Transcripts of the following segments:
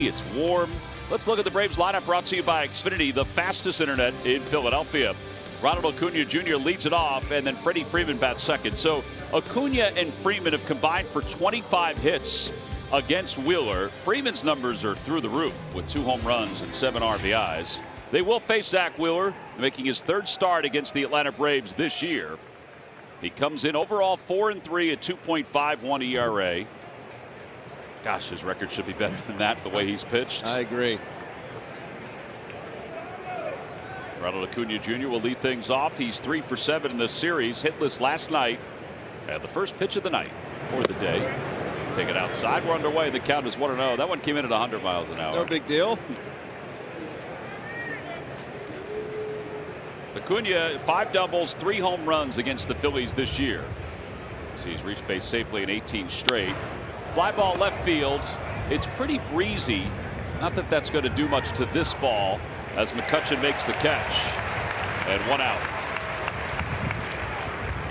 It's warm. Let's look at the Braves lineup brought to you by Xfinity, the fastest internet in Philadelphia. Ronald Acuna Jr. leads it off, and then Freddie Freeman bats second. So Acuna and Freeman have combined for 25 hits against Wheeler. Freeman's numbers are through the roof with 2 home runs and 7 RBIs. They will face Zack Wheeler, making his 3rd start against the Atlanta Braves this year. He comes in overall 4-3 at 2.51 ERA. Gosh, his record should be better than that the way he's pitched. I agree. Ronald Acuna Jr. will lead things off. He's 3 for 7 in this series. Hitless last night. And the first pitch of the night or the day. Take it outside. We're underway. The count is 1-0. That one came in at 100 miles an hour. No big deal. Acuna, 5 doubles, 3 home runs against the Phillies this year. So he's reached base safely in 18 straight. Fly ball left field. It's pretty breezy. Not that that's going to do much to this ball as McCutchen makes the catch. And 1 out.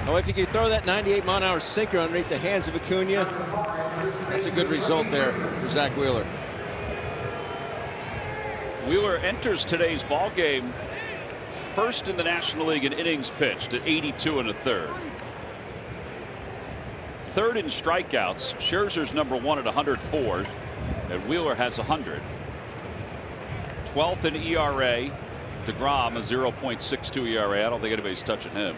Oh, if you can throw that 98-mile-an-hour sinker underneath the hands of Acuna, that's a good result there for Zack Wheeler. Wheeler enters today's ball game first in the National League in innings pitched at 82 1/3. 3rd in strikeouts. Scherzer's number 1 at 104, and Wheeler has 100. 12th in ERA. DeGrom a 0.62 ERA. I don't think anybody's touching him.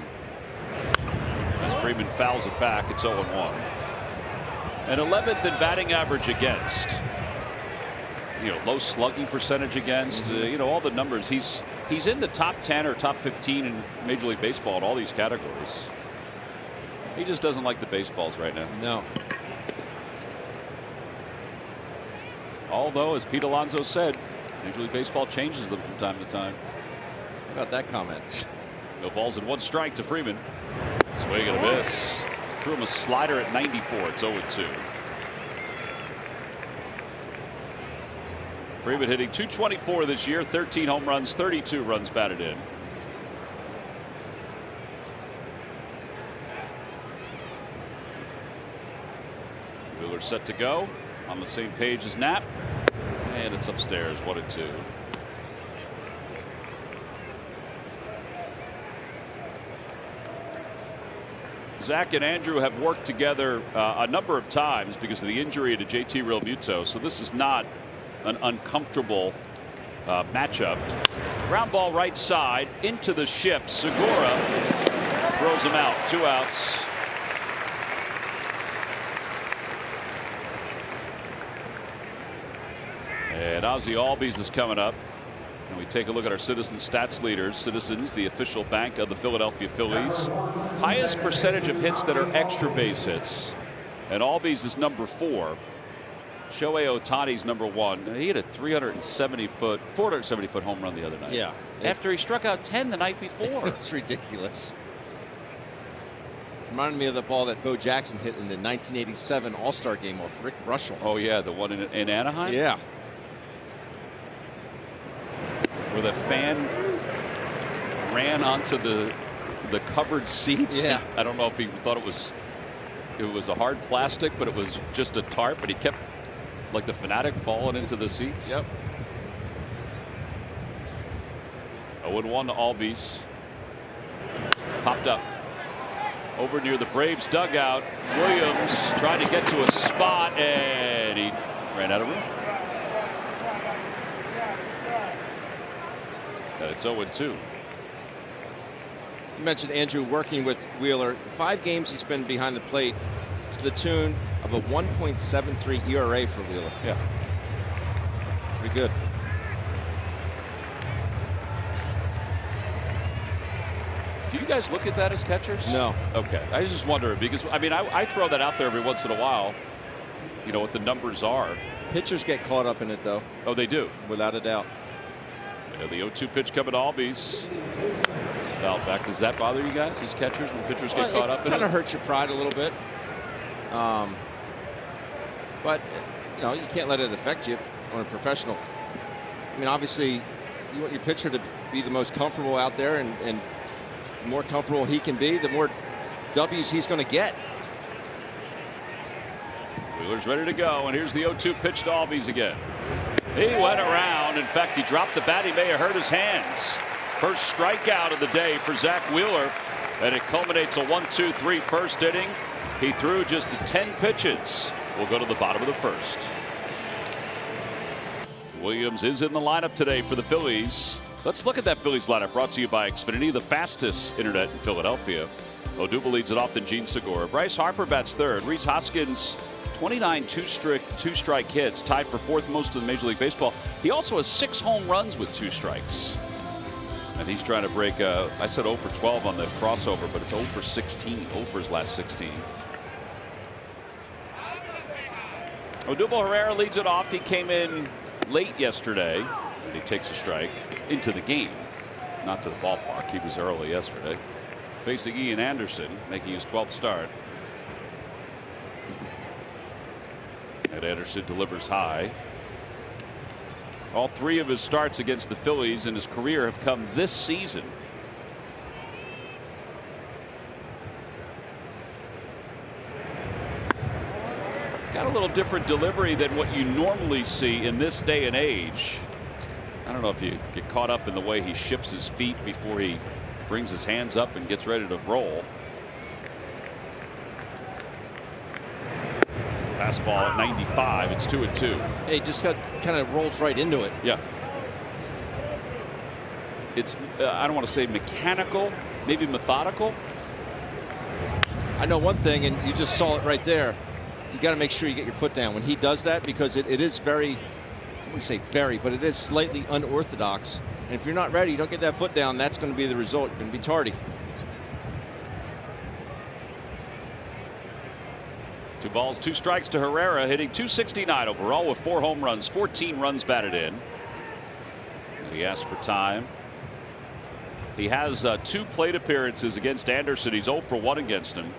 As Freeman fouls it back, it's 0-1. And 11th in batting average against. Low slugging percentage against. All the numbers. He's in the top 10 or top 15 in Major League Baseball in all these categories. He just doesn't like the baseballs right now. No. Although, as Pete Alonso said, Major League Baseball changes them from time to time. How about that comment? No balls and 1 strike to Freeman. Swing and a miss. Threw him a slider at 94. It's 0-2. Freeman hitting .224 this year. 13 home runs, 32 runs batted in. Wheeler set to go on the same page as Knapp, and it's upstairs. 1-2. Zach and Andrew have worked together a number of times because of the injury to JT Realmuto, so this is not an uncomfortable matchup. Ground ball right side into the ship. Segura throws him out. 2 outs. And Ozzie Albies is coming up. And we take a look at our Citizens stats leaders. Citizens, the official bank of the Philadelphia Phillies. Highest percentage of hits that are extra base hits. And Albies is number 4. Shohei Ohtani's number 1. He hit a 470-foot home run the other night. Yeah. After he struck out 10 the night before. It's ridiculous. Reminded me of the ball that Bo Jackson hit in the 1987 All-Star game off Rick Russell. Oh, yeah, the one in Anaheim? Yeah. Where the fan ran onto the covered seats. Yeah. I don't know if he thought it was a hard plastic, but it was just a tarp, but he kept, like the fanatic, falling into the seats. Yep. 0-1 to Albies. Popped up over near the Braves dugout. Williams tried to get to a spot, and he ran out of room. And it's 0-2. You mentioned Andrew working with Wheeler. 5 games he's been behind the plate to the tune of a 1.73 ERA for Wheeler. Yeah. Pretty good. Do you guys look at that as catchers? No. Okay. I was just wondering because, I mean, I throw that out there every once in a while, what the numbers are. Pitchers get caught up in it, though. Oh, they do? Without a doubt. Yeah, the 0-2 pitch coming to Albies. Foul back. Does that bother you guys as catchers when pitchers get caught up in it? It kind of hurts your pride a little bit. But, you can't let it affect you on a professional. I mean, obviously, you want your pitcher to be the most comfortable out there, and the more comfortable he can be, the more W's he's going to get. Wheeler's ready to go, and here's the 0-2 pitch to Albies again. He went around. In fact, he dropped the bat. He may have hurt his hands. First strikeout of the day for Zack Wheeler, and it culminates a 1-2-3 first inning. He threw just 10 pitches. We'll go to the bottom of the first. Williams is in the lineup today for the Phillies. Let's look at that Phillies lineup, brought to you by Xfinity, the fastest internet in Philadelphia. Odubel leads it off, then Gene Segura. Bryce Harper bats third. Reese Hoskins, 29 two-strike hits, tied for fourth most in Major League Baseball. He also has 6 home runs with 2 strikes. And he's trying to break, I said 0 for 12 on the crossover, but it's 0 for 16, 0 for his last 16. Odubel Herrera leads it off. He came in late yesterday, and he takes a strike into the game, not to the ballpark. He was early yesterday. Facing Ian Anderson, making his 12th start. And Anderson delivers high. All 3 of his starts against the Phillies in his career have come this season. Got a little different delivery than what you normally see in this day and age. I don't know if you get caught up in the way he shifts his feet before he brings his hands up and gets ready to roll. Fastball at 95. It's 2-2. Hey, just kind of rolls right into it. Yeah. It's I don't want to say mechanical, maybe methodical. I know one thing, and you just saw it right there. You got to make sure you get your foot down when he does that, because it is very, I wouldn't say very, but it is slightly unorthodox. And if you're not ready, you don't get that foot down, that's going to be the result. You're going to be tardy. 2 balls, 2 strikes to Herrera, hitting .269 overall with 4 home runs, 14 runs batted in. And he asked for time. He has 2 plate appearances against Anderson. He's 0 for 1 against him.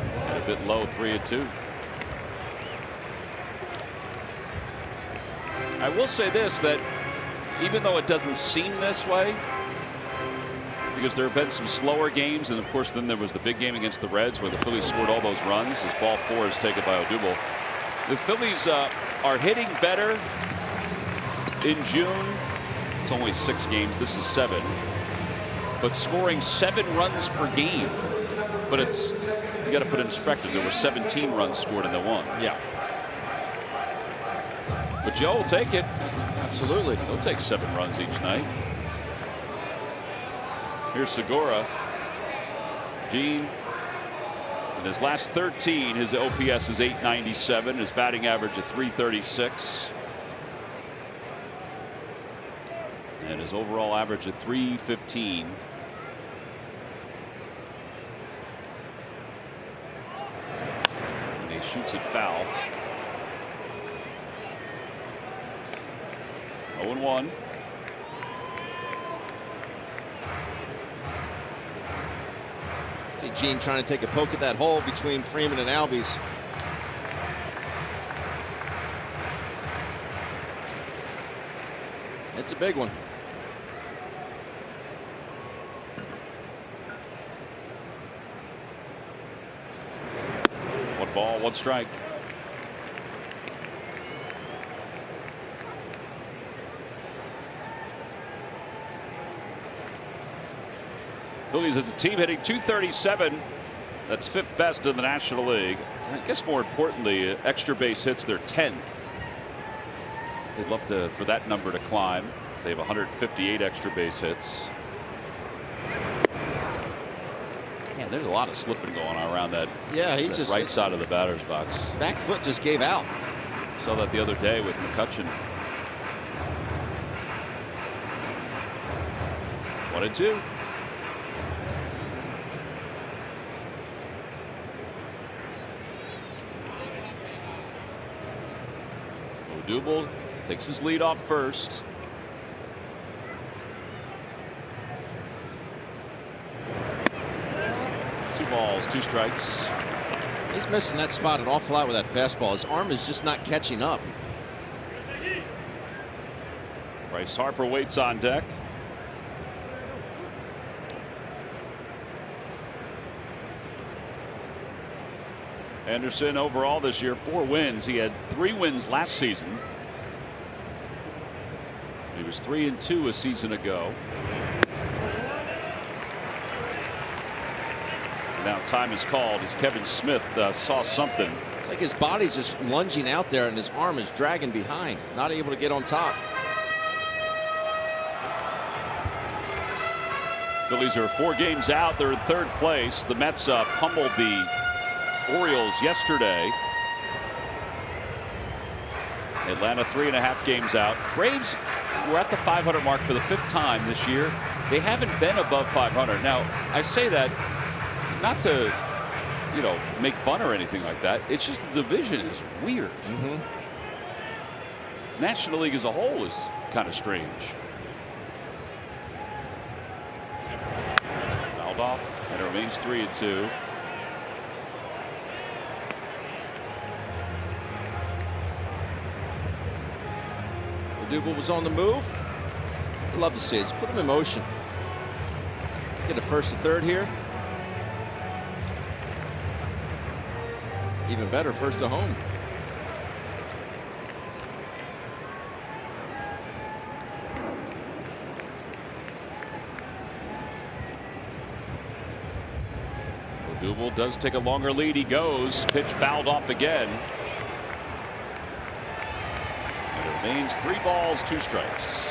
And a bit low, 3-2. I will say this, that even though it doesn't seem this way, because there have been some slower games, and of course then there was the big game against the Reds where the Phillies scored all those runs as ball 4 is taken by Odubel. The Phillies are hitting better in June. It's only 6 games. This is 7, but scoring 7 runs per game. But it's, you got to put it in perspective. There were 17 runs scored in the one. Yeah. But Joe will take it. Absolutely. He'll take 7 runs each night. Here's Segura. Gene, in his last 13, his OPS is .897. His batting average at .336. And his overall average at .315. And he shoots it foul. 0-1. See Gene trying to take a poke at that hole between Freeman and Albies. It's a big one. 1 ball, 1 strike. Phillies as a team hitting .237. That's 5th best in the National League. I guess more importantly, extra base hits, they're 10th. They'd love for that number to climb. They have 158 extra base hits. Yeah, there's a lot of slipping going on around that. Yeah, he that just right side of the batter's box. Back foot just gave out. Saw that the other day with McCutchen. 1-2. Odubel takes his lead off first. Two balls, 2 strikes. He's missing that spot an awful lot with that fastball. His arm is just not catching up. Bryce Harper waits on deck. Anderson overall this year 4 wins. He had 3 wins last season. He was 3-2 a season ago. Now time is called as Kevan Smith saw something. It's like his body's just lunging out there and his arm is dragging behind, not able to get on top. Phillies are 4 games out. They're in 3rd place. The Mets pummeled the Orioles yesterday. Atlanta 3.5 games out. Braves were at the 500 mark for the 5th time this year. They haven't been above 500. Now I say that not to, you know, make fun or anything like that. It's just the division is weird. National League as a whole is kind of strange. Fouled off, and it remains 3-2. Odubel was on the move. I'd love to see it. Just put him in motion. Get a 1st to 3rd here. Even better, 1st to home. Odubel does take a longer lead. He goes. Pitch fouled off again. And it remains 3 balls, 2 strikes.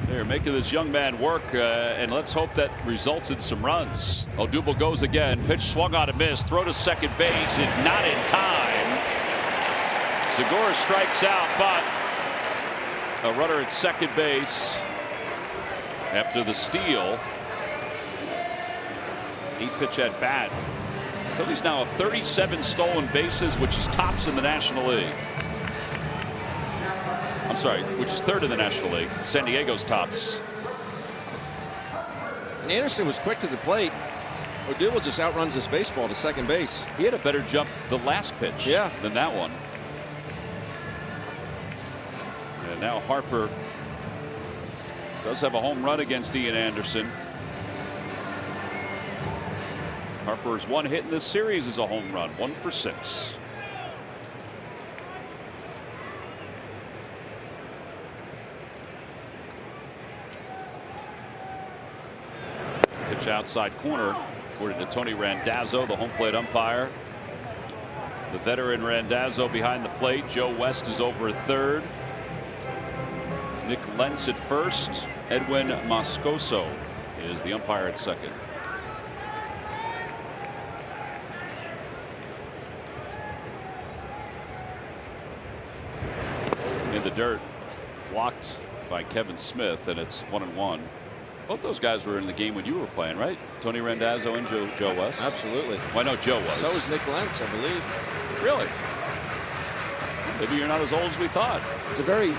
They're making this young man work, and let's hope that results in some runs. Odubel goes again. Pitch swung on a miss. Throw to second base. It's not in time. Segura strikes out, but a runner at second base after the steal. 8-pitch at bat. Phillies now have 37 stolen bases, which is tops in the National League. I'm sorry, which is 3rd in the National League. San Diego's tops. And Anderson was quick to the plate. Odubel just outruns this baseball to second base. He had a better jump the last pitch than that one. And now Harper does have a home run against Ian Anderson. Harper's 1 hit in this series is a home run, 1 for 6. Pitch outside corner, according to Tony Randazzo, the home plate umpire. The veteran Randazzo behind the plate. Joe West is over at 3rd. Nick Lentz at 1st. Edwin Moscoso is the umpire at 2nd. In the dirt, blocked by Kevan Smith, and it's 1-1. Both those guys were in the game when you were playing, right? Tony Randazzo and Joe West. Absolutely. Well, I know Joe was. So was Nick Lentz, I believe. Really? Maybe you're not as old as we thought. It's a very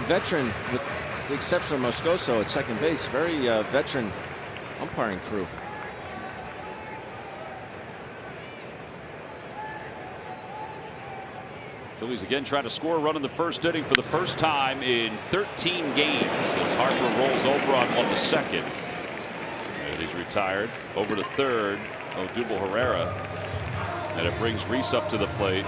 veteran, with the exception of Moscoso at second base, very veteran umpiring crew. Phillies again trying to score a run in the 1st inning for the 1st time in 13 games as Harper rolls over on 1 to 2nd. And he's retired. Over to 3rd, Odubel Herrera. And it brings Reese up to the plate.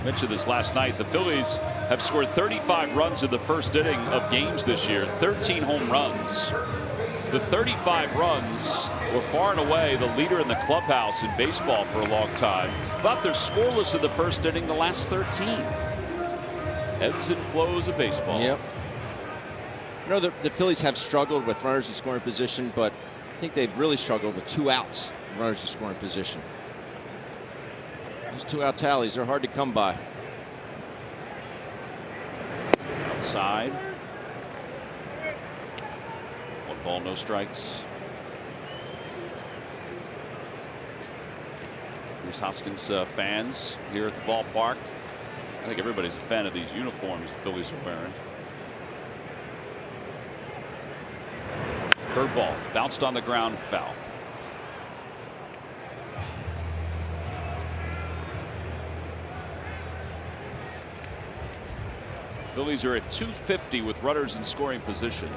I mentioned this last night. The Phillies have scored 35 runs in the 1st inning of games this year, 13 home runs. The 35 runs were far and away the leader in the clubhouse in baseball for a long time. But they're scoreless in the 1st inning the last 13. Ebbs and flows of baseball. Yep. You know, the Phillies have struggled with runners in scoring position, but I think they've really struggled with 2 outs runners in scoring position. Those 2-out tallies are hard to come by. Outside. 1 ball, no strikes. Bruce Hoskins fans here at the ballpark. I think everybody's a fan of these uniforms the Phillies are wearing. Curveball bounced on the ground, foul. Phillies are at 250 with runners in scoring position.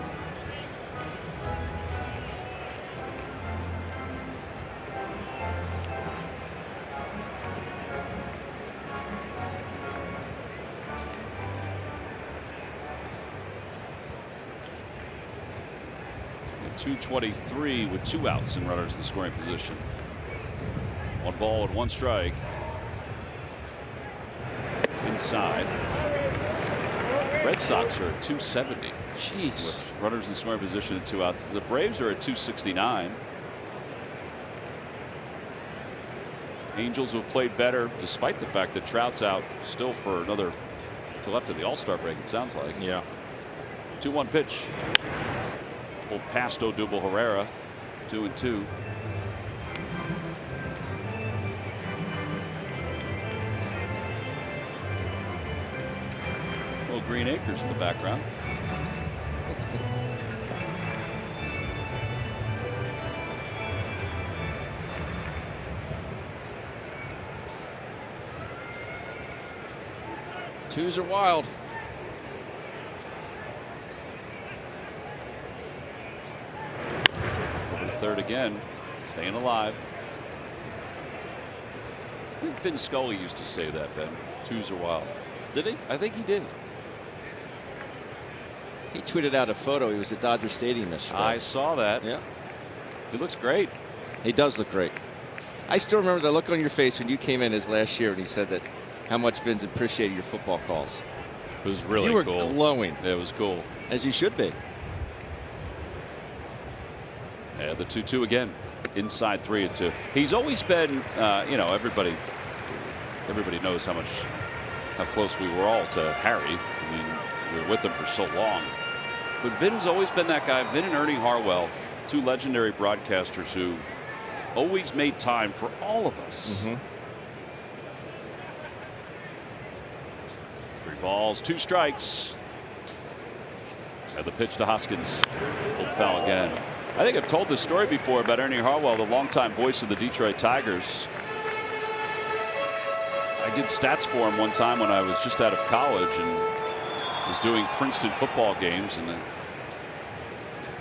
At 223 with 2 outs and runners in scoring position. 1 ball and 1 strike. Inside. Red Sox are at 270. Jeez. With runners in scoring position and 2 outs. The Braves are at 269. Angels have played better despite the fact that Trout's out still for another till after the All-Star break, it sounds like. Yeah. 2-1 pitch. Pulled past Odubel Herrera. 2-2. Green Acres in the background. Twos are wild. Over to third again. Staying alive. I think Vin Scully used to say that, Ben. Twos are wild. Did he? I think he did. He tweeted out a photo. He was at Dodger Stadium yesterday. I saw that. Yeah. He looks great. He does look great. I still remember the look on your face when you came in his last year and he said that how much Vince appreciated your football calls. It was really cool. cool. You were glowing. It was cool. As you should be. Yeah, the 2-2 again. Inside 3-2. He's always been, you know, everybody knows how close we were all to Harry. I mean, we were with him for so long. But Vin's always been that guy. Vin and Ernie Harwell, 2 legendary broadcasters who always made time for all of us. 3 balls, 2 strikes. And the pitch to Hoskins. Pulled foul again. I think I've told this story before about Ernie Harwell, the longtime voice of the Detroit Tigers. I did stats for him one time when I was just out of college and was doing Princeton football games, and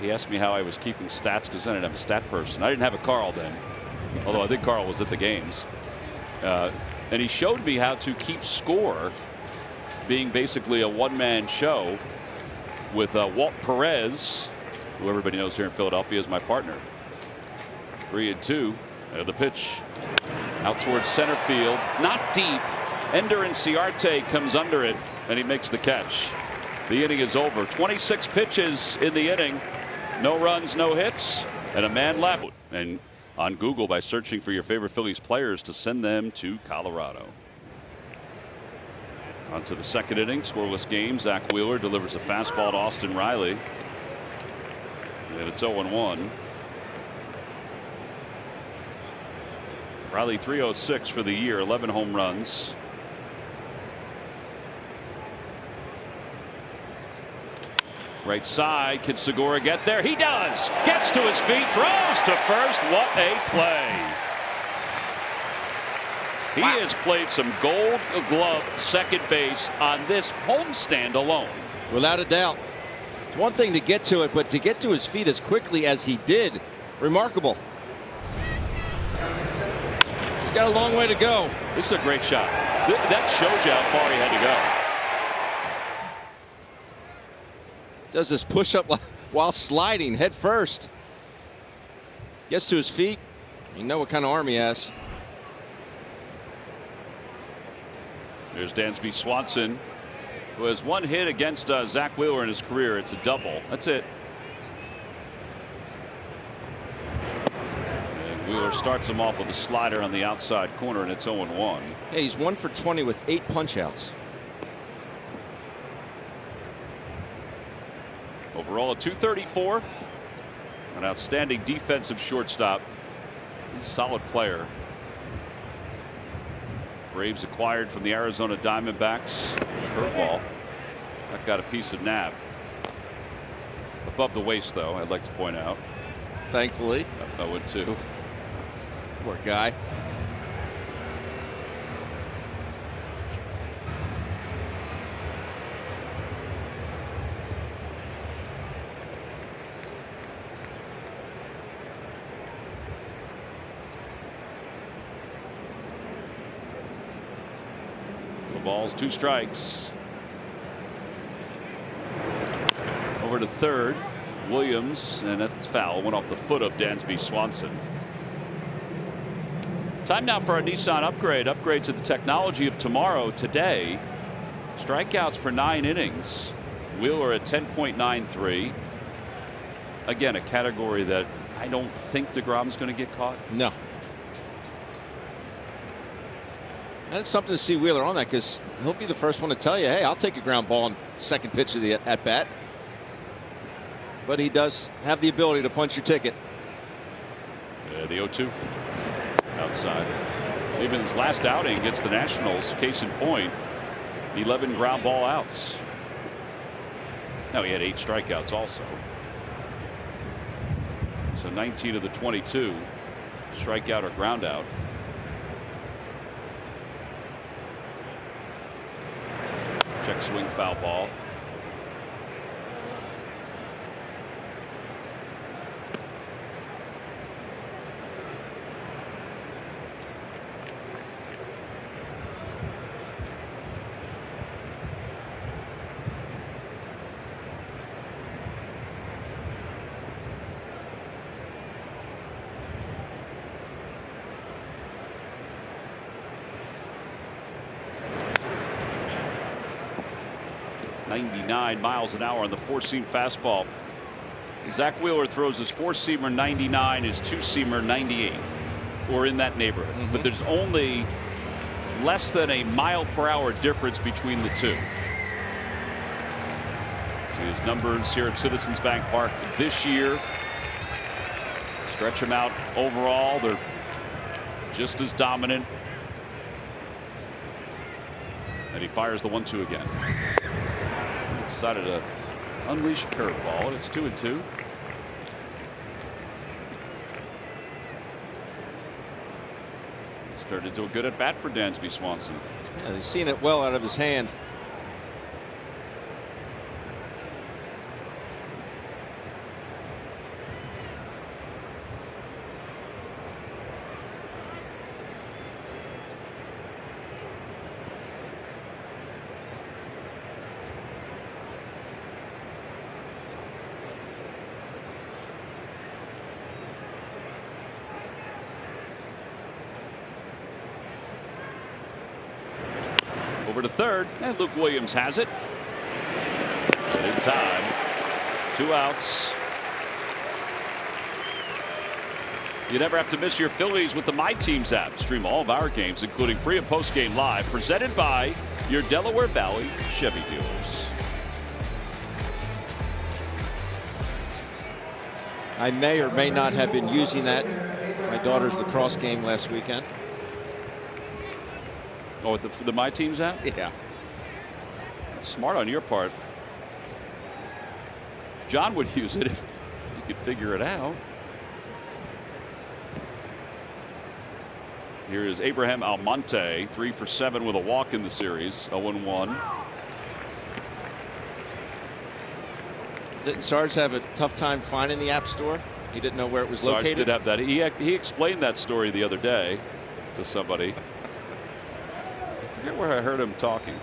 he asked me how I was keeping stats because I didn't have a stat person. I didn't have a Carl then, although I think Carl was at the games. And he showed me how to keep score, being basically a one-man show with Walt Perez, who everybody knows here in Philadelphia is my partner. 3-2. The pitch out towards center field, not deep. Ender Inciarte comes under it, and he makes the catch. The inning is over. 26 pitches in the inning. No runs, no hits, and a man left. And on Google by searching for your favorite Phillies players to send them to Colorado. On to the second inning. Scoreless game. Zack Wheeler delivers a fastball to Austin Riley. And it's 0-1. Riley 306 for the year, 11 home runs. Right side, can Segura get there? He does. Gets to his feet, throws to first. What a play. He has played some Gold Glove second base on this homestand alone. Without a doubt. It's one thing to get to it, but to get to his feet as quickly as he did, remarkable. He's got a long way to go. This is a great shot. That shows you how far he had to go. Does this push-up while sliding head first. Gets to his feet. You know what kind of arm he has. There's Dansby Swanson, who has 1 hit against Zack Wheeler in his career. It's a double. That's it. And Wheeler starts him off with a slider on the outside corner, and it's 0-1. Hey, he's 1 for 20 with 8 punch-outs. Overall, a 234. An outstanding defensive shortstop. He's a solid player. Braves acquired from the Arizona Diamondbacks. Curveball. That got a piece of nab. The Above the waist, though, I'd like to point out. Thankfully. I would too. Poor guy. Balls, 2 strikes. Over to third, Williams, and that's foul. Went off the foot of Dansby Swanson. Time now for a Nissan upgrade. Upgrade to the technology of tomorrow. Today, strikeouts per 9 innings. Wheeler at 10.93. Again, a category that I don't think DeGrom's going to get caught. No. And it's something to see Wheeler on that, because he'll be the first one to tell you, hey, I'll take a ground ball on the second pitch of the at bat. But he does have the ability to punch your ticket. The 0-2 outside. Even his last outing against the Nationals, case in point, 11 ground ball outs. Now he had 8 strikeouts also. So 19 of the 22 strikeout or ground out. Check swing, foul ball. Miles an hour on the 4-seam fastball. Zack Wheeler throws his 4-seamer 99, his 2-seamer 98, or in that neighborhood. But there's only less than a mile-per-hour difference between the two. See his numbers here at Citizens Bank Park this year. Stretch them out overall, they're just as dominant. And he fires the 1-2 again. Decided to unleash a curveball, and it's 2-2. Started to do a good at bat for Dansby Swanson. Yeah, he's seen it well out of his hand. Over to third, and Luke Williams has it. And in time, 2 outs. You never have to miss your Phillies with the My Teams app. Stream all of our games, including pre- and post-game live, presented by your Delaware Valley Chevy dealers. I may or may not have been using that my daughter's lacrosse game last weekend. Oh, the My Teams app? Yeah. Smart on your part. John would use it if he could figure it out. Here is Abraham Almonte, 3 for 7 with a walk in the series, 0-1. Didn't Sarge have a tough time finding the app store? He didn't know where it was Sarge located? did have that. He explained that story the other day to somebody. I forget where I heard him talking.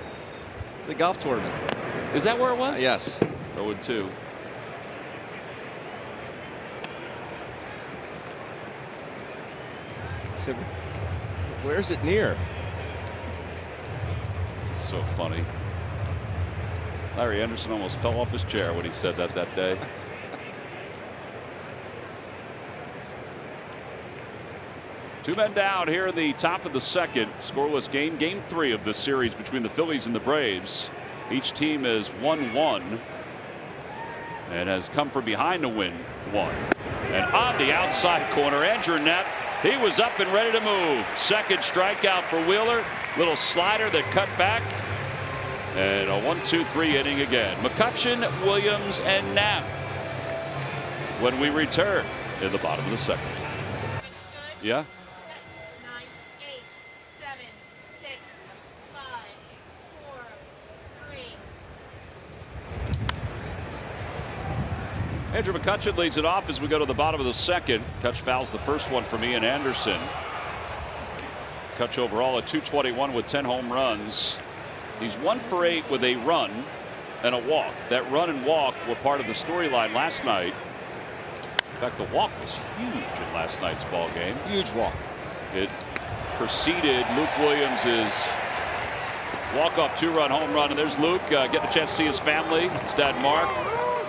The golf tournament. Is that where it was? Yes. 0-2. So, where's it near? It's so funny. Larry Anderson almost fell off his chair when he said that day. Two men down here in the top of the second. Scoreless game. Game 3 of this series between the Phillies and the Braves. Each team is 1-1 and has come from behind to win 1. And on the outside corner, Andrew Knapp, he was up and ready to move. Second strikeout for Wheeler. Little slider that cut back. And a 1-2-3 inning again. McCutchen, Williams, and Knapp. when we return in the bottom of the second. Yeah. 9, 8, 7, 6, 5, 4, 3. Andrew McCutchen leads it off as we go to the bottom of the second. Kutch fouls the first one for Ian Anderson. Kutch overall at .221 with 10 home runs. He's 1 for 8 with a run and a walk. That run and walk were part of the storyline last night. In fact, the walk was huge in last night's ball game. Huge walk. It preceded Luke Williams' walk-off 2-run home run. And there's Luke getting a chance to see his family, his dad Mark,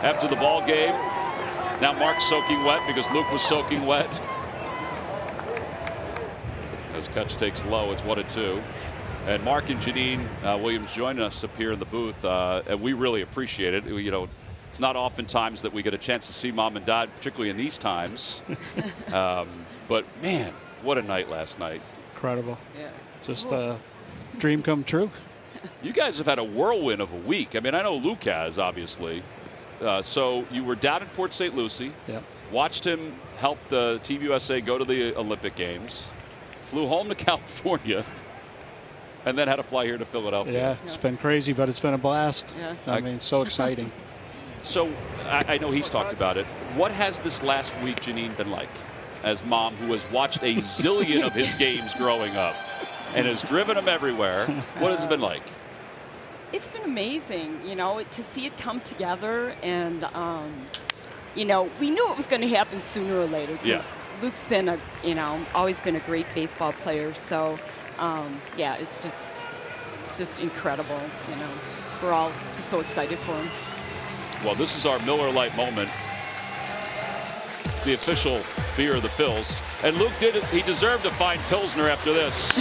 after the ball game. Now Mark's soaking wet because Luke was soaking wet. As Kutch takes low, it's 1-2. And Mark and Janine Williams join us up here in the booth, and we really appreciate it. You know, it's not oftentimes that we get a chance to see mom and dad, particularly in these times. But man, what a night last night. Incredible. Yeah. Just a dream come true. You guys have had a whirlwind of a week. I mean, I know Luke has, obviously. So you were down in Port St. Lucie. Yep. Watched him help the Team USA go to the Olympic Games. Flew home to California. And then had to fly here to Philadelphia. Yeah, it's been crazy, but it's been a blast. Yeah. I mean, so exciting. So I know he's talked about it. What has this last week, Janine, been like as mom who has watched a zillion of his games growing up and has driven him everywhere? What has it been like? It's been amazing, you know, to see it come together. And, you know, we knew it was going to happen sooner or later because Luke's been always been a great baseball player. So, yeah, it's just incredible. You know, we're all just so excited for him. Well, this is our Miller Lite moment, the official beer of the Phils. And Luke he deserved a fine Pilsner after this.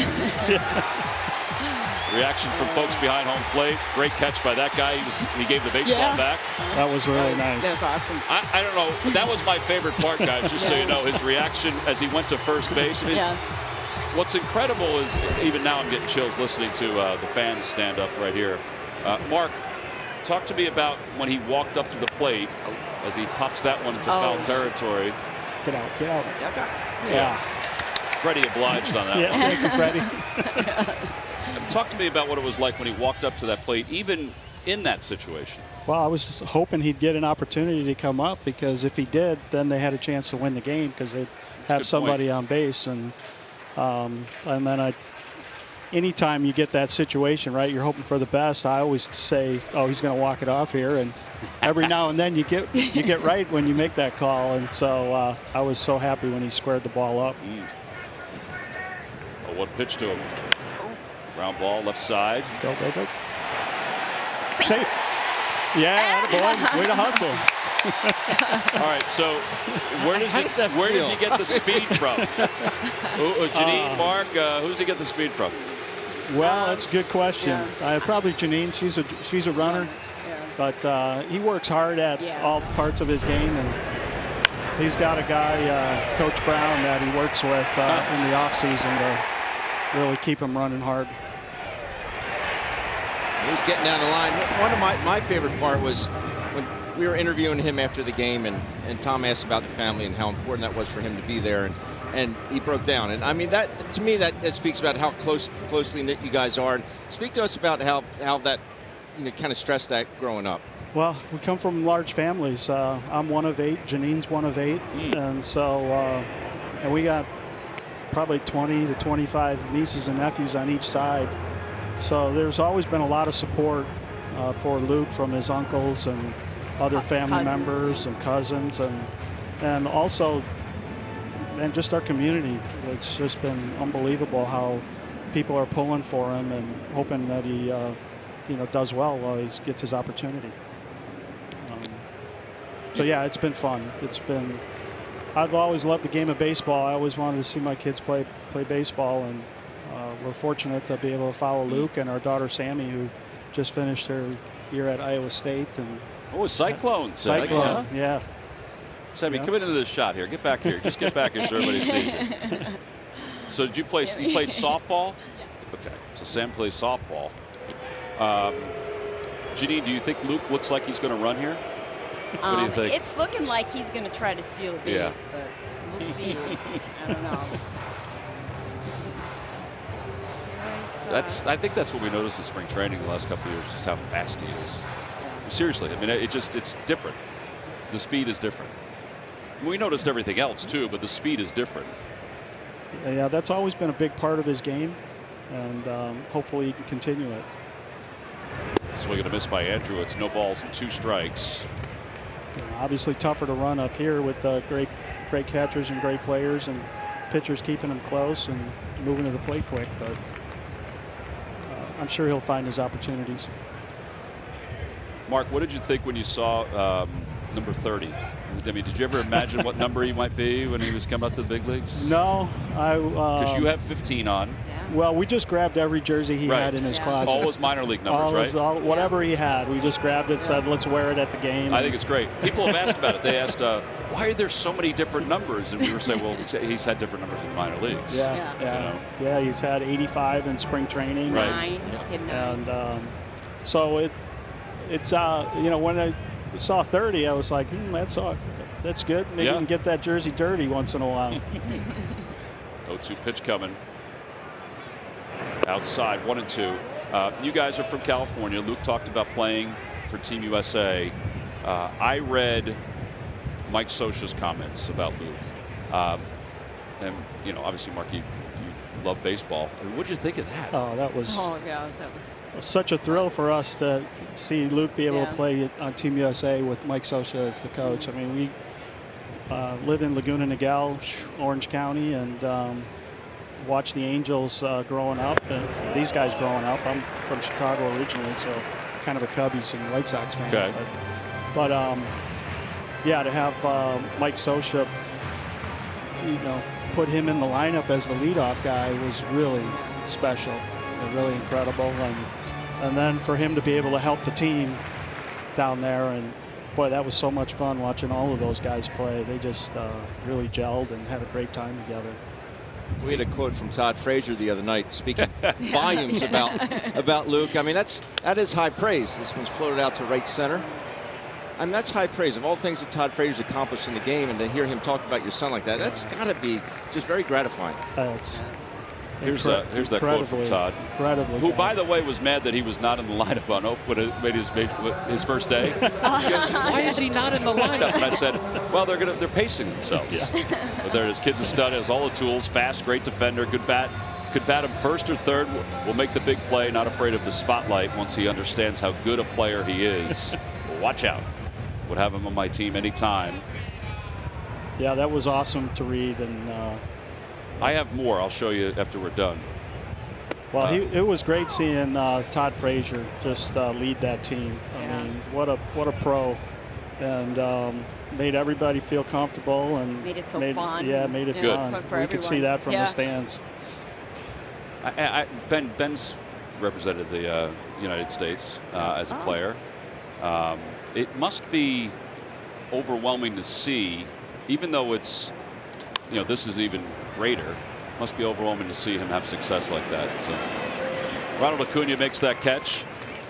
Reaction from folks behind home plate. Great catch by that guy. He gave the baseball back. That was really nice. That was awesome. I don't know. That was my favorite part, guys, just so you know. His reaction as he went to first base. I mean, what's incredible is, even now I'm getting chills listening to the fans stand up right here. Mark, talk to me about when he walked up to the plate as he pops that one into foul territory. Get out, get out. Yeah. Freddie obliged on that one. Thank you, Freddie. Talk to me about what it was like when he walked up to that plate, even in that situation. Well, I was just hoping he'd get an opportunity to come up, because if he did, then they had a chance to win the game because they'd have somebody on base. And then anytime you get that situation, right, you're hoping for the best. I always say, oh, he's going to walk it off here. And every now and then you get right when you make that call. And so I was so happy when he squared the ball up. One pitch to him. Ground ball, left side. Go. Safe. Yeah, boy, way to hustle. All right, so where does he get the speed from? Janine, Mark, who does he get the speed from? Well, that's a good question. Probably Janine. She's a runner, but he works hard at all parts of his game, and he's got a guy, Coach Brown, that he works with in the off season to really keep him running hard. He was getting down the line. One of my favorite part was when we were interviewing him after the game, and Tom asked about the family and how important that was for him to be there, and he broke down. And I mean, that to me that speaks about how closely knit you guys are. And speak to us about how that kind of stressed that growing up. Well, we come from large families. I'm one of 8. Janine's one of 8, and so and we got probably 20 to 25 nieces and nephews on each side. So there's always been a lot of support for Luke from his uncles and other family members and cousins, and also just our community. It's just been unbelievable how people are pulling for him and hoping that he does well while he gets his opportunity. So yeah, it's been fun. I've always loved the game of baseball. I always wanted to see my kids play baseball, and we're fortunate to be able to follow Luke and our daughter Sammy, who just finished her year at Iowa State. And Cyclones. Cyclone, yeah. Sammy, come into this shot here. Get back here. Just get back here so everybody sees you. So did you play? You played softball? Yes. Okay. So Sam plays softball. Janine, do you think Luke looks like he's going to run here? What do you think? It's looking like he's going to try to steal a base, Yeah. but we'll see. I don't know. I think that's what we noticed in spring training the last couple of years, just how fast he is. Seriously, I mean, it's different. The speed is different. We noticed everything else too, but the speed is different. Yeah, that's always been a big part of his game, and hopefully he can continue it. Swing and a miss by Andrew. It's no balls and 2 strikes. Obviously tougher to run up here with great catchers and great players and pitchers keeping him close and moving to the plate quick, but I'm sure he'll find his opportunities. Mark, what did you think when you saw number 30? I mean, did you ever imagine what number he might be when he was coming up to the big leagues? No, because you have 15 on. Well, we just grabbed every jersey he had in his closet. All his minor league numbers, right? Whatever he had, we just grabbed it, said, let's wear it at the game. I think it's great. People have asked about it. They asked, why are there so many different numbers? And we were saying, well, he's had different numbers in minor leagues. Yeah, he's had 85 in spring training. Right. 9. And so it's when I saw 30, I was like, that's good. Maybe you can get that jersey dirty once in a while. 0-2 pitch coming. Outside, 1-2. You guys are from California. Luke talked about playing for Team USA. I read Mike Scioscia's comments about Luke. And, obviously, Mark, you love baseball. What did you think of that? That was was such a thrill for us to see Luke be able to play on Team USA with Mike Scioscia as the coach. I mean, we live in Laguna Niguel, Orange County, and watch the Angels growing up, and these guys growing up. I'm from Chicago originally, so kind of a Cubbies and White Sox fan. Okay. But to have Mike Scioscia, put him in the lineup as the leadoff guy was really special, really incredible, and then for him to be able to help the team down there, and boy, that was so much fun watching all of those guys play. They just really gelled and had a great time together. We had a quote from Todd Frazier the other night speaking volumes about Luke. I mean, that is high praise. This one's floated out to right center. I mean, that's high praise. Of all things that Todd Frazier's accomplished in the game, and to hear him talk about your son like that, that's got to be just very gratifying. Here's that quote from Todd, who, by the way, was mad that he was not in the lineup on when it made his first day. Why is he not in the lineup? And I said, well, they're pacing themselves. But there, his kid's a stud, has all the tools, fast, great defender, good bat. Could bat him first or third. Will make the big play. Not afraid of the spotlight once he understands how good a player he is. Watch out. Would have him on my team anytime. Yeah, that was awesome to read, and I have more. I'll show you after we're done. Well, it was great seeing Todd Frazier just lead that team. I mean, what a pro, and made everybody feel comfortable and made it so fun. Yeah, made it fun. We could see that from the stands. Ben's represented the United States as a player. It must be overwhelming to see, even though it's, this is even greater. Must be overwhelming to see him have success like that. So Ronald Acuna makes that catch.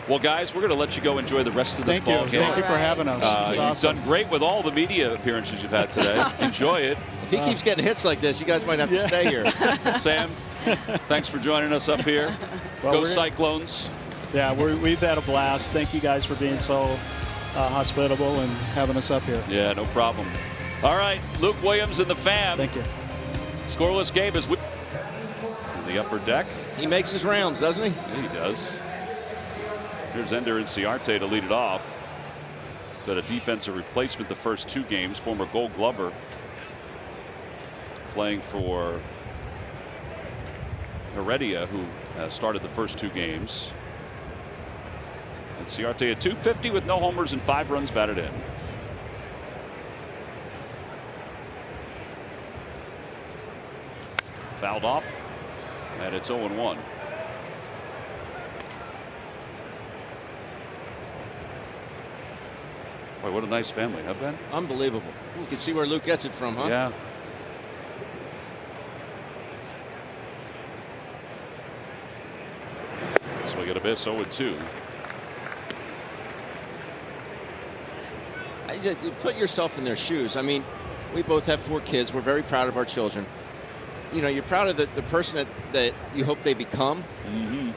Well, guys, we're going to let you go enjoy the rest of this ball game. Thank you for having us. You've done great with all the media appearances you've had today. Enjoy it. If he keeps getting hits like this, you guys might have to stay here. Sam, thanks for joining us up here. Go Cyclones. Yeah, we've had a blast. Thank you guys for being so hospitable and having us up here. Yeah, no problem. All right, Luke Williams and the fam. Thank you. Scoreless game is in the upper deck. He makes his rounds, doesn't he? Yeah, he does. Here's Ender and Ciarte to lead it off. Got a defensive replacement the first 2 games. Former Gold Glover playing for Heredia, who started the first 2 games. And Ciarte at 250 with no homers and 5 runs batted in. Fouled off, and it's 0-1. Boy, what a nice family, huh, Ben? Unbelievable. You can see where Luke gets it from, huh? Yeah. Swing and a miss, 0-2. You put yourself in their shoes. I mean, we both have 4 kids. We're very proud of our children. You know, you're proud of the person that you hope they become. Mm-hmm.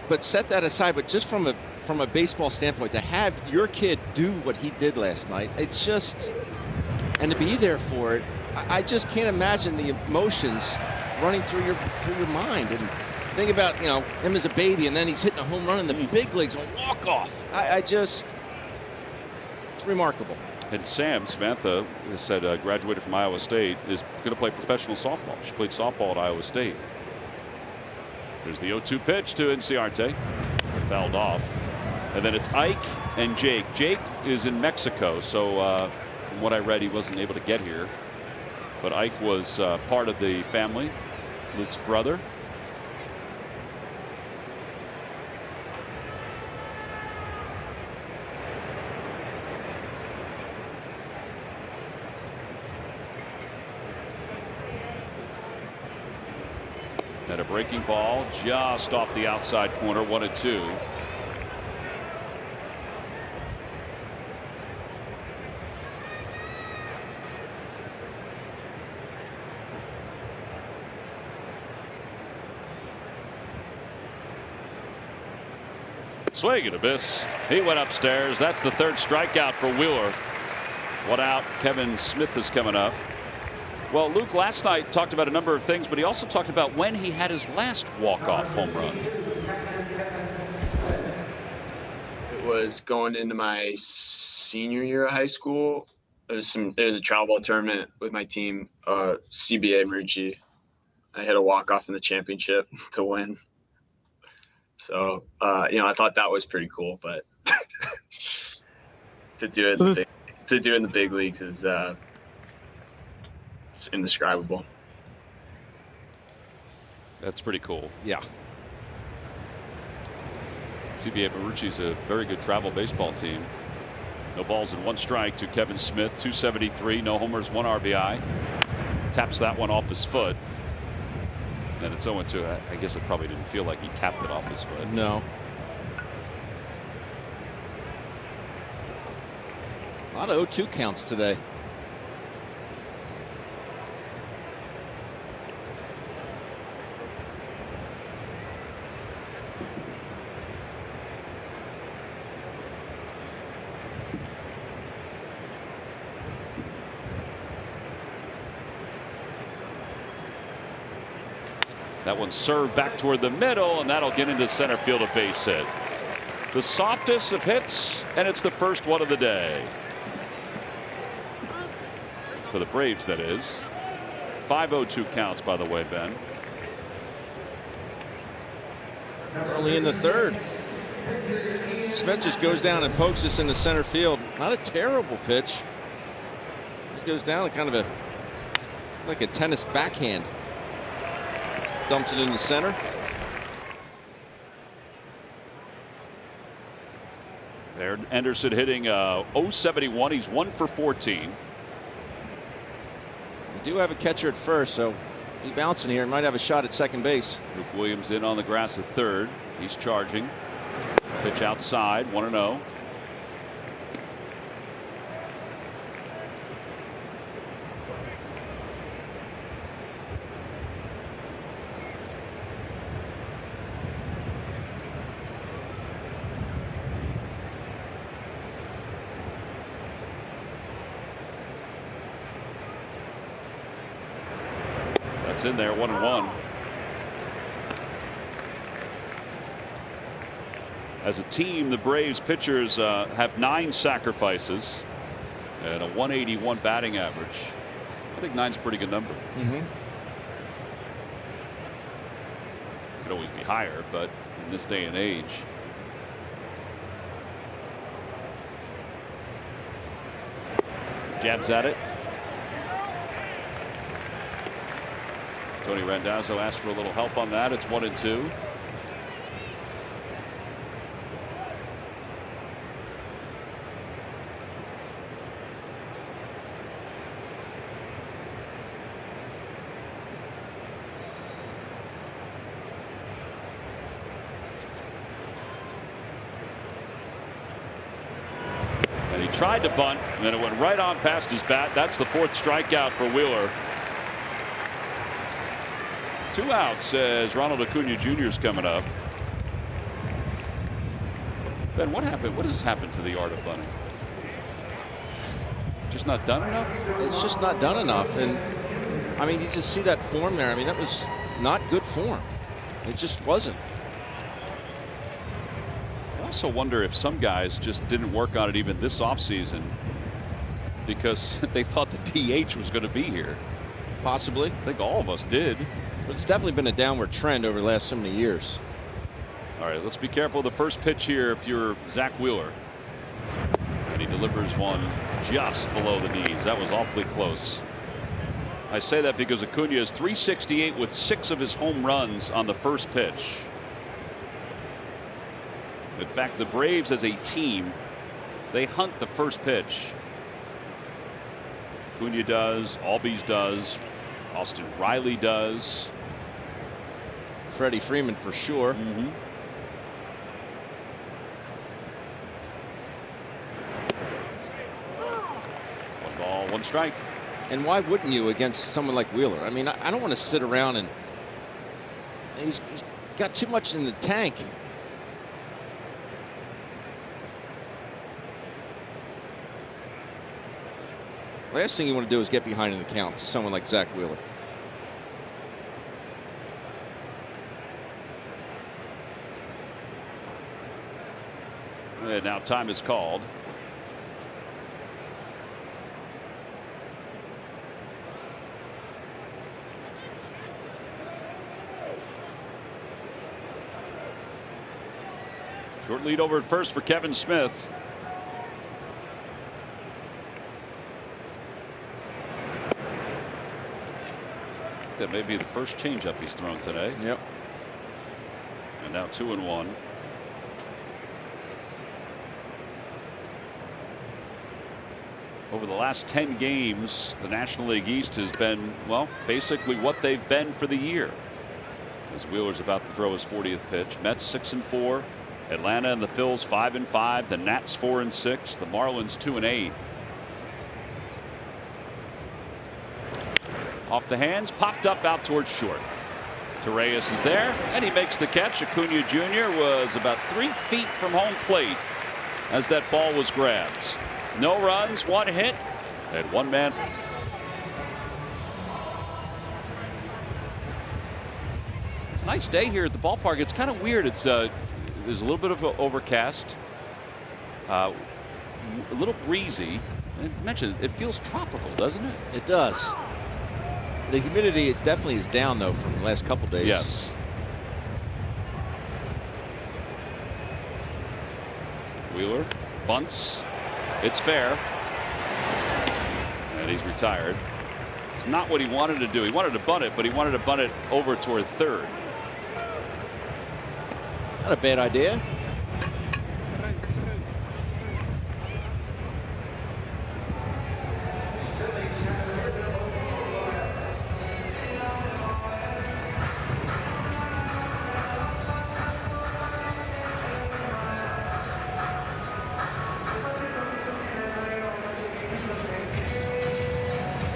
But set that aside. But just from a baseball standpoint, to have your kid do what he did last night, it's just, and to be there for it, I just can't imagine the emotions running through your mind. And think about, you know, him as a baby, and then he's hitting a home run in the big leagues, a walk-off. It's remarkable. And Sam Samantha said graduated from Iowa State, is going to play professional softball. She played softball at Iowa State. There's the 0-2 pitch to Inciarte. Fouled off. And then it's Ike and Jake. Jake is in Mexico, so from what I read, he wasn't able to get here. But Ike was part of the family, Luke's brother. And a breaking ball just off the outside corner, 1-2. Swing and a miss. He went upstairs. That's the 3rd strikeout for Wheeler. 1 out. Kevan Smith is coming up. Well, Luke last night talked about a number of things, but he also talked about when he had his last walk-off home run. It was going into my senior year of high school. There was a travel ball tournament with my team, CBA Marucci. I hit a walk-off in the championship to win. So, you know, I thought that was pretty cool, but to do it in the big leagues is it's indescribable. That's pretty cool. Yeah. CBA Marucci's a very good travel baseball team. No balls and 1 strike to Kevan Smith. 273, no homers, 1 RBI. Taps that one off his foot. And it's 0-2. I guess it probably didn't feel like he tapped it off his foot. No. A lot of 0-2 counts today. That one served back toward the middle, and that'll get into center field, a base hit. The softest of hits, and it's the first one of the day. For the Braves, that is. 5-0-2 counts, by the way, Ben. Early in the 3rd. Smith just goes down and pokes us in the center field. Not a terrible pitch. He goes down kind of like a tennis backhand. Dumps it in the center. There, Anderson hitting .071. He's 1 for 14. We do have a catcher at first, so he's bouncing here and might have a shot at second base. Luke Williams in on the grass at 3rd. He's charging. Pitch outside, 1-0. That's in there, 1-1. As a team, the Braves pitchers have 9 sacrifices and a 181 batting average. I think 9's a pretty good number. Could always be higher, but in this day and age. Jabs at it. Tony Randazzo asked for a little help on that. It's 1-2. tried to bunt, and then it went right on past his bat. That's the 4th strikeout for Wheeler. 2 outs as Ronald Acuna Jr. is coming up. Ben, what happened? What has happened to the art of bunting? Just not done enough? It's just not done enough. And I mean, you just see that form there. I mean, that was not good form. It just wasn't. I also wonder if some guys just didn't work on it even this offseason because they thought the DH was going to be here. Possibly. I think all of us did. But it's definitely been a downward trend over the last so many years. All right, let's be careful of the first pitch here if you're Zack Wheeler. And he delivers one just below the knees. That was awfully close. I say that because Acuna is .368 with 6 of his home runs on the first pitch. In fact, the Braves as a team, they hunt the first pitch. Acuna does, Albies does, Austin Riley does. Freddie Freeman for sure. Mm-hmm. 1 ball, 1 strike. And why wouldn't you against someone like Wheeler? I mean, I don't want to sit around and he's got too much in the tank. Last thing you want to do is get behind in the count to someone like Zack Wheeler. And now time is called. Short lead over at first for Kevan Smith. That may be the first changeup he's thrown today. Yep. And now 2-1. Over the last 10 games, the National League East has been, well, basically what they've been for the year. As Wheeler's about to throw his 40th pitch. Mets 6-4. Atlanta and the Phils 5-5. The Nats 4-6. The Marlins 2-8. Off the hands, popped up out towards short. Torreyes is there, and he makes the catch. Acuna Jr. was about 3 feet from home plate as that ball was grabbed. No runs, 1 hit, and 1 man. It's a nice day here at the ballpark. It's kind of weird. It's there's a little bit of an overcast, a little breezy. I mentioned it feels tropical, doesn't it? It does. The humidity it definitely is down though from the last couple days. Yes. Wheeler bunts. It's fair. And he's retired. It's not what he wanted to do. He wanted to bunt it, but he wanted to bunt it over toward third. Not a bad idea.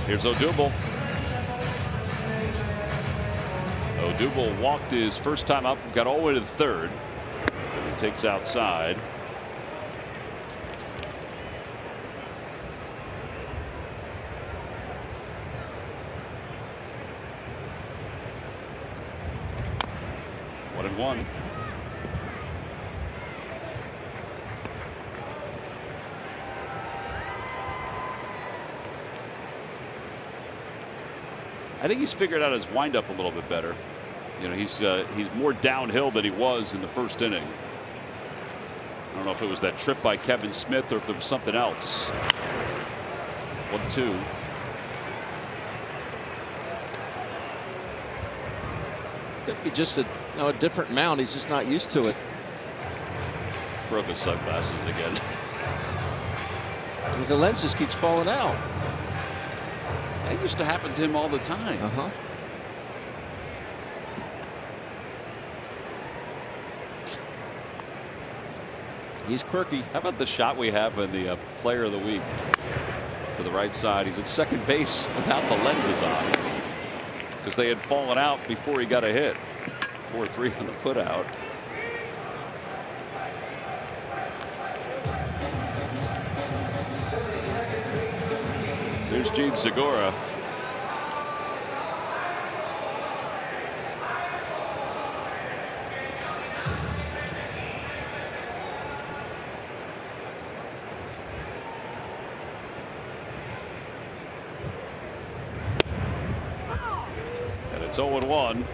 Here's Odubel. Odubel walked his first time up, got all the way to the third as he takes outside. One and one. I think he's figured out his windup a little bit better. You know, he's more downhill than he was in the first inning. I don't know if it was that trip by Kevan Smith or if there was something else. 1-2. Could be just a different mound. He's just not used to it. Broke his sunglasses again. The lens just keeps falling out. That used to happen to him all the time. Uh-huh. He's quirky. How about the shot we have in the Player of the Week to the right side? He's at second base without the lenses on because they had fallen out before he got a hit. 4-3 on the putout. There's Gene Segura. And it's 0-1.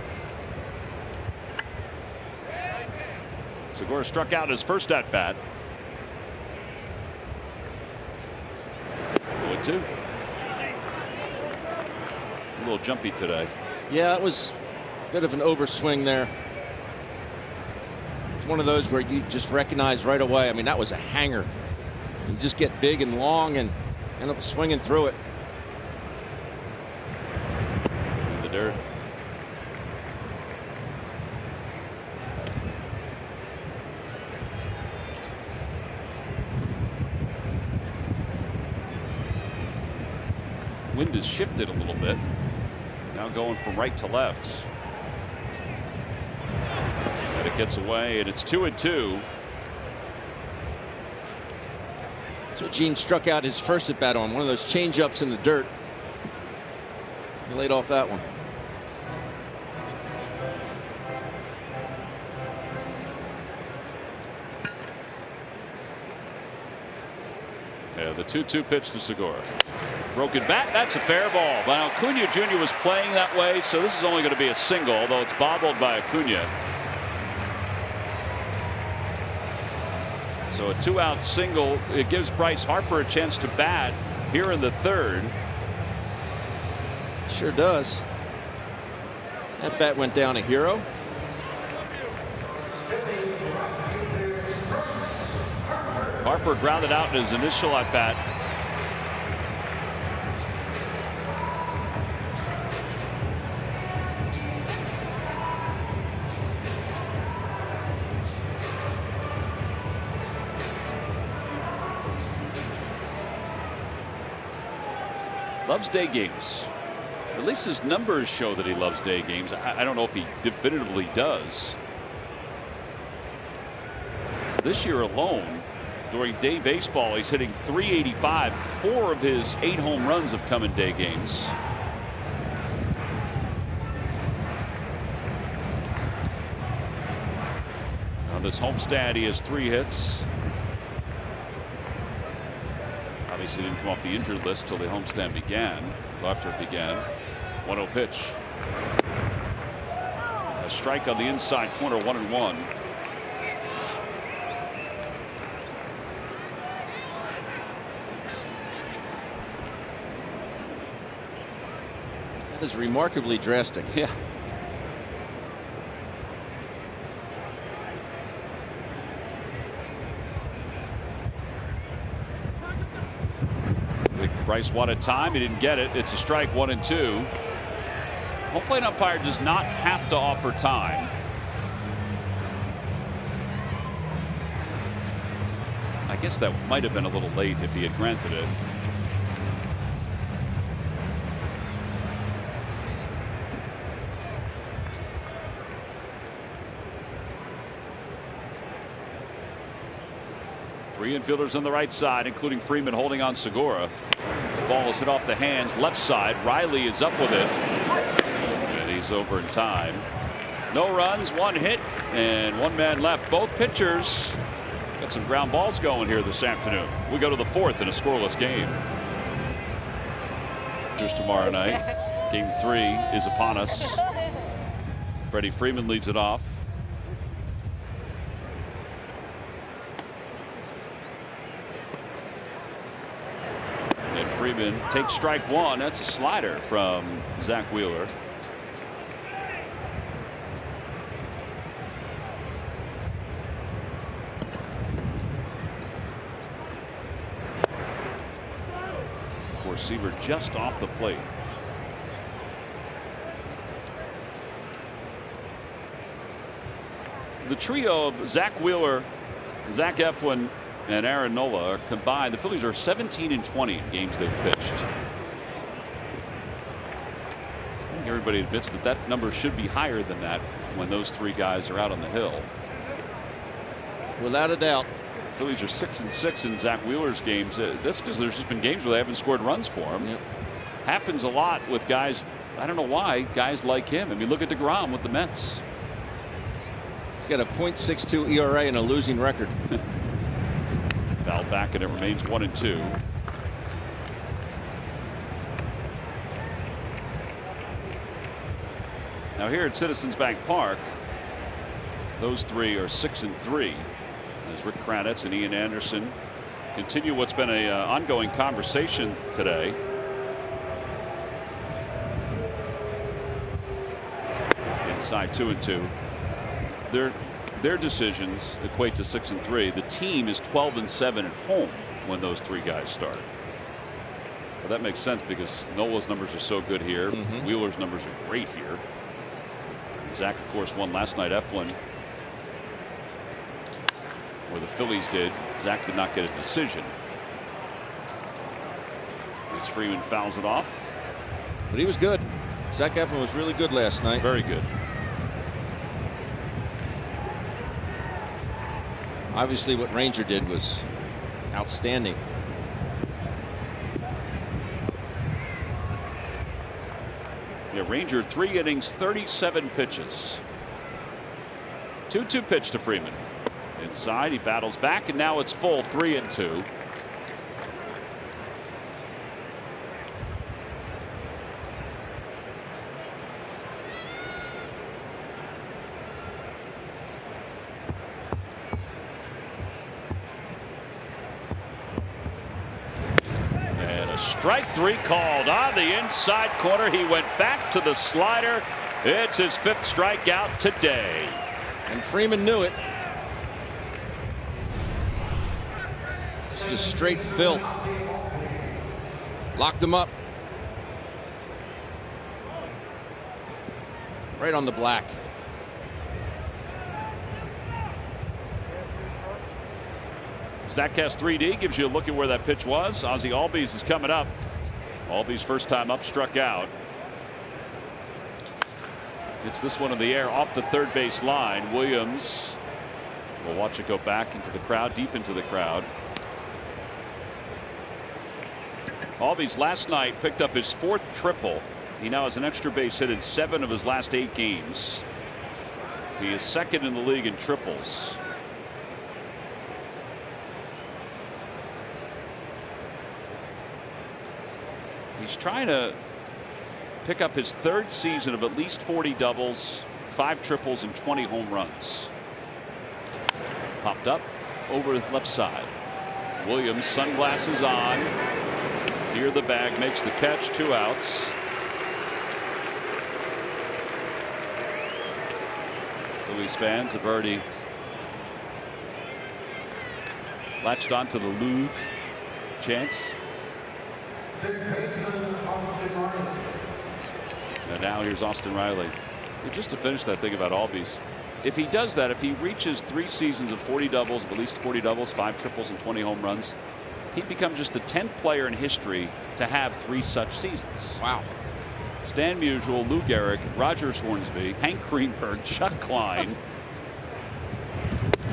Segura struck out his first at bat. 0-2. A little jumpy today. Yeah, it was a bit of an overswing there. It's one of those where you just recognize right away. I mean, that was a hanger. You just get big and long and end up swinging through it. In the dirt. Wind has shifted a little bit. Now going from right to left. And it gets away, and it's 2-2. So Gene struck out his first at bat on one of those change-ups in the dirt. He laid off that one. Yeah, the 2-2 pitch to Segura. Broken bat. That's a fair ball. Now Acuna Jr. was playing that way, so this is only going to be a single, although it's bobbled by Acuna. So a 2-out single. It gives Bryce Harper a chance to bat here in the third. Sure does. That bat went down a hero. Harper grounded out in his initial at bat. Loves day games. At least his numbers show that he loves day games. I don't know if he definitively does. This year alone, during day baseball, he's hitting .385. 4 of his 8 home runs have come in day games. On this homestand, he has 3 hits. Obviously didn't come off the injured list till the homestand began. After it began. 1-0 pitch. A strike on the inside corner, 1-1. That is remarkably drastic. Yeah. Bryce wanted time. He didn't get it. It's a strike, 1-2. Home plate umpire does not have to offer time. I guess that might have been a little late if he had granted it. Three infielders on the right side, including Freeman holding on Segura. The ball is hit off the hands left side. Riley is up with it. And he's over in time. No runs, 1 hit, and 1 man left. Both pitchers got some ground balls going here this afternoon. We go to the 4th in a scoreless game. Just tomorrow night. Game 3 is upon us. Freddie Freeman leads it off. Freeman takes strike 1. That's a slider from Zack Wheeler. Receiver just off the plate. The trio of Zack Wheeler, Zach Eflin and Aaron Nola are combined. The Phillies are 17-20 in games they've pitched. I think everybody admits that that number should be higher than that when those three guys are out on the hill. Without a doubt. Phillies are 6-6 in Zack Wheeler's games. That's because there's just been games where they haven't scored runs for him. Yep. Happens a lot with guys. I don't know why guys like him. I mean, look at DeGrom with the Mets. He's got a .62 ERA and a losing record. Fouled back and it remains 1-2. Now here at Citizens Bank Park, those three are 6-3 as Rick Kranitz and Ian Anderson continue what's been a ongoing conversation today. Inside 2-2. Their decisions equate to 6-3. The team is 12-7 at home when those three guys start. Well, that makes sense because Nola's numbers are so good here. Wheeler's numbers are great here. Zach, of course, won last night. Eflin, or the Phillies did. Zach did not get a decision. As Freeman fouls it off. But he was good. Zach Eflin was really good last night. Very good. Obviously, what Ranger did was outstanding. Yeah, Ranger 3 innings, 37 pitches. 2-2 pitch to Freeman. Inside, he battles back, and now it's full 3-2. Strike 3 called on the inside corner. He went back to the slider. It's his 5th strikeout today. And Freeman knew it. It's just straight filth. Locked him up. Right on the black. StatCast 3D gives you a look at where that pitch was. Ozzie Albies is coming up. Albies first time up, struck out. Gets this one in the air off the third base line. Williams will watch it go back into the crowd, deep into the crowd. Albies last night picked up his 4th triple. He now has an extra base hit in 7 of his last 8 games. He is 2nd in the league in triples. He's trying to pick up his 3rd season of at least 40 doubles, 5 triples, and 20 home runs. Popped up over the left side. Williams, sunglasses on, near the bag, makes the catch. 2 outs. Phillies fans have already latched onto the Luke chants. And now here's Austin Riley. Just to finish that thing about Albies, if he does that, if he reaches 3 seasons of 40 doubles, at least 40 doubles, 5 triples, and 20 home runs, he'd become just the 10th player in history to have 3 such seasons. Wow. Stan Musial, Lou Gehrig, Roger Swornsby, Hank Greenberg, Chuck Klein.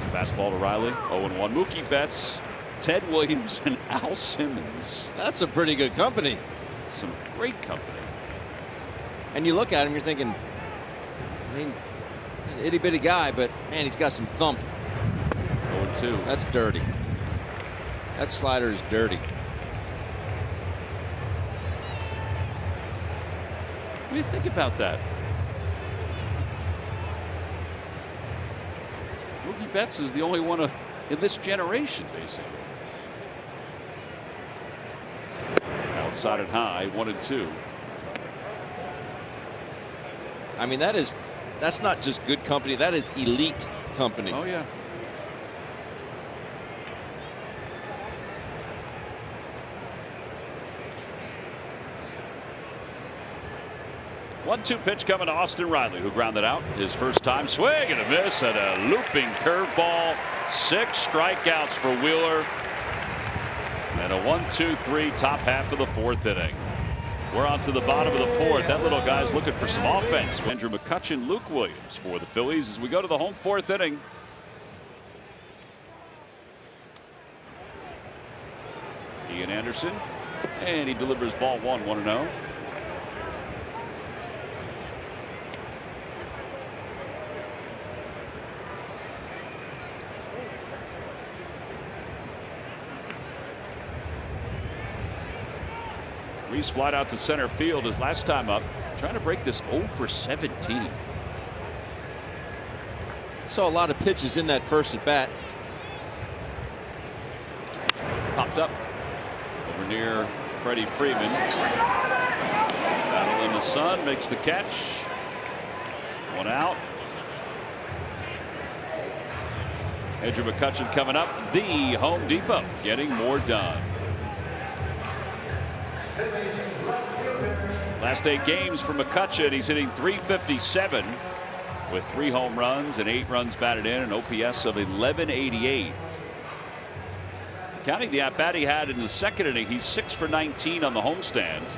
Fastball to Riley. 0-1. Mookie Betts, Ted Williams, and Al Simmons. That's a pretty good company. Some great company. And you look at him, you're thinking, I mean, he's an itty bitty guy, but man, he's got some thump. 0-2. That's dirty. That slider is dirty. What do you think about that? Mookie Betts is the only one in this generation, basically. Outside and high, 1-2. I mean, that's not just good company. That is elite company. Oh, yeah. 1-2 pitch coming to Austin Riley, who grounded out his first time. Swing and a miss and a looping curveball. 6 strikeouts for Wheeler. And a 1-2-3 top half of the 4th inning. We're on to the bottom of the 4th. That little guy's looking for some offense. Andrew McCutchen, Luke Williams for the Phillies as we go to the home 4th inning. Ian Anderson, and he delivers ball 1, 1-0. Reese flied out to center field his last time up, trying to break this 0 for 17. Saw a lot of pitches in that first at bat. Popped up over near Freddie Freeman. Battle in the sun, makes the catch. 1 out. Andrew McCutchen coming up. The Home Depot getting more done. Last 8 games for McCutchen. He's hitting .357 with 3 home runs and 8 runs batted in, an OPS of 1188. Counting the at-bat he had in the 2nd inning, he's 6 for 19 on the homestand.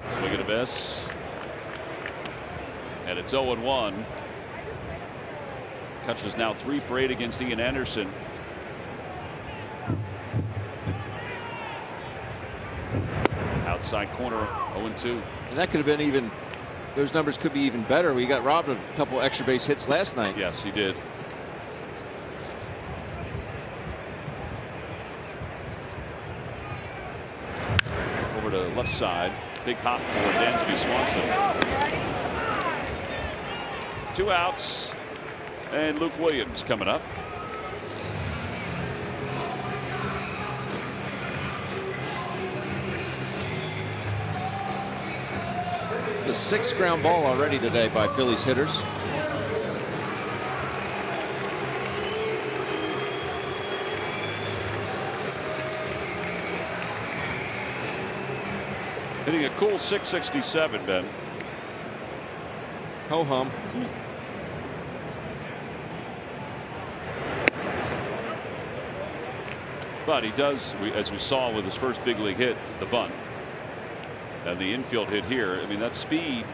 Swing and a miss. And it's 0-1. McCutchen's now 3 for 8 against Ian Anderson. Outside corner, 0-2. And that could have been even, those numbers could be even better. We got robbed of a couple extra base hits last night. Yes, he did. Over to left side. Big hop for Dansby Swanson. 2 outs. And Luke Williams coming up. The 6th ground ball already today by Phillies hitters. Hitting a cool .667, Ben. Ho hum. But he does, as we saw with his first big league hit, the bunt. And the infield hit here. I mean, that speed,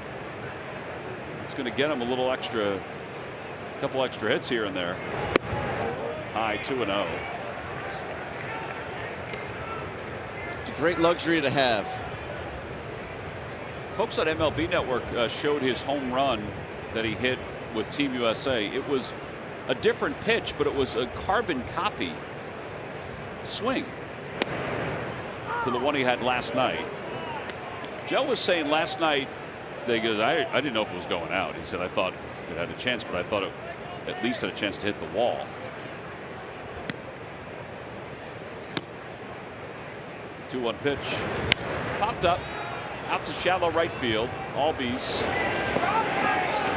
it's going to get him a little extra, a couple extra hits here and there. High 2-0. It's a great luxury to have. Folks on MLB Network showed his home run that he hit with Team USA. It was a different pitch, but it was a carbon copy swing to the one he had last night. Joe was saying last night, I didn't know if it was going out. He said, I thought it had a chance, but I thought it at least had a chance to hit the wall. Two-one pitch. Popped up, out to shallow right field. Albies is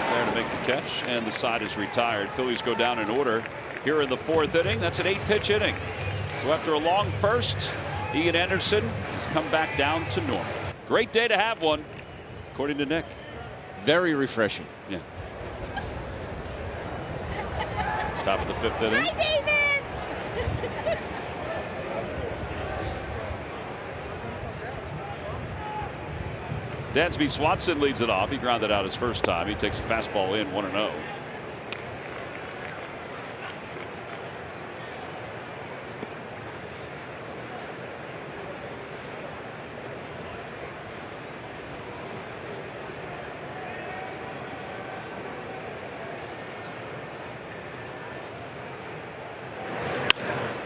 there to make the catch, and the side is retired. Phillies go down in order here in the 4th inning. That's an 8-pitch inning. So after a long first, Ian Anderson has come back down to normal. Great day to have one, according to Nick. Very refreshing. Yeah. Top of the 5th inning. Hi, David. Dansby Swanson leads it off. He grounded out his first time. He takes a fastball in, 1-0.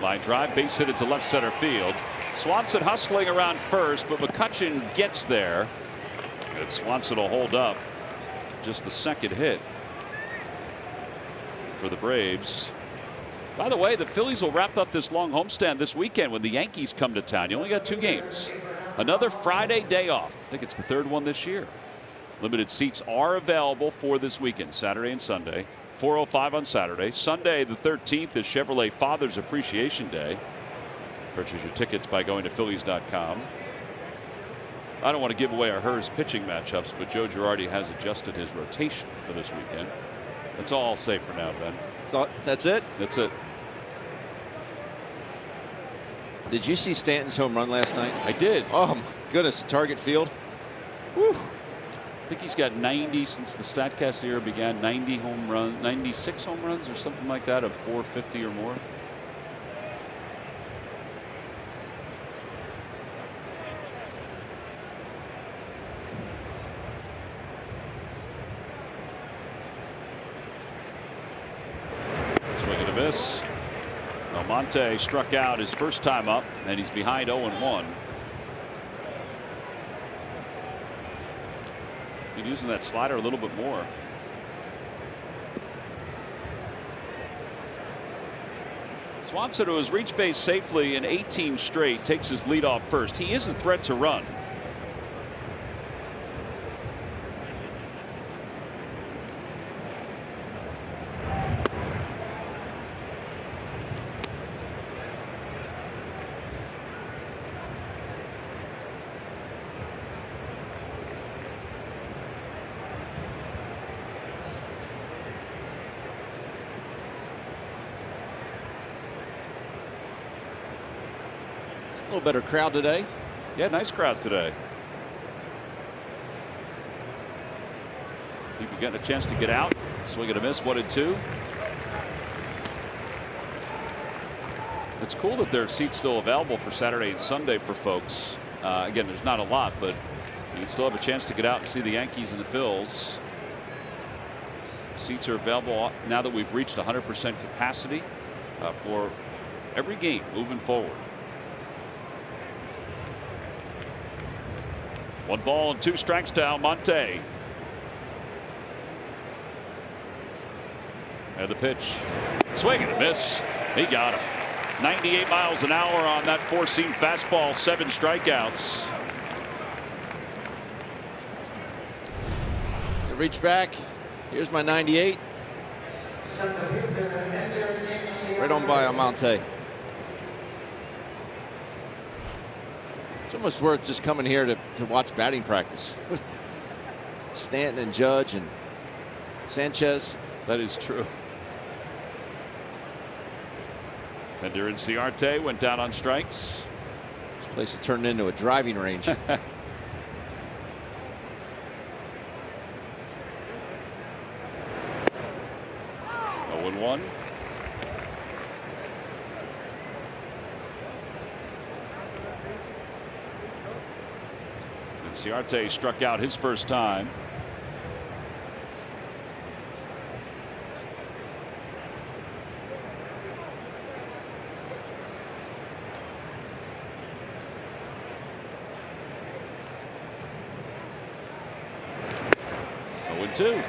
Line drive, base hit to left center field. Swanson hustling around first, but McCutchen gets there. And Swanson will hold up. Just the 2nd hit for the Braves. By the way, the Phillies will wrap up this long homestand this weekend when the Yankees come to town. You only got 2 games. Another Friday day off. I think it's the 3rd one this year. Limited seats are available for this weekend, Saturday and Sunday. 4:05 on Saturday. Sunday the 13th is Chevrolet Father's Appreciation Day. Purchase your tickets by going to Phillies.com. I don't want to give away our Hers pitching matchups, but Joe Girardi has adjusted his rotation for this weekend. That's all I'll say for now, Ben. That's it? That's it. Did you see Stanton's home run last night? I did. Oh, my goodness. Target field. Woo. I think he's got 90 since the StatCast era began. 90 home runs, 96 home runs or something like that of 450 or more. Swing and a miss. Almonte struck out his first time up, and he's behind 0-1. Been using that slider a little bit more. Swanson, who has reached base safely in 18 straight, takes his lead off first. He is a threat to run. A little better crowd today. Yeah, nice crowd today. People getting a chance to get out. Swing and a miss, 1-2. It's cool that there are seats still available for Saturday and Sunday for folks. Again, there's not a lot, but you can still have a chance to get out and see the Yankees and the Phils. Seats are available now that we've reached 100% capacity for every game moving forward. 1 ball and 2 strikes to Almonte. And the pitch. Swing and a miss. He got him. 98 miles an hour on that 4-seam fastball. 7 strikeouts. Reach back. Here's my 98. Right on by Almonte. It's almost worth just coming here to watch batting practice with Stanton and Judge and Sanchez. That is true. Ender and Ciarte went down on strikes. This place has turned into a driving range. 0-1. And Ciarte struck out his first time. Oh, 0-2.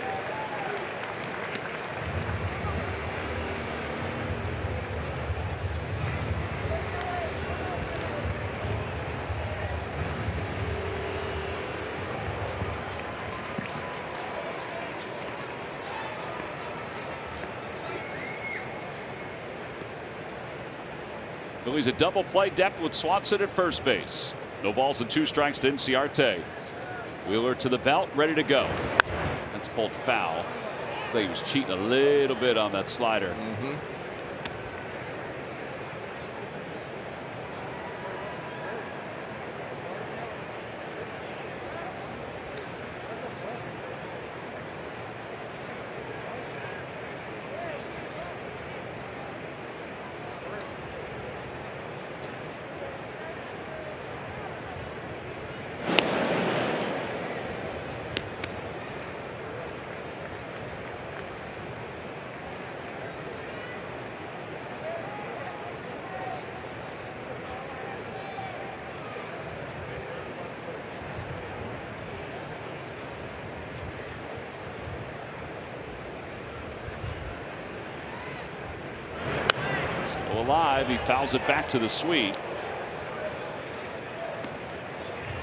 Phillies a double play depth with Swanson at first base. No balls and 2 strikes to Ciarte. Wheeler to the belt, ready to go. That's pulled foul. I think he was cheating a little bit on that slider. Alive, he fouls it back to the suite.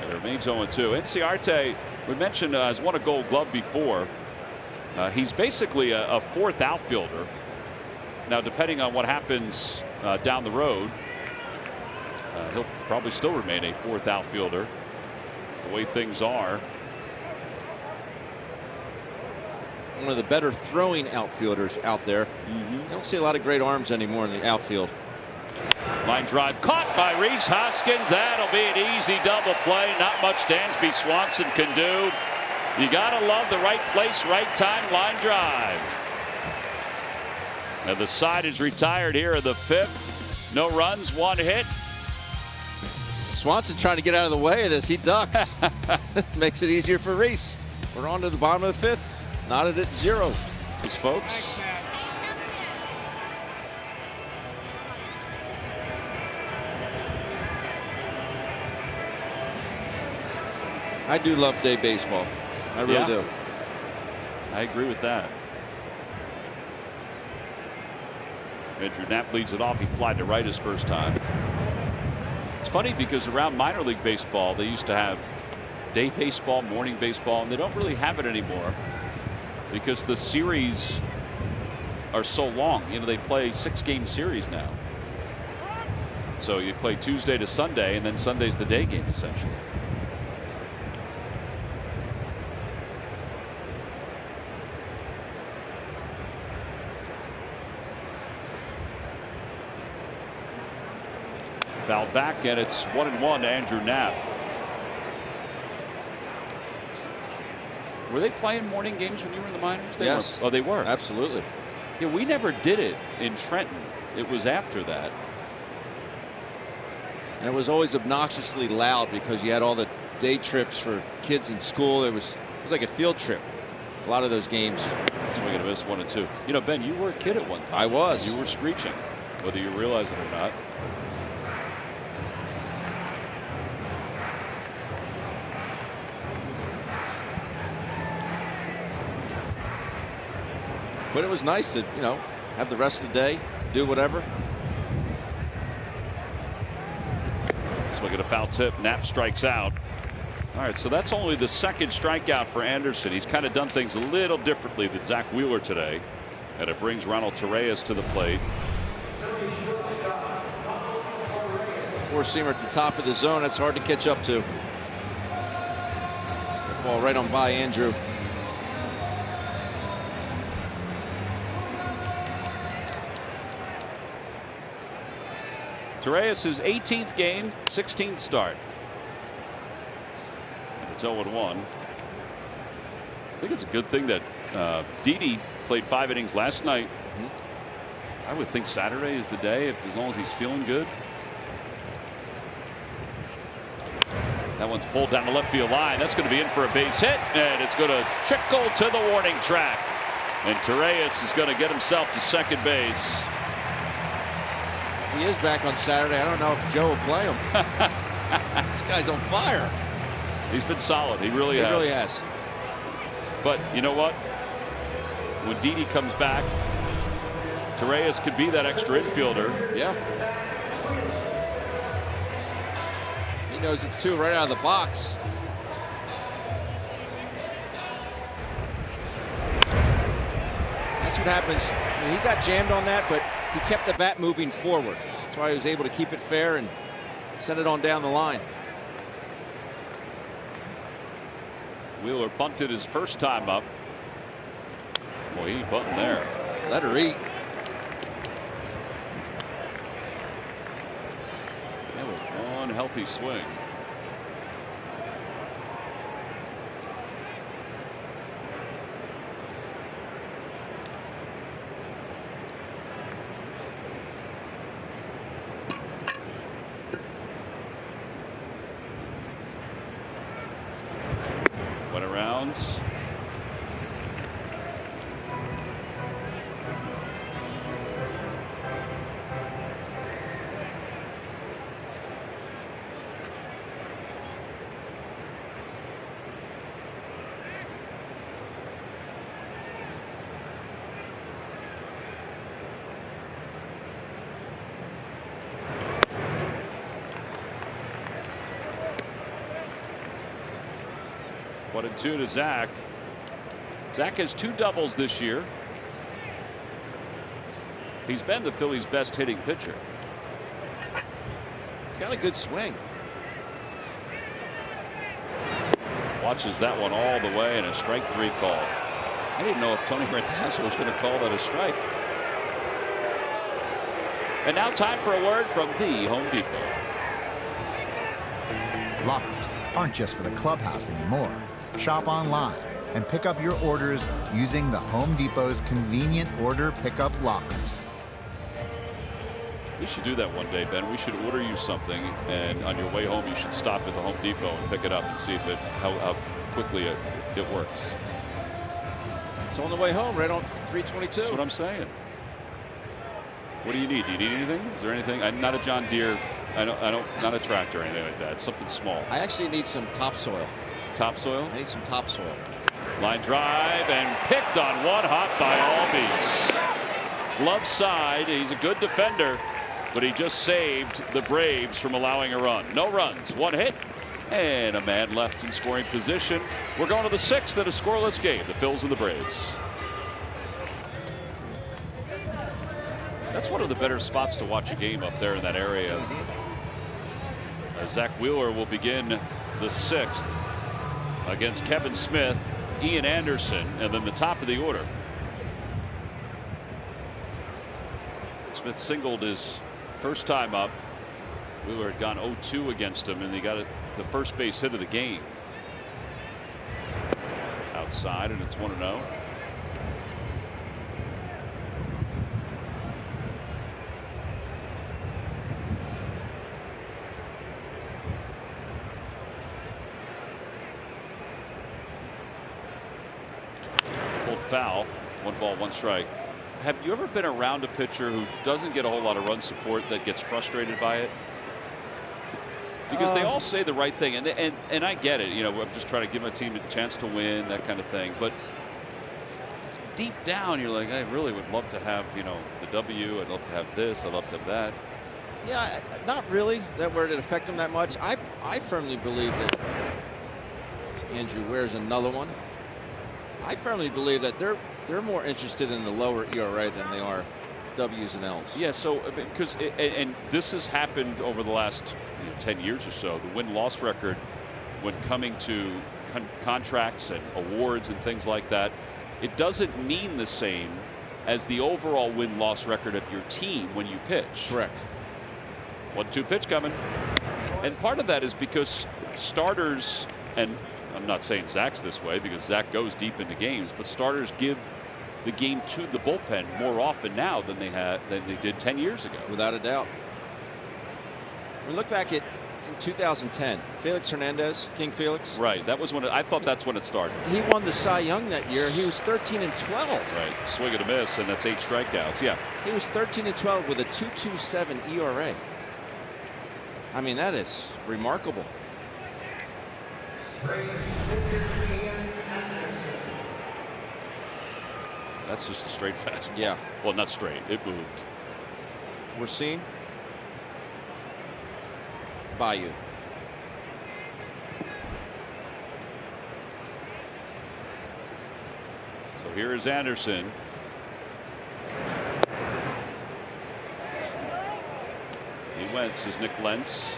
It remains 0-2. Ciarte, we mentioned, has won a Gold Glove before. He's basically a 4th outfielder. Now, depending on what happens down the road, he'll probably still remain a 4th outfielder. the way things are. One of the better throwing outfielders out there. You don't see a lot of great arms anymore in the outfield. Line drive caught by Rhys Hoskins. That'll be an easy double play. Not much Dansby Swanson can do. You gotta love the right place, right time line drive. Now the side is retired here in the 5th. No runs, 1 hit. Swanson trying to get out of the way of this. He ducks. Makes it easier for Rhys. We're on to the bottom of the 5th. Knotted at 0. These folks. I do love day baseball. I really do. I agree with that. Andrew Knapp leads it off. He flied to right his first time. It's funny because around minor league baseball, they used to have day baseball, morning baseball, and they don't really have it anymore because the series are so long. You know, they play 6-game series now. So you play Tuesday to Sunday, and then Sunday's the day game, essentially. Foul back, and it's 1-1 to Andrew Knapp. Were they playing morning games when you were in the minors? They yes. were. Oh, they were. Absolutely. Yeah, we never did it in Trenton. It was after that. And it was always obnoxiously loud because you had all the day trips for kids in school. It was like a field trip. A lot of those games. Swing and a miss, 1-2. You know, Ben, you were a kid at one time. I was. You were screeching, whether you realize it or not. But it was nice to, you know, have the rest of the day, do whatever. Swing at a foul tip. Knapp strikes out. All right, so that's only the 2nd strikeout for Anderson. He's kind of done things a little differently than Zack Wheeler today. And it brings Ronald Torreyes to the plate. Four-seamer at the top of the zone. That's hard to catch up to. Ball right on by Andrew. Torreyes' 18th game, 16th start. And it's 0-1. I think it's a good thing that Didi played 5 innings last night. I would think Saturday is the day, as long as he's feeling good. That one's pulled down the left field line. That's going to be in for a base hit, and it's going to trickle to the warning track. And Torreyes is going to get himself to second base. He is back on Saturday. I don't know if Joe will play him. This guy's on fire. He's been solid. He really has. He really has. But you know what? When Didi comes back, Torreyes could be that extra infielder. Yeah. He knows it's 2 right out of the box. That's what happens. I mean, he got jammed on that, but he kept the bat moving forward. That's why he was able to keep it fair and send it on down the line. Wheeler bunted his first time up. Boy, he bunting there. Let her eat. That was one healthy swing. Went around. One and two to Zack. Zack has 2 doubles this year. He's been the Phillies' best hitting pitcher. Got a good swing. watches that one all the way, and a strike 3 call. I didn't know if Tony Randazzo was going to call that a strike. And now time for a word from the Home Depot. Lockers aren't just for the clubhouse anymore. Shop online and pick up your orders using the Home Depot's convenient order pickup lockers. We should do that one day, Ben. We should order you something, and on your way home, you should stop at the Home Depot and pick it up and see if how quickly it works. It's on the way home, right on 322. That's what I'm saying. What do you need? Do you need anything? Is there anything? I'm not a John Deere. I don't. Not a tractor or anything like that. Something small. I actually need some topsoil. Topsoil? I need some topsoil. Line drive and picked on one hop by Albies. Love side. He's a good defender, but he just saved the Braves from allowing a run. No runs, 1 hit, and a man left in scoring position. We're going to the 6th in a scoreless game. The Phils and the Braves. That's one of the better spots to watch a game up there in that area. Zack Wheeler will begin the 6th against Kevan Smith, Ian Anderson, and then the top of the order. Smith singled his first time up. Wheeler had gone 0-2 against him, and he got the first base hit of the game. Outside, and it's 1-0. Foul. 1 ball, 1 strike. Have you ever been around a pitcher who doesn't get a whole lot of run support that gets frustrated by it? Because they all say the right thing, and I get it. You know, I'm just trying to give my team a chance to win, that kind of thing. But deep down, you're like, I really would love to have, you know, the W. I'd love to have this. I'd love to have that. Yeah, not really that where it affect them that much. I firmly believe that Andrew wears another one. I firmly believe that they're more interested in the lower ERA than they are W's and L's. Yeah, so because and this has happened over the last 10 years or so. The win-loss record, when coming to contracts and awards and things like that, it doesn't mean the same as the overall win-loss record of your team when you pitch. Correct. 1-2 pitch coming, and part of that is because starters, and I'm not saying Zach's this way because Zach goes deep into games, but starters give the game to the bullpen more often now than they did 10 years ago. Without a doubt. We look back at in 2010, Felix Hernandez, King Felix. Right, that was when I thought that's when it started. He won the Cy Young that year. He was 13-12. Right, swing and a miss, and that's 8 strikeouts. Yeah, he was 13-12 with a 2.27 ERA. I mean, that is remarkable. That's just a straight fastball. Yeah. Well, not straight. It moved. We're seeing Bayou. So here is Anderson. He Wentz is Nick Lentz.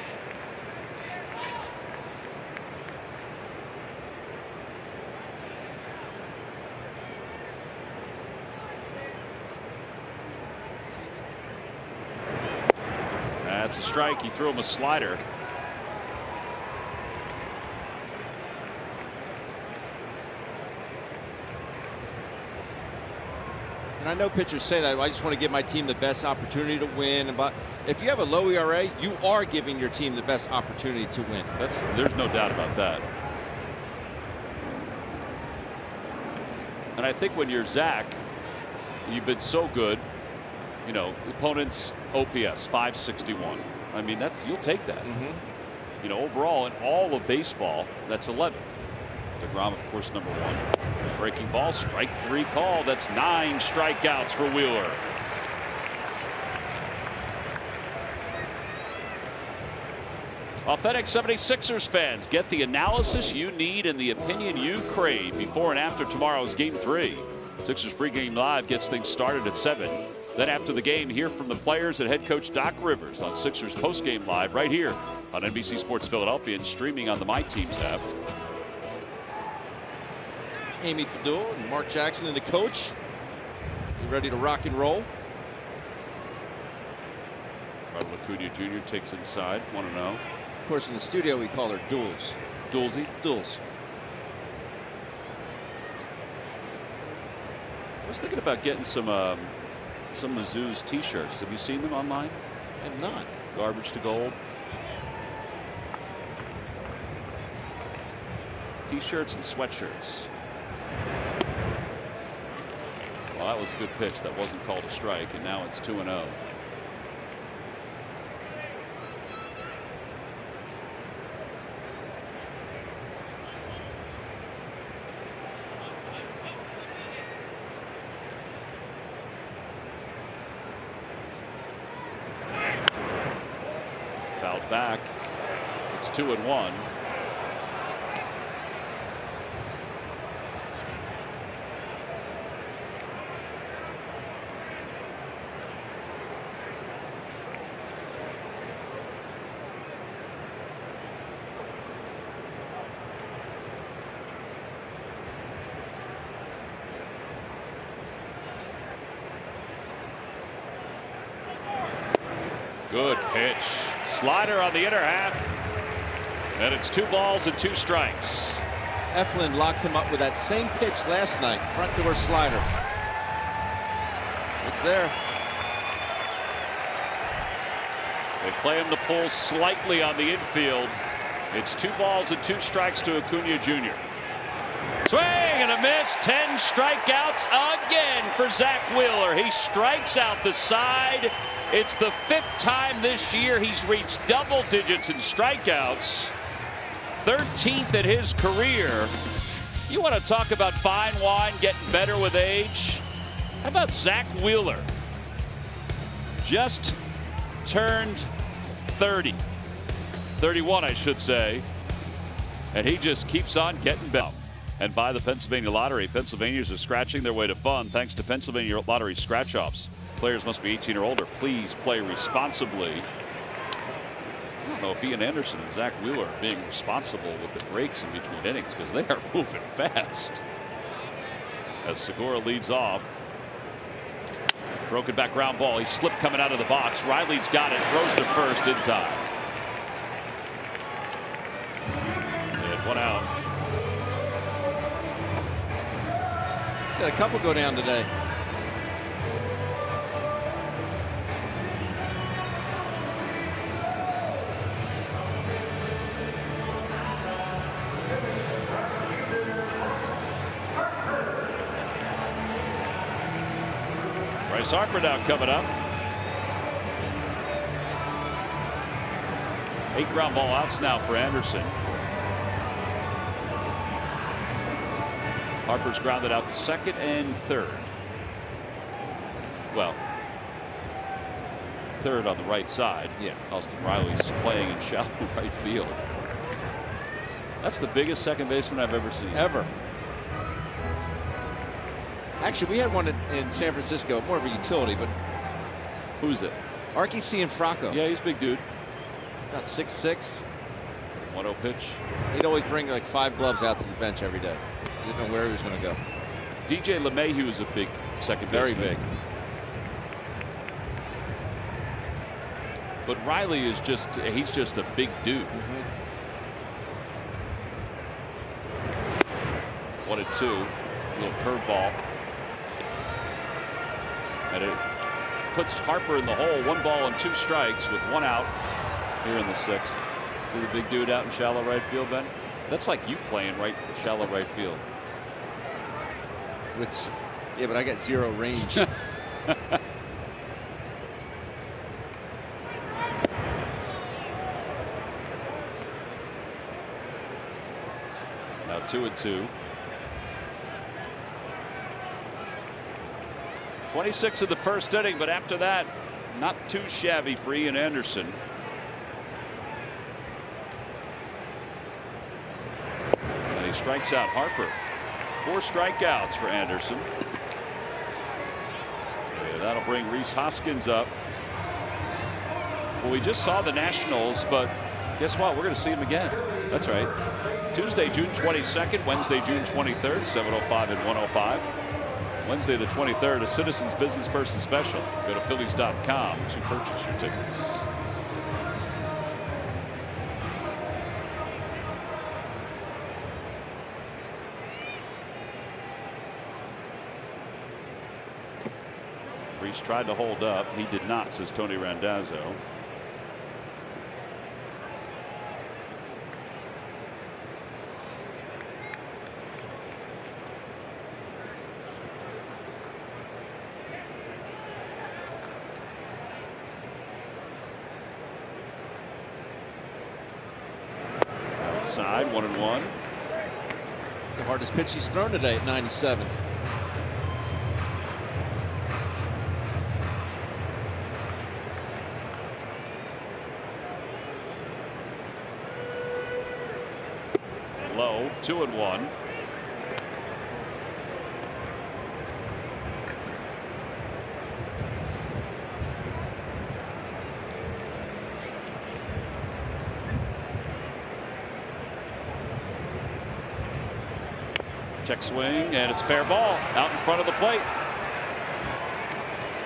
That's a strike. He threw him a slider. And I know pitchers say that. I just want to give my team the best opportunity to win. But if you have a low ERA, you are giving your team the best opportunity to win. There's no doubt about that. And I think when you're Zach, you've been so good. You know, opponent's OPS 561. I mean, you'll take that. You know, overall in all of baseball, that's 11th. DeGrom, of course, number 1. Breaking ball, strike 3 call. That's 9 strikeouts for Wheeler. Authentic 76ers fans, get the analysis you need and the opinion you crave before and after tomorrow's Game 3. Sixers pregame live gets things started at 7. Then after the game, hear from the players and head coach Doc Rivers on Sixers postgame live right here on NBC Sports Philadelphia and streaming on the My Teams app. Amy Fadul and Mark Jackson and the coach. You ready to rock and roll? Ronald Acuna Jr. takes inside, 1-0. Of course, in the studio, we call her Duels. Duelsy? Duels. I was thinking about getting some Mizzou's T-shirts. Have you seen them online? I have not. Garbage to gold. T-shirts and sweatshirts. Well, that was a good pitch. That wasn't called a strike, and now it's 2-0. Fouled back. It's 2-1. Good pitch. Slider on the inner half. And it's 2 balls and 2 strikes. Eflin locked him up with that same pitch last night. Front door slider. It's there. They play him to pull slightly on the infield. It's 2 balls and 2 strikes to Acuna Jr. Swing and a miss. 10 strikeouts again for Zack Wheeler. He strikes out the side. It's the 5th time this year he's reached double digits in strikeouts. 13th in his career. You want to talk about fine wine getting better with age? How about Zack Wheeler? Just turned 30. 31, I should say. And he just keeps on getting better. And by the Pennsylvania Lottery, Pennsylvanians are scratching their way to fun thanks to Pennsylvania Lottery scratch-offs. Players must be 18 or older. Please play responsibly. I don't know if Ian Anderson and Zack Wheeler are being responsible with the breaks in between innings because they are moving fast. As Segura leads off. Broken back ground ball. He slipped coming out of the box. Riley's got it. Throws to first in time. And 1 out. He's got a couple go down today. Bryce Harper now coming up. 8 ground ball outs now for Anderson. Harper's grounded out to second and third. Well, third on the right side. Yeah. Austin Riley's playing in shallow right field. That's the biggest second baseman I've ever seen. Ever. Actually, we had one in San Francisco, more of a utility, but. Who's it? Archie Cianfrocco. Yeah, he's a big dude. About 6'6". 1-0 pitch. He'd always bring like 5 gloves out to the bench every day. Didn't know where he was going to go. DJ LeMahieu is a big second baseman. Very big. But Riley is he's just a big dude. 1-2. Little curveball. And it puts Harper in the hole. 1 ball and 2 strikes with 1 out here in the 6th. See the big dude out in shallow right field, Ben? That's like you playing right shallow right field. Yeah, but I got 0 range. Now 2-2. 26 of the first inning, but after that, not too shabby for Ian Anderson. And he strikes out Harper. 4 strikeouts for Anderson. Yeah, that'll bring Rhys Hoskins up. Well, we just saw the Nationals, but guess what? We're going to see him again. That's right. Tuesday, June 22nd, Wednesday, June 23rd, 7:05 and 1:05. Wednesday the 23rd, a Citizens Business Person Special. Go to Phillies.com to purchase your tickets. Reese tried to hold up. He did not, says Tony Randazzo. Outside, 1-1. The hardest pitch he's thrown today at 97. Low, 2-1. Check swing, and it's fair ball out in front of the plate.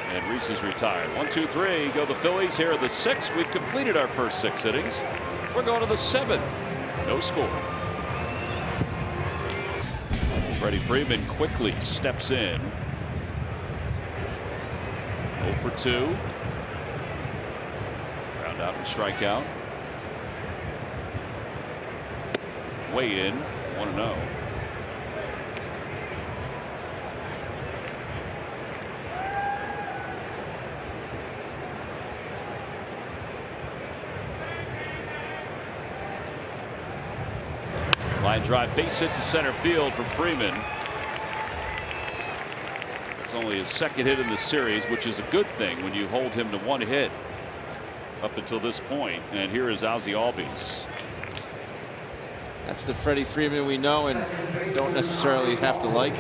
And Reese is retired. 1, 2, 3. Go the Phillies. Here are the 6. We've completed our first 6 innings. We're going to the 7th. No score. Freddie Freeman quickly steps in. 0 for 2. Ground out and strikeout. Way in. 1-0. Line drive base hit to center field for Freeman. It's only his 2nd hit in the series, which is a good thing when you hold him to 1 hit up until this point. And here is Ozzie Albies. That's the Freddie Freeman we know and don't necessarily have to like.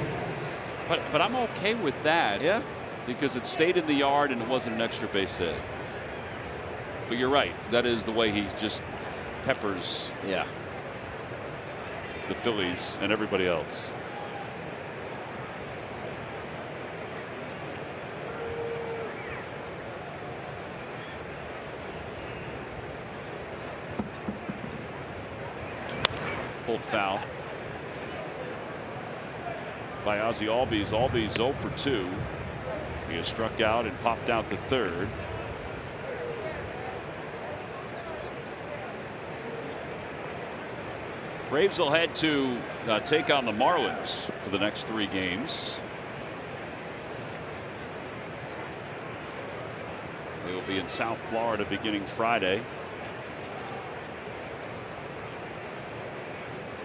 But I'm okay with that. Yeah. Because it stayed in the yard and it wasn't an extra base hit. But you're right. That is the way he just peppers. Yeah. The Phillies and everybody else. Pulled foul by Ozzie Albies. Albies 0 for 2. He has struck out and popped out to third. Braves will head to take on the Marlins for the next 3 games. They will be in South Florida beginning Friday.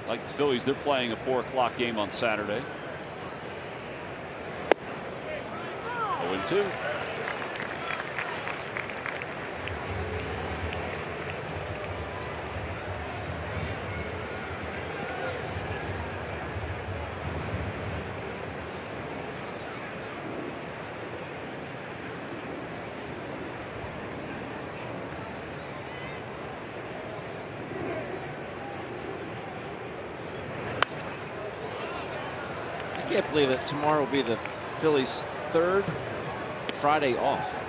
Like the Phillies, they're playing a 4 o'clock game on Saturday. 0-2. I can't believe that tomorrow will be the Phillies' 3rd Friday off.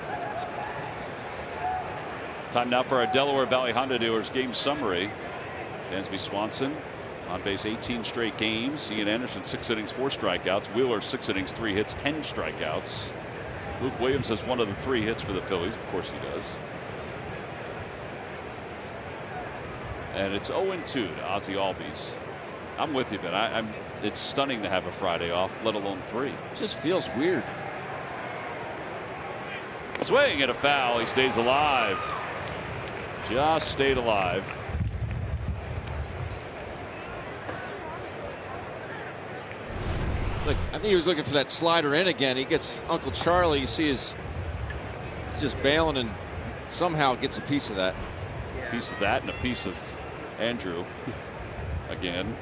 Time now for our Delaware Valley Honda dealers game summary. Dansby Swanson on base 18 straight games. He and Anderson 6 innings 4 strikeouts. Wheeler 6 innings 3 hits 10 strikeouts. Luke Williams has 1 of the 3 hits for the Phillies. Of course he does. And it's 0-2 to Ozzie Albies. I'm with you, man. It's stunning to have a Friday off, let alone 3. It just feels weird. Swing and a foul. He stays alive. Just stayed alive. Look, I think he was looking for that slider in again. He gets Uncle Charlie. You see he's just bailing and somehow gets a piece of that. A piece of that and a piece of Andrew again.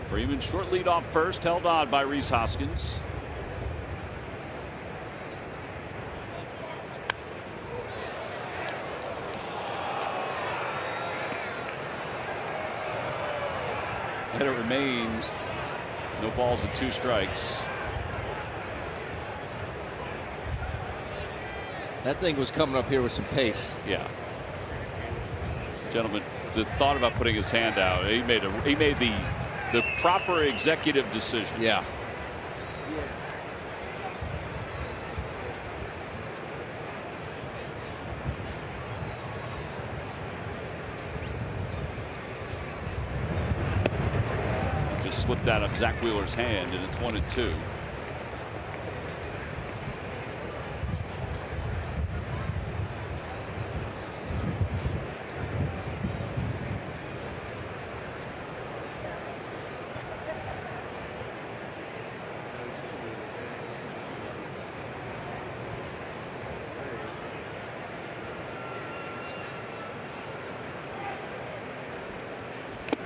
Freeman short lead off first, held on by Rhys Hoskins. And it remains no balls and 2 strikes. That thing was coming up here with some pace. Yeah. Gentlemen, the thought about putting his hand out, he made the proper executive decision. Yeah. Just slipped out of Zack Wheeler's hand, and it's 1-2.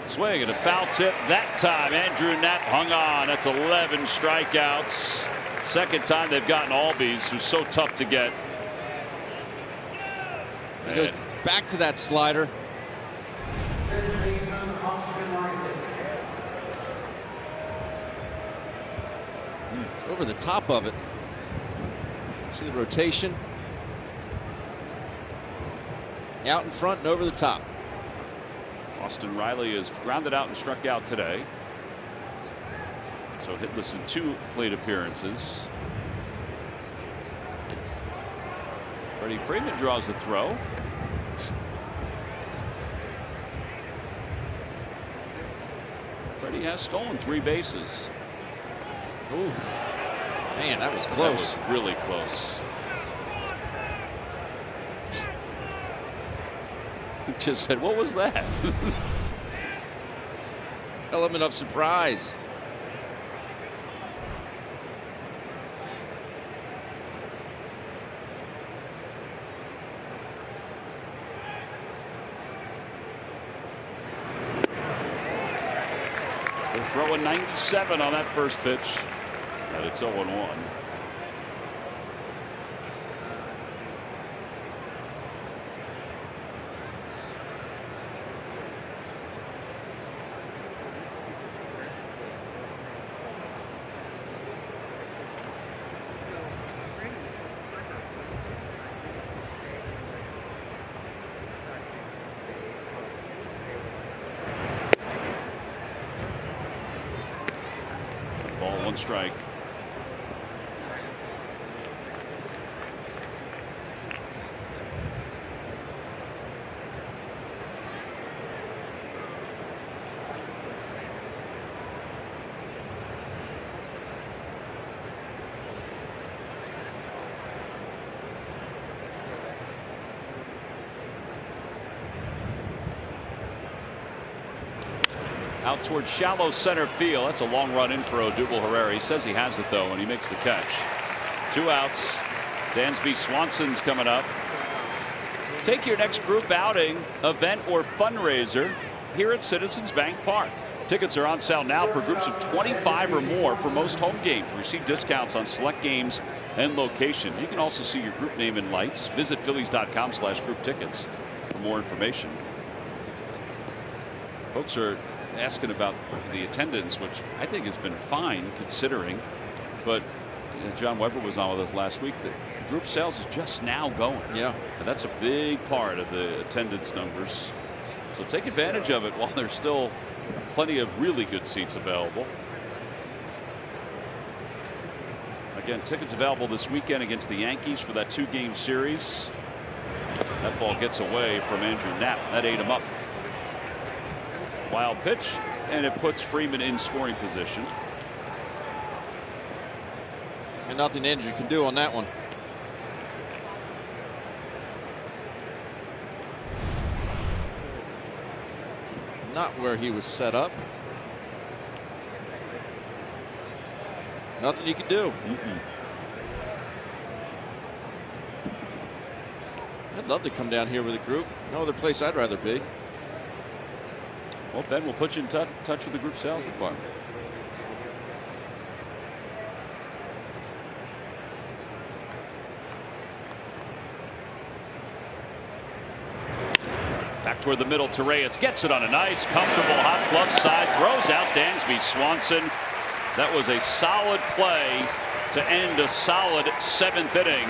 Swing and a foul tip that time. Andrew Knapp hung on. That's 11 strikeouts. Second time they've gotten Albies, who's so tough to get. He goes back to that slider. Over the top of it. See the rotation. Out in front and over the top. Austin Riley is grounded out and struck out today. So hitless in 2 plate appearances. Freddie Freeman draws the throw. Freddie has stolen 3 bases. Ooh, man, that was close. That was really close. Just said, what was that? Element of surprise. Still throwing 97 on that first pitch, and it's 0-1. Ball, 1 strike. Out towards shallow center field. That's a long run in for Odubel Herrera. He says he has it though, and he makes the catch. 2 outs. Dansby Swanson's coming up. Take your next group outing, event, or fundraiser here at Citizens Bank Park. Tickets are on sale now for groups of 25 or more for most home games. Receive discounts on select games and locations. You can also see your group name in lights. Visit Phillies.com/group tickets for more information. Folks are asking about the attendance, which I think has been fine considering, but John Weber was on with us last week that group sales is just now going. Yeah, and that's a big part of the attendance numbers, so take advantage of it while there's still plenty of really good seats available. Again, tickets available this weekend against the Yankees for that 2-game series. That ball gets away from Andrew Knapp. That ate him up. Wild pitch, and it puts Freeman in scoring position. and nothing Andrew can do on that one. Not where he was set up. Nothing you can do. I'd love to come down here with a group. No other place I'd rather be. Well, Ben will put you in touch with the group sales department. Back toward the middle to Reyes. Gets it on a nice, comfortable hot glove side. Throws out Dansby Swanson. That was a solid play to end a solid 7th inning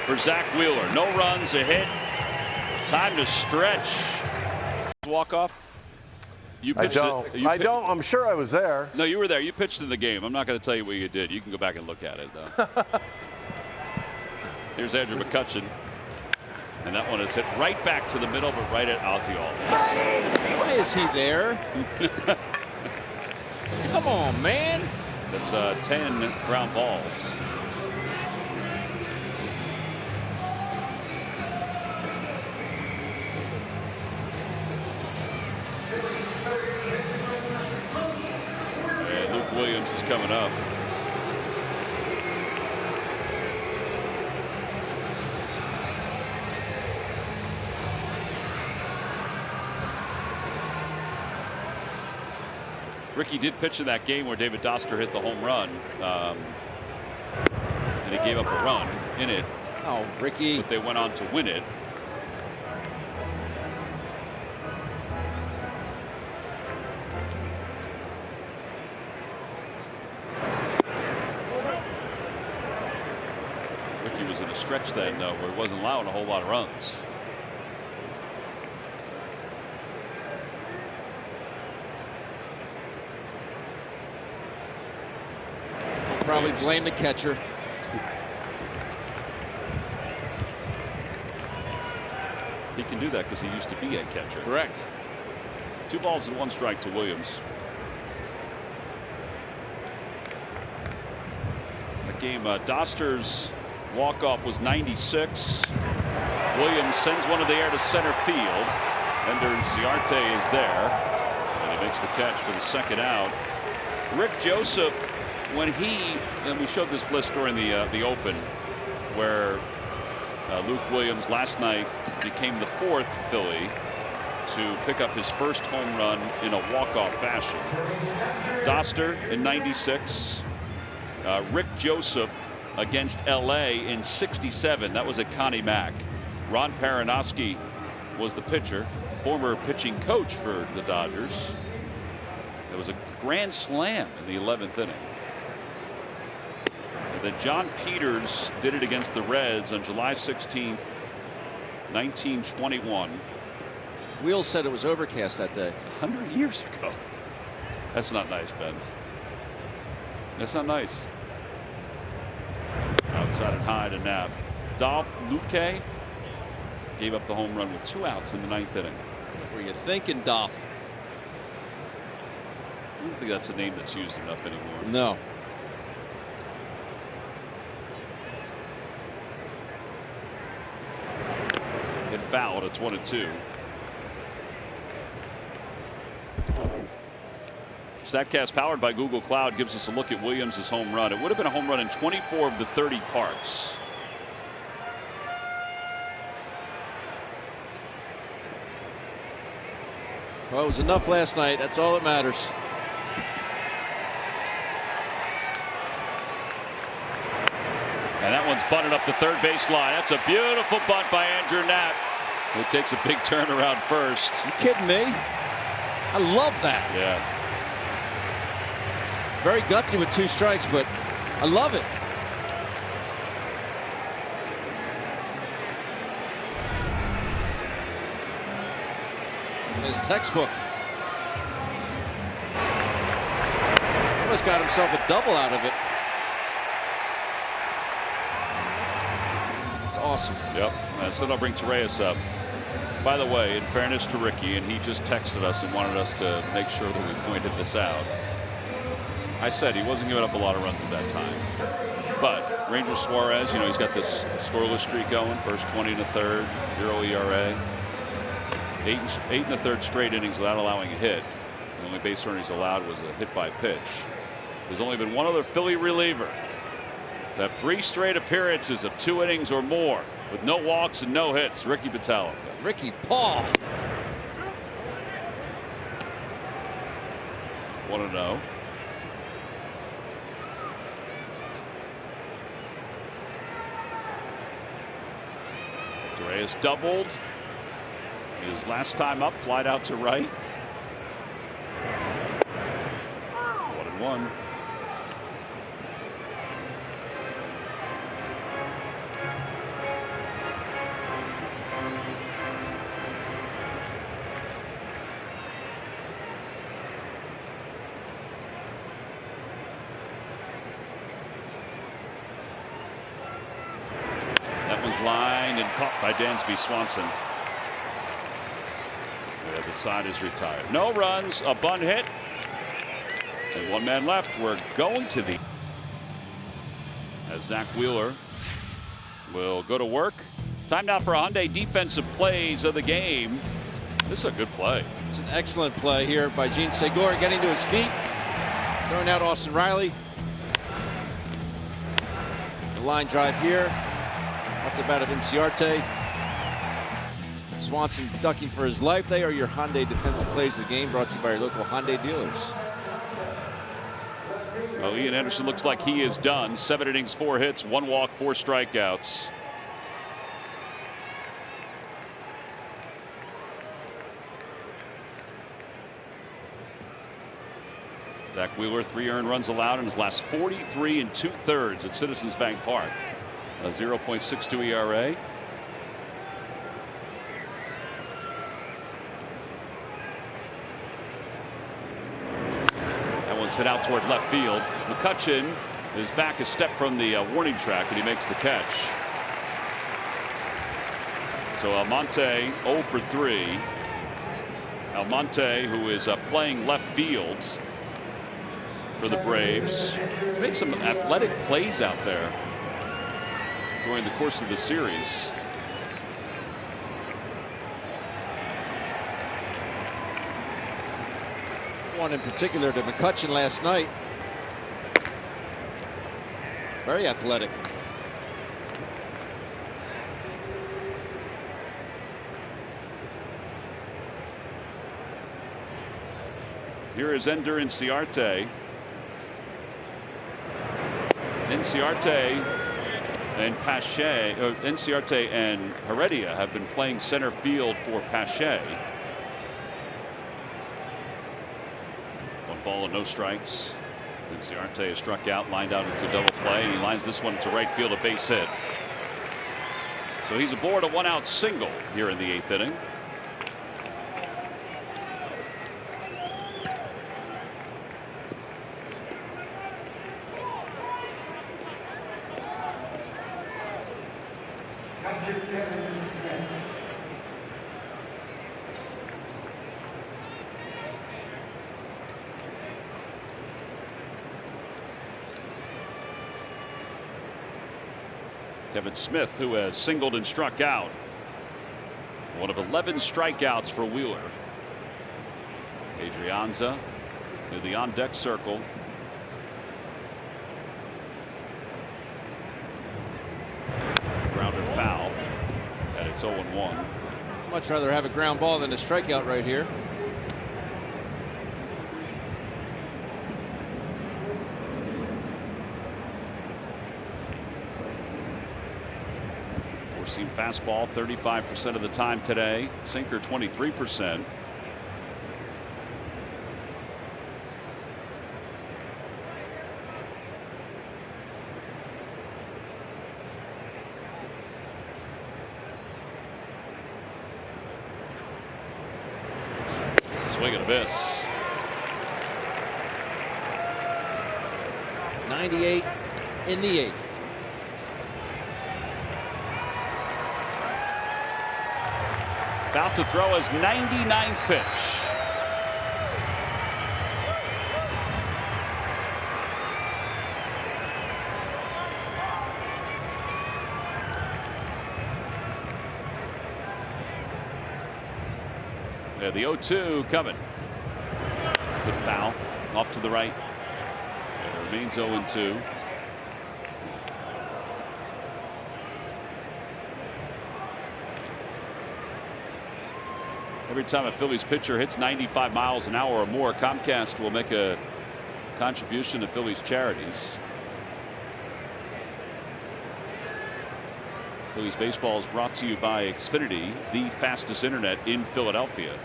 for Zack Wheeler. No runs, a hit. Time to stretch. Walk off. You pitched I don't. I'm sure I was there. No, you were there. You pitched in the game. I'm not going to tell you what you did. You can go back and look at it, though. Here's Andrew McCutcheon. And that one is hit right back to the middle, but right at Ozzie Alvis. Why is he there? Come on, man. That's 10 ground balls. And Luke Williams is coming up. Ricky did pitch in that game where David Doster hit the home run, and he gave up a run in it. Oh, Ricky. But they went on to win it. Ricky was in a stretch then, where he wasn't allowing a whole lot of runs. Probably blame the catcher. He can do that because he used to be a catcher. Correct. 2 balls and 1 strike to Williams. The game, Doster's walk-off was 96. Williams sends one to the air to center field. Ender and Ciarte is there, and he makes the catch for the 2nd out. Rick Joseph, when and we showed this list during the Open, where Luke Williams last night became the 4th Philly to pick up his first home run in a walk-off fashion. Doster in 96, Rick Joseph against LA in 67. That was at Connie Mack. Ron Paranowski was the pitcher, former pitching coach for the Dodgers. There was a grand slam in the 11th inning. Then John Peters did it against the Reds on July 16th, 1921. Wheels said it was overcast that day. 100 years ago. That's not nice, Ben. That's not nice. Outside and high to Knapp. Dolph Luque gave up the home run with 2 outs in the 9th inning. What were you thinking, Dolph? I don't think that's a name that's used enough anymore. No. Hit foul at 1-2. Statcast powered by Google Cloud gives us a look at Williams' home run. It would have been a home run in 24 of the 30 parks. Well, it was enough last night. That's all that matters. And that one's bunted up the third base line. That's a beautiful bunt by Andrew Knapp, who takes a big turn around first. You kidding me? I love that. Yeah. Very gutsy with 2 strikes, but I love it. His textbook. Almost got himself a double out of it. It's awesome. Yep. So I'll bring Torreyes up. By the way, in fairness to Ricky, and he just texted us and wanted us to make sure that we pointed this out. I said he wasn't giving up a lot of runs at that time. But Ranger Suarez, he's got this scoreless streak going. First 20 and a third, 0 ERA. 8 and a third straight innings without allowing a hit. The only base runner he's allowed was a hit by pitch. There's only been one other Philly reliever to have 3 straight appearances of 2 innings or more with no walks and no hits. Ricky Botello. Ricky Paul. 1-0. Torreyes doubled. His last time up, flied out to right. 1-1. Line and caught by Dansby Swanson. The other side is retired. No runs, a bunt hit, and one man left. We're going to the as Zack Wheeler will go to work. Time now for Hyundai defensive plays of the game. This is a good play. It's an excellent play here by Gene Segura, getting to his feet, throwing out Austin Riley. The line drive here. Off the bat of Inciarte. Swanson ducking for his life. They are your Hyundai defensive plays of the game, brought to you by your local Hyundai dealers. Well, Ian Anderson looks like he is done. 7 innings, 4 hits, 1 walk, 4 strikeouts. Zack Wheeler, 3 earned runs allowed in his last 43 2/3 at Citizens Bank Park. A 0.62 ERA. That one's hit out toward left field. McCutchen is back a step from the warning track, and he makes the catch. So Almonte 0 for 3. Almonte, who is playing left field for the Braves, he's made some athletic plays out there during the course of the series. One in particular to McCutchen last night. Very athletic. Here is Ender Inciarte. Inciarte and Pache, Inciarte and Heredia have been playing center field for Pache. 1 ball and no strikes. Inciarte is struck out, lined out into double play. He lines this one to right field, a base hit. So he's aboard a 1-out single here in the 8th inning. Kevan Smith, who has singled and struck out. One of 11 strikeouts for Wheeler. Adrianza to the on deck circle. Grounder foul, and it's 0-1. Much rather have a ground ball than a strikeout right here. Seam fastball 35% of the time today. Sinker 23%. Swing and a miss. 98 in the 8th. About to throw his 99th pitch. Yeah, the 0-2 coming. Good foul off to the right. It remains 0-2. Every time a Phillies pitcher hits 95 miles an hour or more, Comcast will make a contribution to Phillies charities. Phillies baseball is brought to you by Xfinity, the fastest internet in Philadelphia.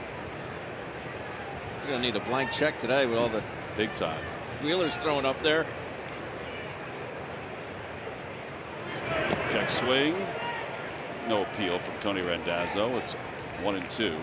You're going to need a blank check today with all the big time Wheeler's throwing up there. Check swing. No appeal from Tony Randazzo. It's 1-2.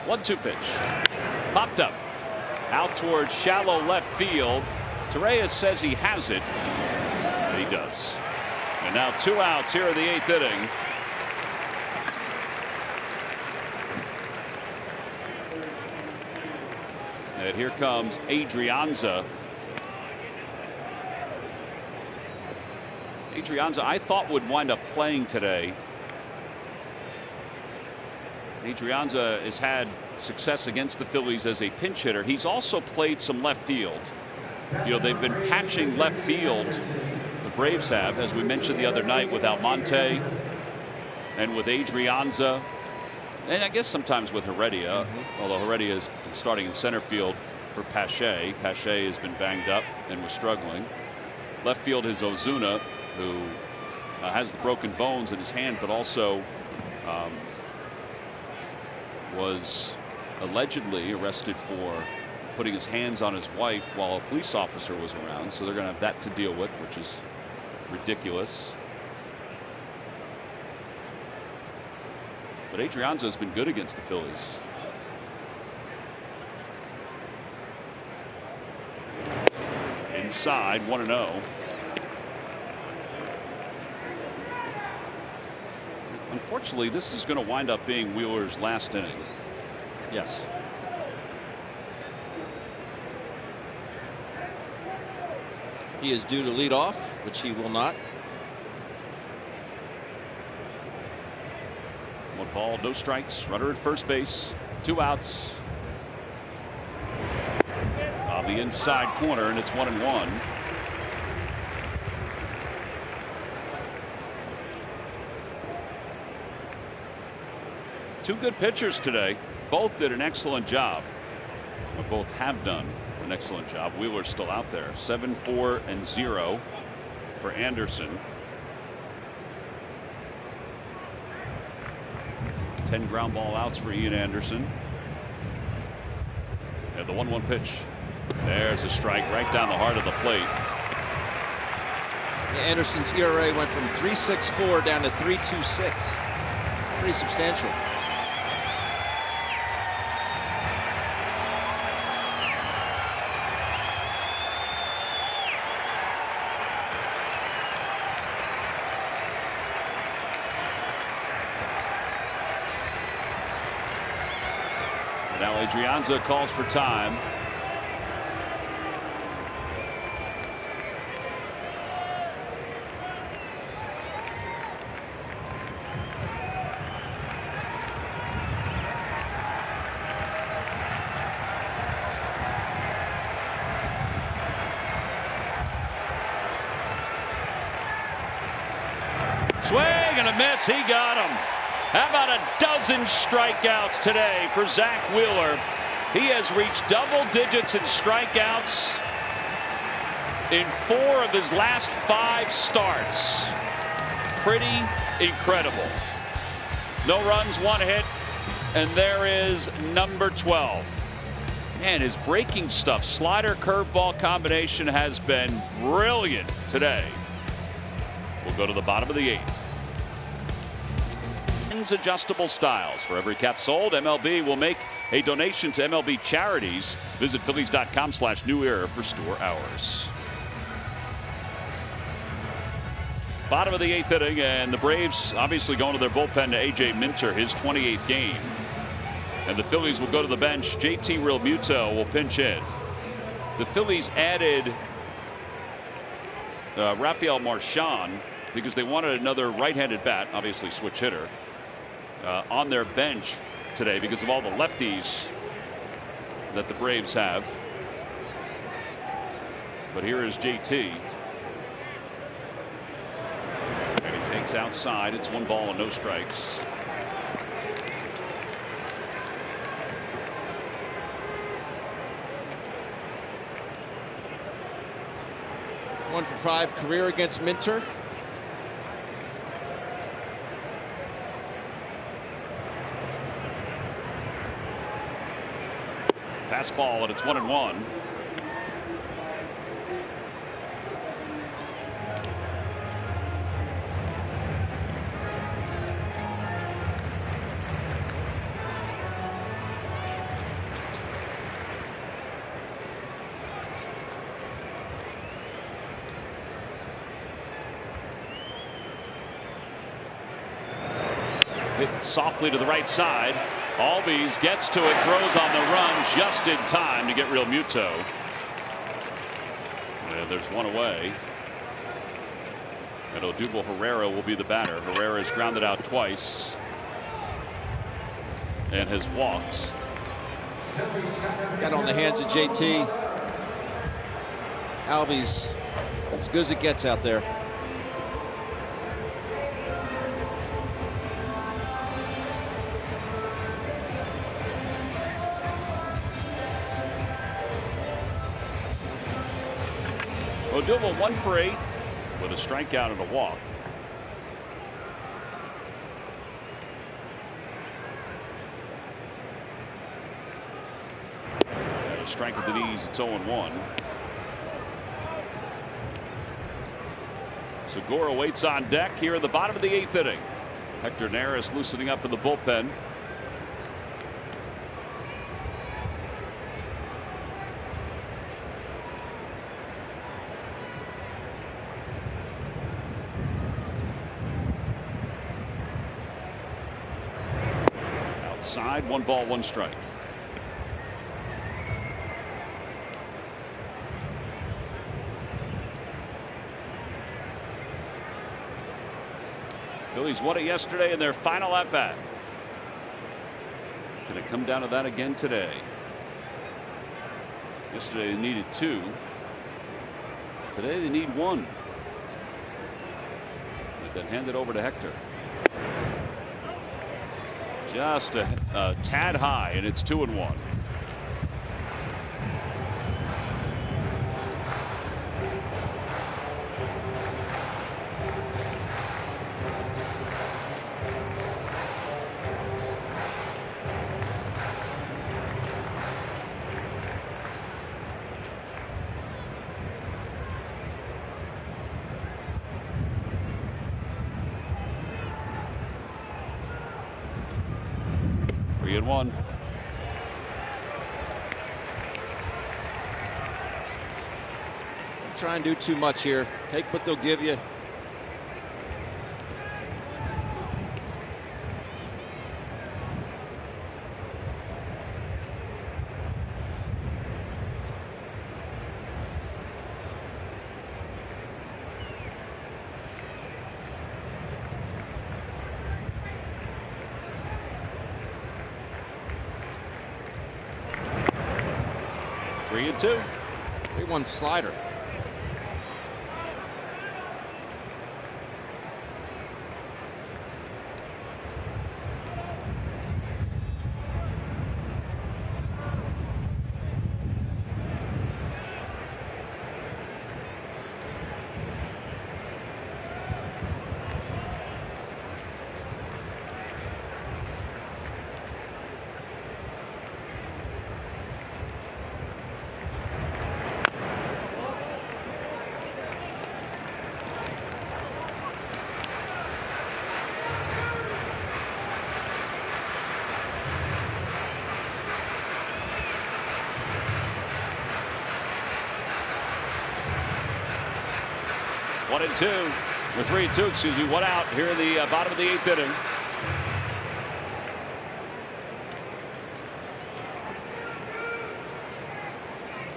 One-two pitch. Popped up. Out towards shallow left field. Torreyes says he has it. And he does. And now 2 outs here in the 8th inning. And here comes Adrianza. Adrianza, I thought, would wind up playing today. Adrianza has had success against the Phillies as a pinch hitter. He's also played some left field. You know, they've been patching left field. The Braves have, as we mentioned the other night, with Almonte and with Adrianza, and I guess sometimes with Heredia, although Heredia has been starting in center field for Pache. Pache has been banged up and was struggling. Left field is Ozuna, who has the broken bones in his hand, but also was allegedly arrested for putting his hands on his wife while a police officer was around. So they're going to have that to deal with, which is ridiculous. But Adrianza has been good against the Phillies. Inside, 1-0. Unfortunately, this is going to wind up being Wheeler's last inning. Yes. He is due to lead off, which he will not. 1 ball, no strikes, runner at first base, 2 outs. On the inside corner, and it's 1-1. Two good pitchers today. Both did an excellent job. Or both have done an excellent job. Wheeler's still out there. 7-4-0 for Anderson. 10 ground ball outs for Ian Anderson. And the 1-1 pitch. There's a strike right down the heart of the plate. Anderson's ERA went from 3.64 down to 3.26. Pretty substantial. Now Adrianza calls for time. Swing and a miss. He got him. How about a dozen strikeouts today for Zack Wheeler? He has reached double digits in strikeouts in 4 of his last 5 starts. Pretty incredible. No runs, 1 hit, and there is number 12. Man, his breaking stuff, slider curveball combination has been brilliant today. We'll go to the bottom of the 8th. Adjustable styles. For every cap sold, MLB will make a donation to MLB charities. Visit Phillies.com/new era for store hours. Bottom of the 8th inning, and the Braves obviously going to their bullpen to A.J. Minter, his 28th game. And the Phillies will go to the bench. JT Realmuto will pinch in. The Phillies added Rafael Marchand, because they wanted another right-handed bat, obviously switch hitter, on their bench today because of all the lefties that the Braves have. But here is JT. And he takes outside. It's 1 ball and no strikes. One for 5 career against Minter. Fastball, and it's 1-1. Hit softly to the right side. Albies gets to it, throws on the run just in time to get Real Muto. And there's one away. And Odubel Herrera will be the batter. Herrera has grounded out twice and has walked. Got on the hands of JT. Albies as good as it gets out there. Odubel 1 for 8 with a strikeout and a walk. And a strike at the knees. It's 0-1. Segura waits on deck here in the bottom of the 8th inning. Hector Neris loosening up in the bullpen. Outside, 1 ball, 1 strike. Phillies won it yesterday in their final at bat. Can it come down to that again today? Yesterday they needed 2. Today they need 1. But then hand it over to Hector. Just a tad high, and it's 2-1. One. Don't try and do too much here. Take what they'll give you. Three and 2. 3-1 slider. One and 2, or 3 and 2, excuse me, 1 out here in the bottom of the 8th inning.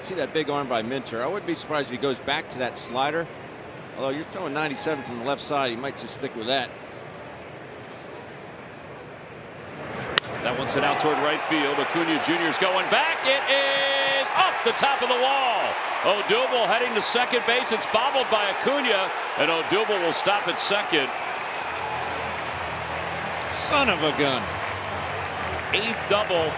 See that big arm by Minter. I wouldn't be surprised if he goes back to that slider Although you're throwing 97 from the left side, you might just stick with that. That one's hit out toward right field. Acuna Jr.'s going back. It is up the top of the wall. Odubel heading to second base. It's bobbled by Acuna, and Odubel will stop at second. Son of a gun. 8th double.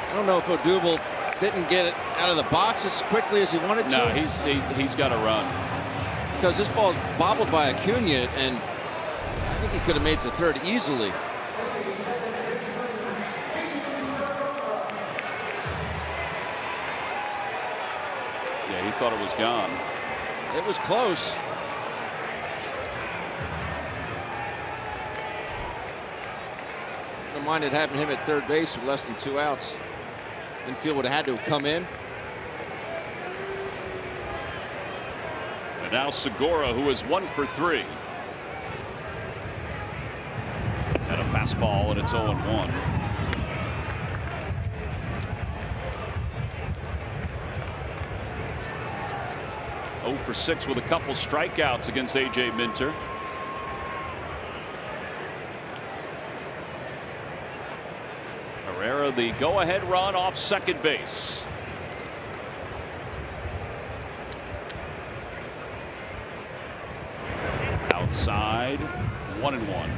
I don't know if Odubel didn't get it out of the box as quickly as he wanted to. No, he's got to run. Because this ball is bobbled by Acuna, and I think he could have made it to third easily. Yeah, he thought it was gone. It was close. I don't mind it having him at third base with less than 2 outs. Infield would have had to have come in. And now Segura, who is 1 for 3. Had a fastball, and it's 0-1. For 6 with a couple strikeouts against A.J. Minter. Herrera, the go-ahead run off second base. Outside, 1-1.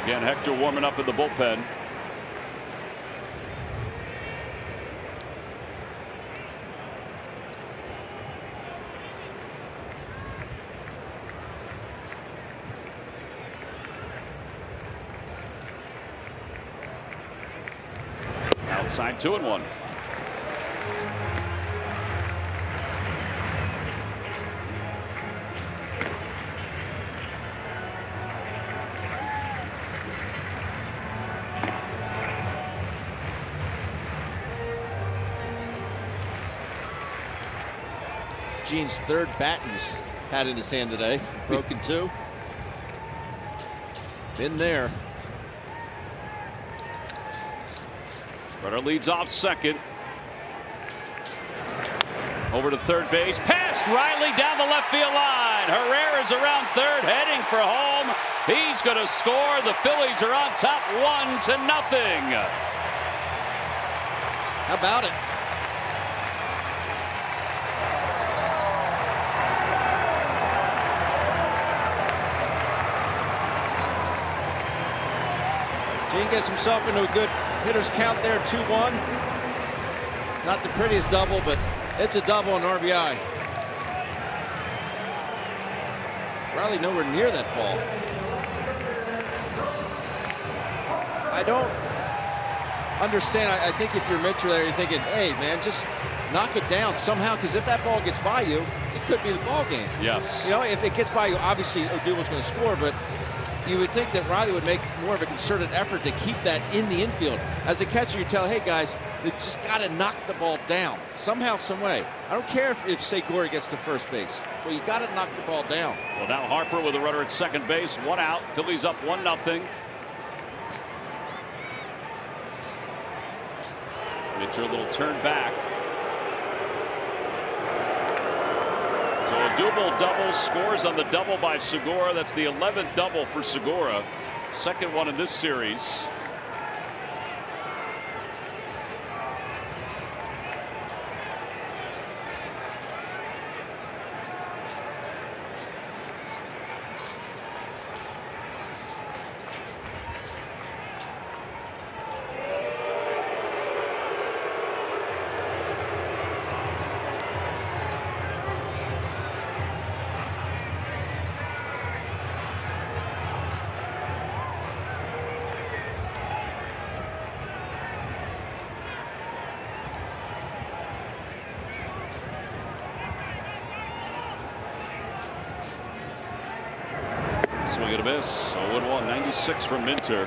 Again, Hector warming up in the bullpen. Outside, 2-1. Gene's third bat he's had in his hand today. Broken 2. Been there. Runner leads off second. Over to third base. Past Riley down the left field line. Herrera's around third, heading for home. He's going to score. The Phillies are on top 1-0. How about it? Gene gets himself into a good hitter's count there, 2-1. Not the prettiest double, but it's a double and RBI. Riley nowhere near that ball. I don't understand. I think if you're Mitchell there, you're thinking, hey, man, just knock it down somehow, because if that ball gets by you, it could be the ball game. Yes. You know, if it gets by you, obviously Odubel's going to score, but you would think that Riley would make more of a concerted effort to keep that in the infield. As a catcher, you tell, hey, guys, they just got to knock the ball down somehow, some way. I don't care if Segura gets to first base. Well, you got to knock the ball down. Well, now Harper with a runner at second base, 1 out. Phillies up 1-0. Mitchell, a little turn back. So Odubel double, scores on the double by Segura. That's the 11th double for Segura. Second one in this series. Swing and a miss. 0-1, 96 from Minter.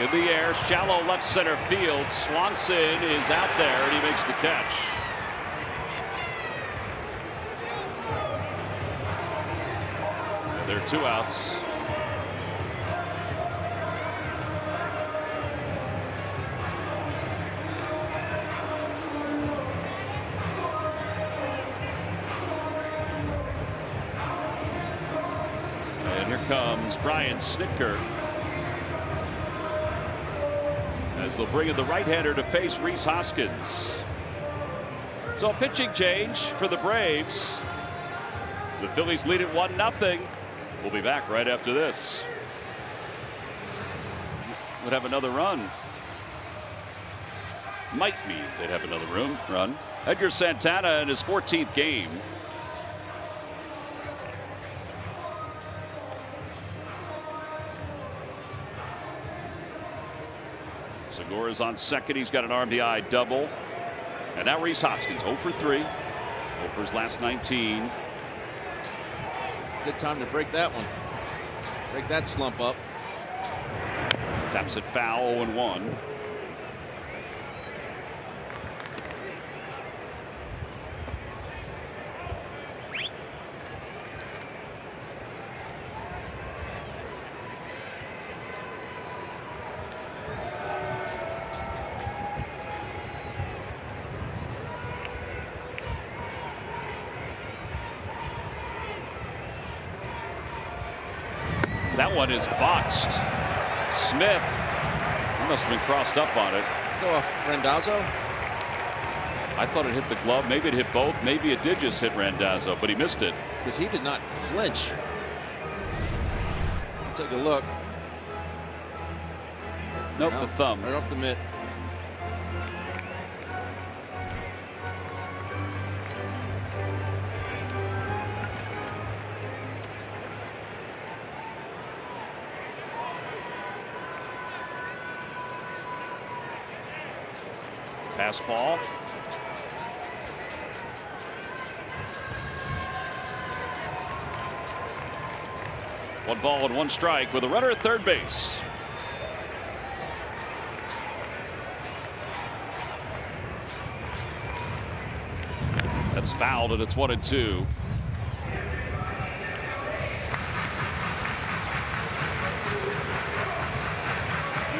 In the air, shallow left center field. Swanson is out there, and he makes the catch. And there are 2 outs. And here comes Brian Snitker, as they'll bring in the right-hander to face Rhys Hoskins. So a pitching change for the Braves. The Phillies lead it 1-0. We'll be back right after this. Would have another run. Might mean they'd have another run. Edgar Santana in his 14th game. Segura's on second. He's got an RBI double. And now Rhys Hoskins 0 for 3. 0 for his last 19. Good time to break that one. Break that slump up. Taps it foul, 0-1. That one is boxed. Smith, he must have been crossed up on it. Go off Randazzo. I thought it hit the glove. Maybe it hit both. Maybe it did just hit Randazzo, but he missed it. Because he did not flinch. Take a look. Nope, the thumb. Right off the mitt. Pass ball. One ball and 1 strike with a runner at third base. That's fouled, and it's 1-2.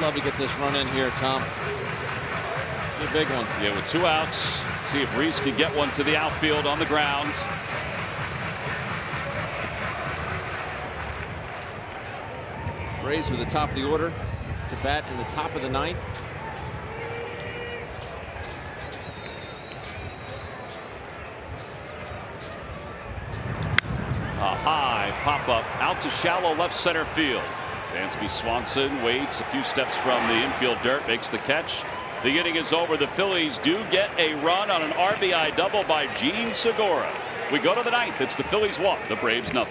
Love to get this run in here, Tom. A big one. Yeah, with 2 outs. See if Rhys can get one to the outfield on the ground. Braves with the top of the order to bat in the top of the 9th. A high pop up out to shallow left center field. Dansby Swanson waits a few steps from the infield dirt, makes the catch. The inning is over. The Phillies do get a run on an RBI double by Jean Segura. We go to the 9th. It's the Phillies 1, the Braves 0.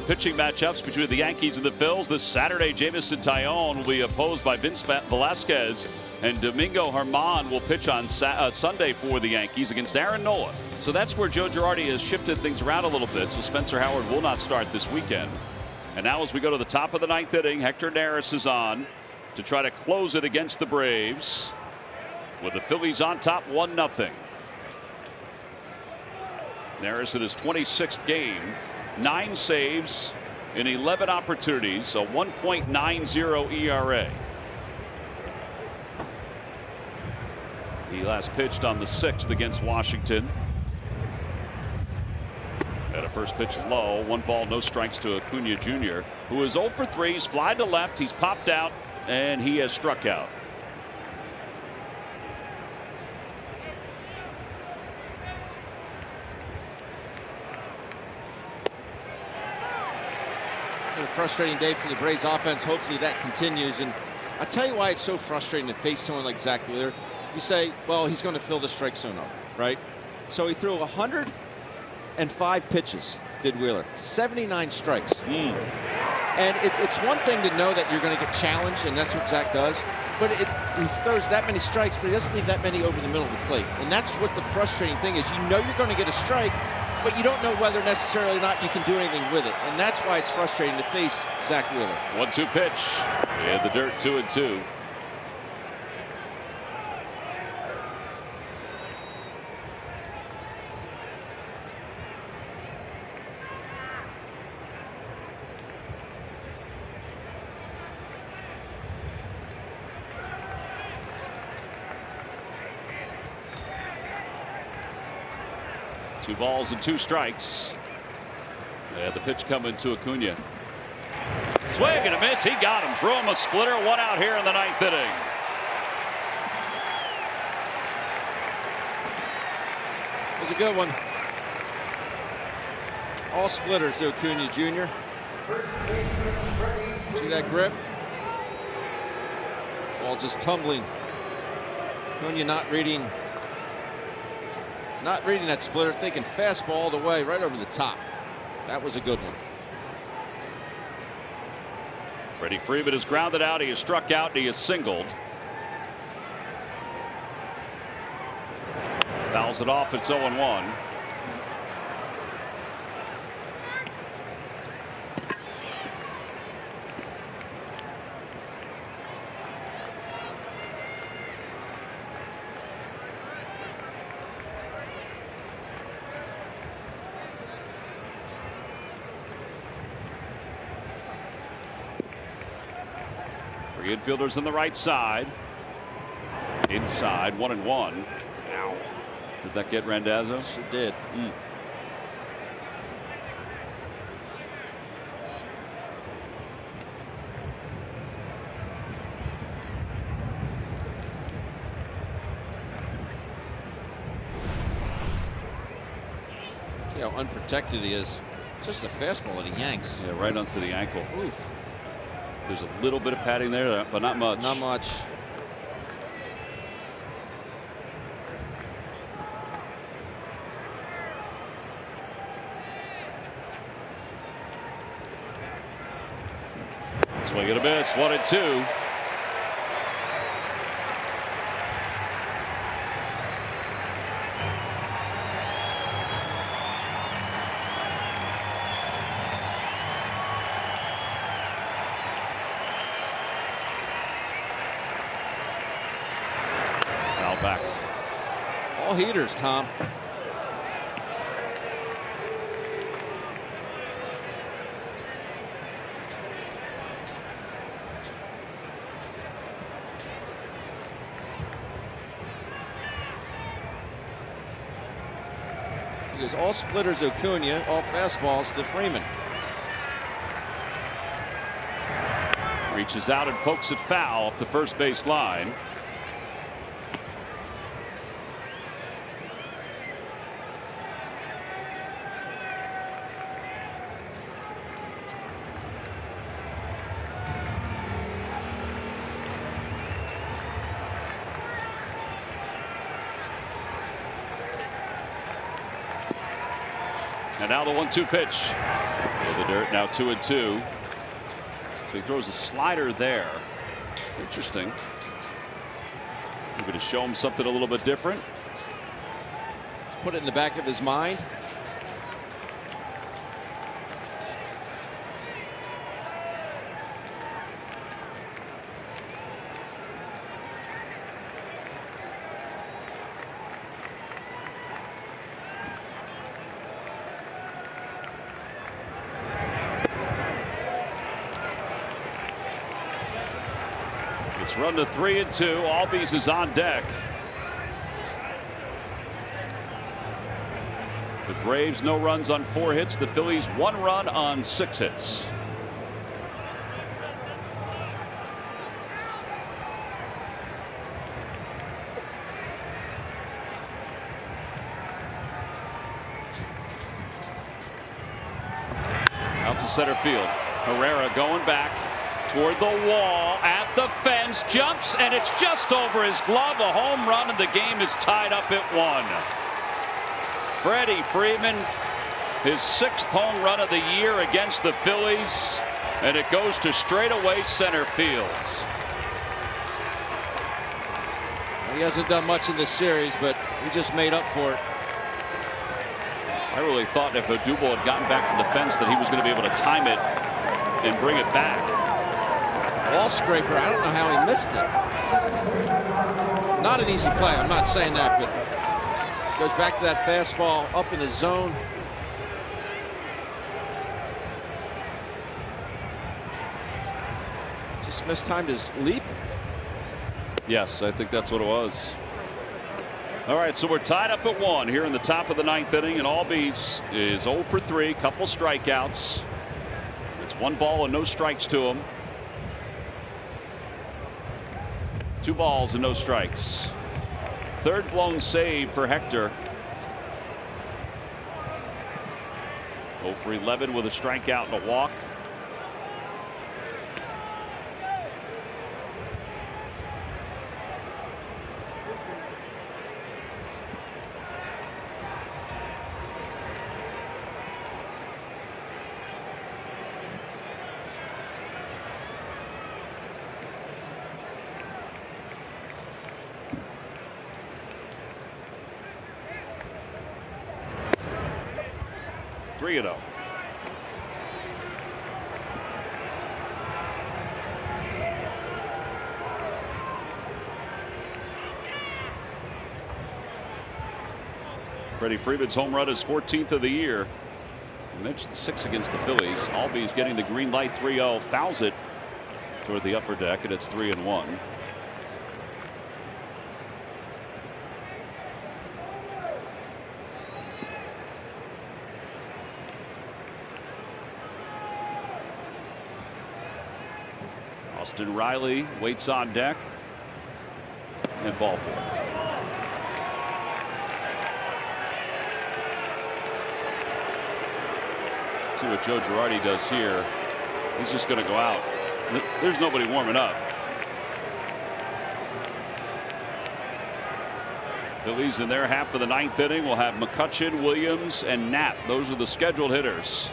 Pitching matchups between the Yankees and the Phils this Saturday. Jamison Tyone will be opposed by Vince Velasquez, and Domingo Germán will pitch on Sunday for the Yankees against Aaron Nola. So that's where Joe Girardi has shifted things around a little bit. So Spencer Howard will not start this weekend. And now as we go to the top of the 9th inning, Hector Neris is on to try to close it against the Braves, with the Phillies on top 1-0. Neris in his 26th game, 9 saves in 11 opportunities, a 1.90 ERA. He last pitched on the 6th against Washington. At a first pitch low, 1 ball, no strikes to Acuna Jr., who is 0 for 3. He's flied to left, he's popped out, and he has struck out. A frustrating day for the Braves offense. Hopefully that continues. And I'll tell you why it's so frustrating to face someone like Zack Wheeler. You say, well, he's going to fill the strike zone up, right? So he threw 105 pitches, did Wheeler. 79 strikes. And it's one thing to know that you're going to get challenged, and that's what Zack does. But he throws that many strikes, but he doesn't leave that many over the middle of the plate. And that's what the frustrating thing is. You know you're going to get a strike, but you don't know whether necessarily or not you can do anything with it. And that's why it's frustrating to face Zack Wheeler. 1-2 pitch in the dirt, 2-2. 2 balls and 2 strikes. And the pitch coming to Acuna. Swing and a miss. He got him. Threw him a splitter. 1 out here in the 9th inning. It was a good one. All splitters to Acuna Jr. See that grip? Ball just tumbling. Acuna not reading that splitter, thinking fastball all the way right over the top. That was a good one. Freddie Freeman is grounded out. He is struck out. And he is singled. Fouls it off. It's 0-1. Three infielders on the right side. Inside, 1-1. Ow. Did that get Randazzo? Sure did. See how unprotected he is. It's just a fastball that he yanks. Yeah, right onto the ankle. Oof. There's a little bit of padding there, but not much. Not much. Swing and a miss. 1-2. Back. All heaters, Tom. He goes all splitters to Acuna, all fastballs to Freeman. Reaches out and pokes it foul up the first base line. And now the 1-2 pitch. In the dirt, now 2-2. So he throws a slider there. Interesting. Maybe to show him something a little bit different. Put it in the back of his mind. It's run to 3-2. Albies is on deck. The Braves no runs on 4 hits. The Phillies 1 run on 6 hits. Out to center field. Herrera going back toward the wall, at the fence, jumps, and it's just over his glove. A home run, and the game is tied up at 1. Freddie Freeman, his 6th home run of the year against the Phillies, and it goes to straightaway center field. He hasn't done much in this series, but he just made up for it. I really thought if Odubel had gotten back to the fence that he was going to be able to time it and bring it back. Ball scraper. I don't know how he missed it. Not an easy play. I'm not saying that, but goes back to that fastball up in the zone. Just mistimed his leap. Yes, I think that's what it was. All right, so we're tied up at 1 here in the top of the 9th inning, and Albies is 0 for 3, couple strikeouts. It's 1 ball and no strikes to him. 2 balls and no strikes. Third blown save for Hector. 0 for 11 with a strikeout and a walk. Three and 0. Freddie Freeman's home run is 14th of the year. I mentioned 6 against the Phillies. Albies getting the green light. 3-0, fouls it toward the upper deck, and it's 3-1. Austin Riley waits on deck, and ball 4. See what Joe Girardi does here. He's just going to go out. There's nobody warming up. Phillies in their half of the 9th inning will have McCutchen, Williams, and Knapp. Those are the scheduled hitters.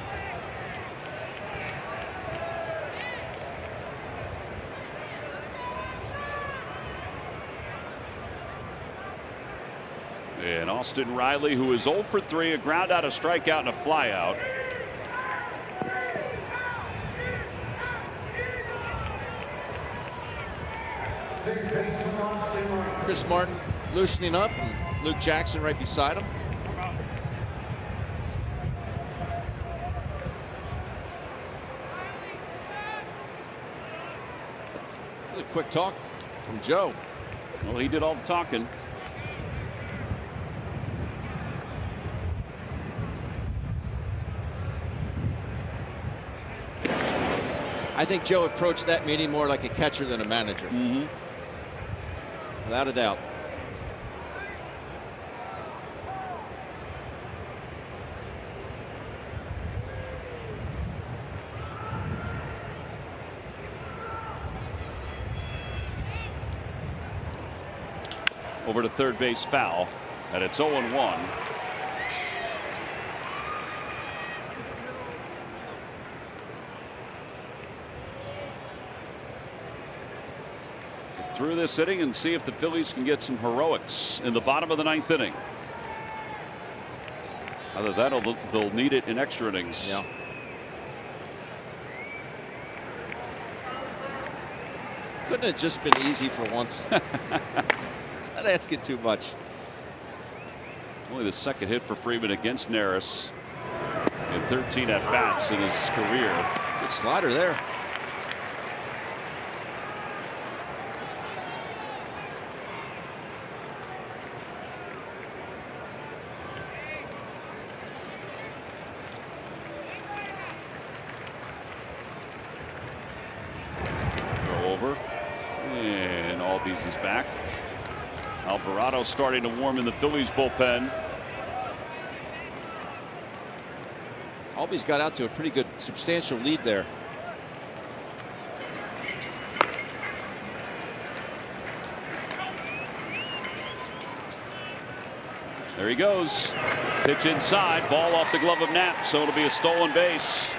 And Austin Riley, who is 0 for 3, a ground out, a strikeout, and a flyout. Chris Martin loosening up, and Luke Jackson right beside him. Really quick talk from Joe. Well, he did all the talking. I think Joe approached that meeting more like a catcher than a manager. Without a doubt. Over to third base, foul, and it's 0-1. Through this inning and see if the Phillies can get some heroics in the bottom of the 9th inning. Either that or they'll need it in extra innings. Yeah. Couldn't it just been easy for once? Is that asking too much? Only the second hit for Freeman against Neris in 13 at bats in his career. Good slider there. Is back. Alvarado starting to warm in the Phillies bullpen. Albies got out to a pretty good substantial lead there. There he goes. Pitch inside, ball off the glove of Knapp, so it'll be a stolen base.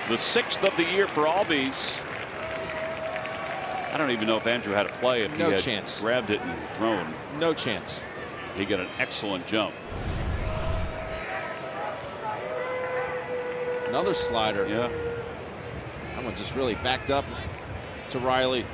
The 6th of the year for Albies. I don't even know if Andrew had a play if he had grabbed it and thrown. No chance. He got an excellent jump. Another slider. Yeah. That one just really backed up to Riley.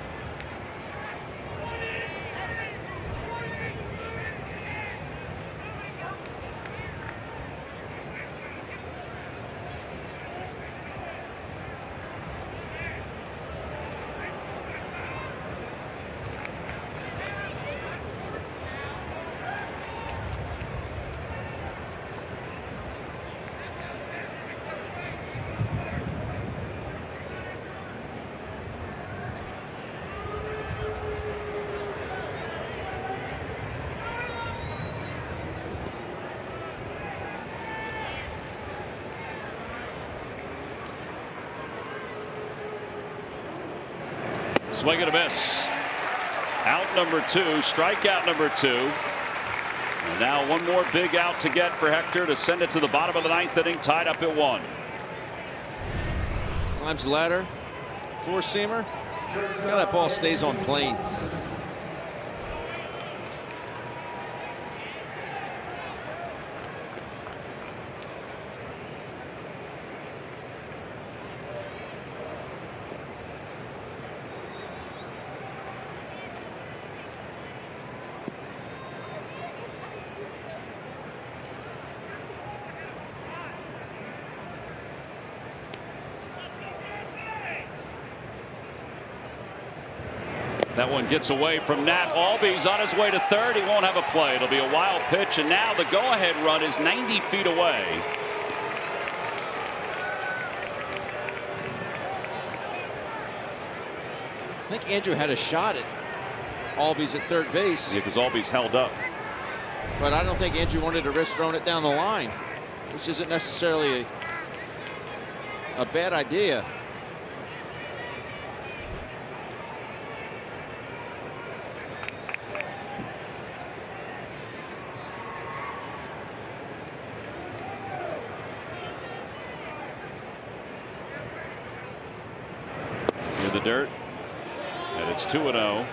Swing and a miss. Out number 2, strikeout number 2. And now one more big out to get for Hector to send it to the bottom of the 9th inning, tied up at 1. Climbs the ladder, 4-seamer. Now that ball stays on plane. That one gets away from Nat Albies on his way to third. He won't have a play. It'll be a wild pitch, and now the go-ahead run is 90 feet away. I think Andrew had a shot at Albies at third base. Yeah, because Albies held up. But I don't think Andrew wanted to risk throwing it down the line, which isn't necessarily a bad idea. In the dirt, and it's 2-0.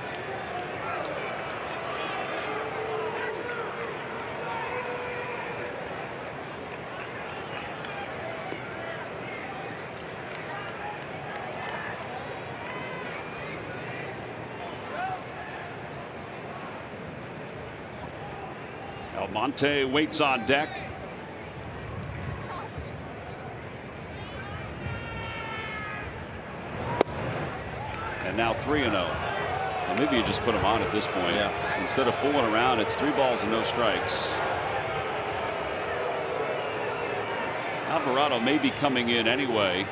Almonte waits on deck. And now 3-0. Well, maybe you just put him on at this point. Yeah. Instead of fooling around, it's 3 balls and no strikes. Alvarado may be coming in anyway.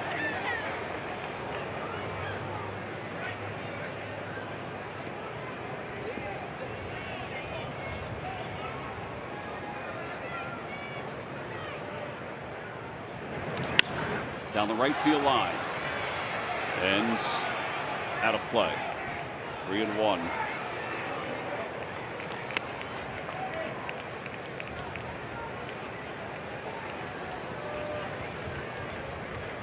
Down the right field line. Ends out of play. 3-1.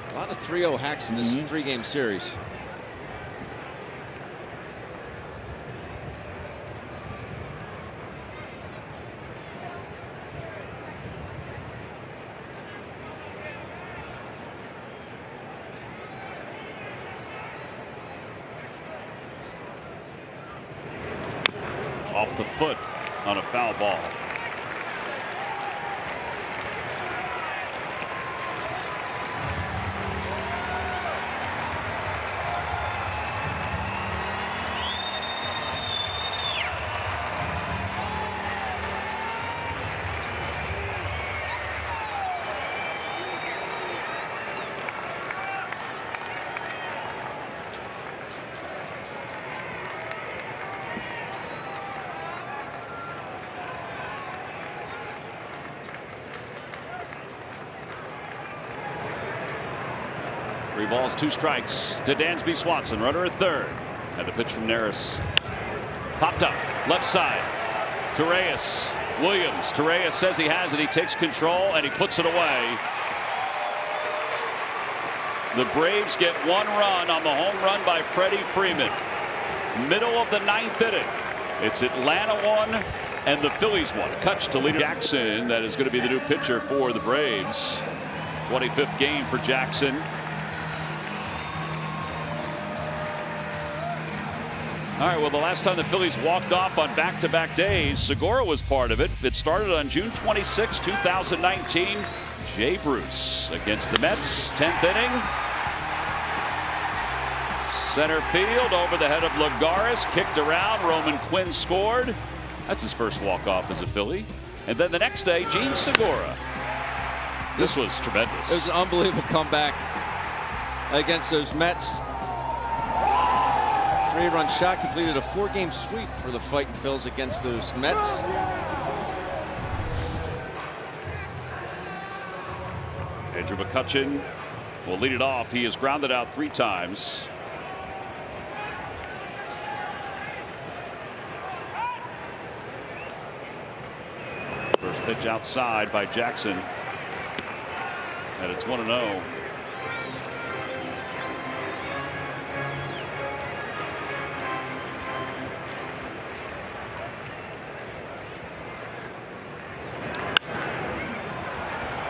A lot of 3-0 hacks in this 3-game series. Off the foot on a foul ball. Three balls, 2 strikes to Dansby Swanson, runner at third. And the pitch from Neris. Popped up, left side. Torreyes, Williams. Torreyes says he has it. He takes control and he puts it away. The Braves get 1 run on the home run by Freddie Freeman. Middle of the 9th inning. It's Atlanta 1 and the Phillies 1. Kutch to lead Jackson. That is going to be the new pitcher for the Braves. 25th game for Jackson. All right, well, the last time the Phillies walked off on back-to-back days, Segura was part of it. It started on June 26, 2019. Jay Bruce against the Mets, 10th inning. Center field over the head of Lagares, kicked around. Roman Quinn scored. That's his first walk-off as a Philly. And then the next day, Gene Segura. This was tremendous. It was an unbelievable comeback against those Mets. 3-run shot, completed a 4-game sweep for the Fighting Phils against those Mets. Andrew McCutchen will lead it off. He is grounded out 3 times. Pitch outside by Jackson. And it's 1-0.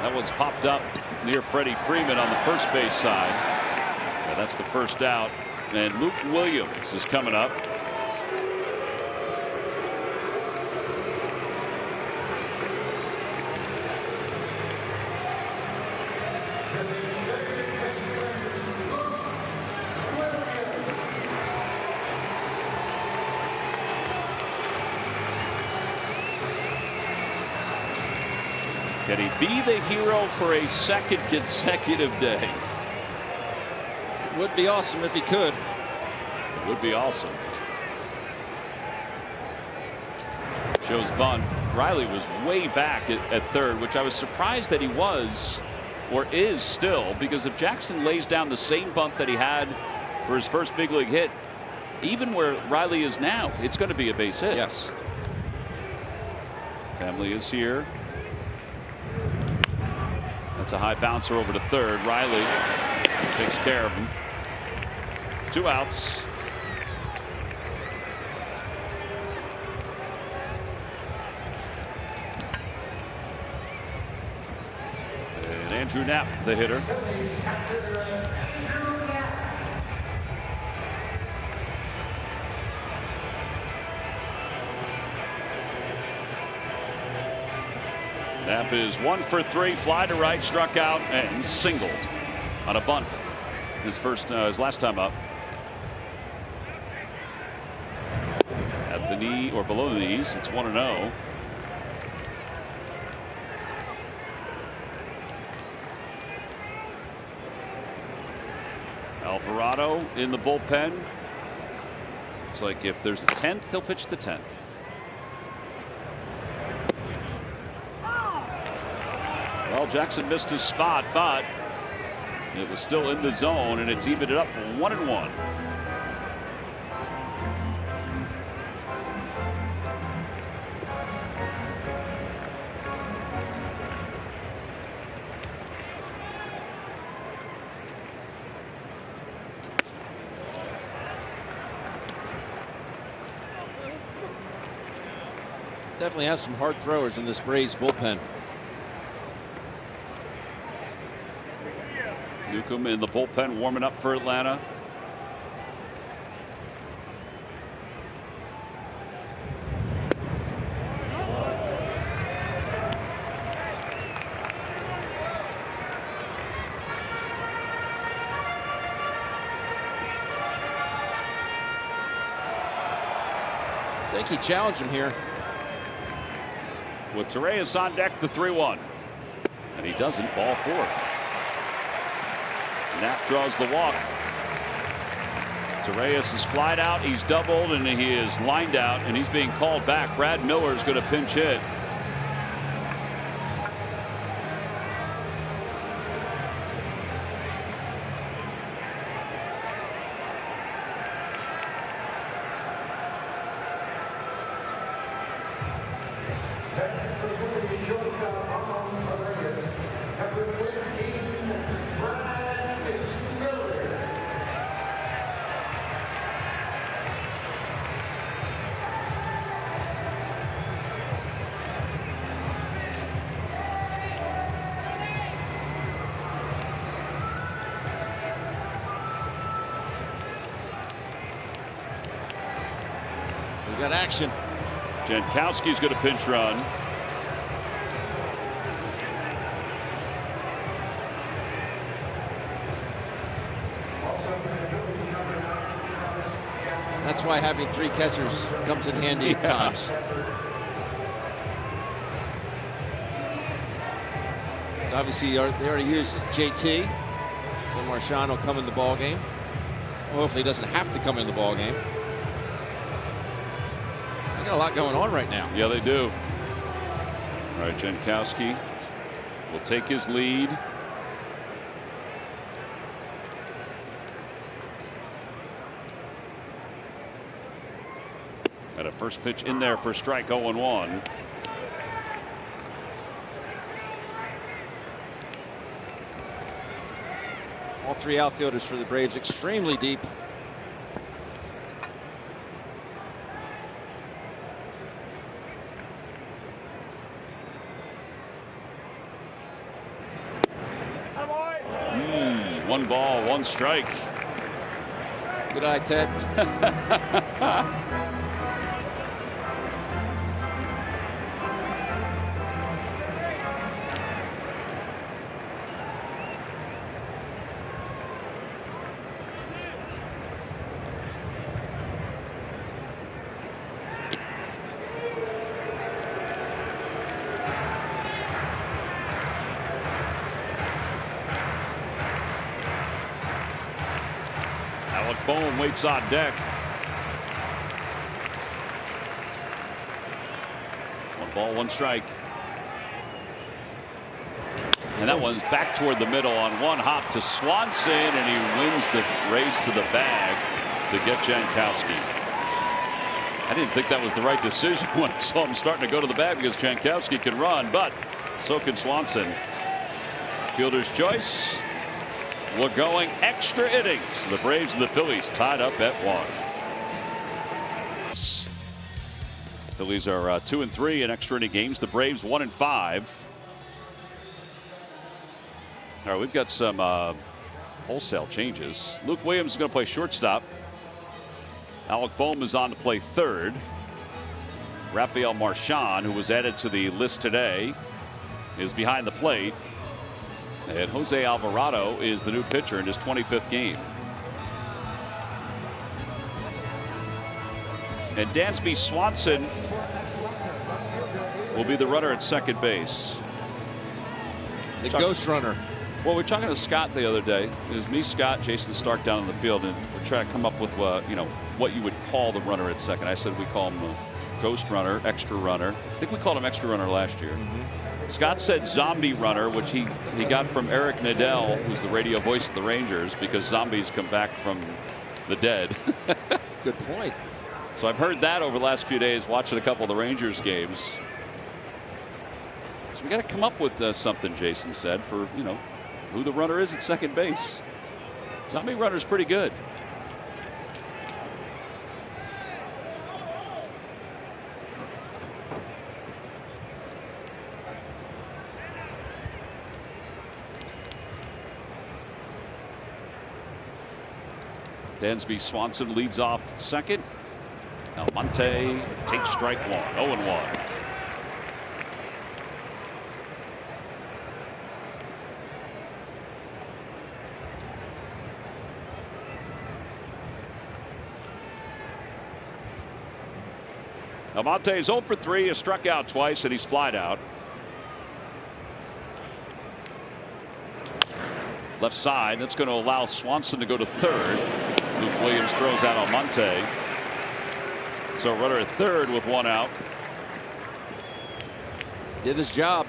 That one's popped up near Freddie Freeman on the first base side. Yeah, that's the first out. And Luke Williams is coming up. Can he be the hero for a second consecutive day? Would be awesome if he could. It would be awesome. Shows bunt. Riley was way back at third, which I was surprised that he was or is still, because if Jackson lays down the same bunt that he had for his first big league hit, even where Riley is now, it's going to be a base hit. Yes. Family is here. That's a high bouncer over to third. Riley takes care of him. 2 outs. And Andrew Knapp, the hitter. Knapp is 1 for 3, fly to right, struck out, and singled on a bunt. His last time up. At the knee or below the knees, it's 1-0. Alvarado in the bullpen. Looks like if there's a 10th, he'll pitch the 10th. Well, Jackson missed his spot, but it was still in the zone, and it's evened it up 1-1. Definitely have some hard throwers in this Braves bullpen. Newcomb in the bullpen warming up for Atlanta. I think he challenged him here. With Torreyes on deck, the 3-1. And he doesn't. Ball 4. Knapp draws the walk. Torreyes is flied out. He's doubled, and he is lined out, and he's being called back. Brad Miller is going to pinch hit. Got action. Jankowski's going to pinch run. That's why having 3 catchers comes in handy at times. So obviously they already used JT, so Marchand will come in the ball game. Well, hopefully he doesn't have to come in the ball game. They got a lot going on right now. Yeah, they do. All right, Jankowski will take his lead. Got a first pitch in there for strike 0-1. All three outfielders for the Braves extremely deep. One ball, one strike. Good eye, Ted. Bohm waits on deck. One ball, one strike. And that one's back toward the middle on one hop to Swanson, and he wins the race to the bag to get Jankowski. I didn't think that was the right decision when I saw him starting to go to the bag because Jankowski can run, but so can Swanson. Fielder's choice. We're going extra innings. The Braves and the Phillies tied up at 1. Phillies are 2-3 in extra inning games. The Braves 1-5. All right, we've got some wholesale changes. Luke Williams is going to play shortstop. Alec Bohm is on to play third. Rafael Marchand, who was added to the list today, is behind the plate. And Jose Alvarado is the new pitcher in his 25th game. And Dansby Swanson will be the runner at second base. The ghost runner. Well, we were talking to Scott the other day. It was me, Scott, Jason Stark down in the field, and we're trying to come up with what you would call the runner at second. I said we call him a ghost runner, extra runner. I think we called him extra runner last year. Scott said zombie runner, which he got from Eric Nadell, who's the radio voice of the Rangers, because zombies come back from the dead. Good point. So I've heard that over the last few days watching a couple of the Rangers games. So we got to come up with something, Jason said, for who the runner is at second base. Zombie runner's pretty good. Dansby Swanson leads off second. Almonte takes strike one. 0-1. Almonte is 0 for 3, has struck out twice, and he's flied out. Left side, that's going to allow Swanson to go to third. Luke Williams throws out Almonte. So runner at third with one out. Did his job.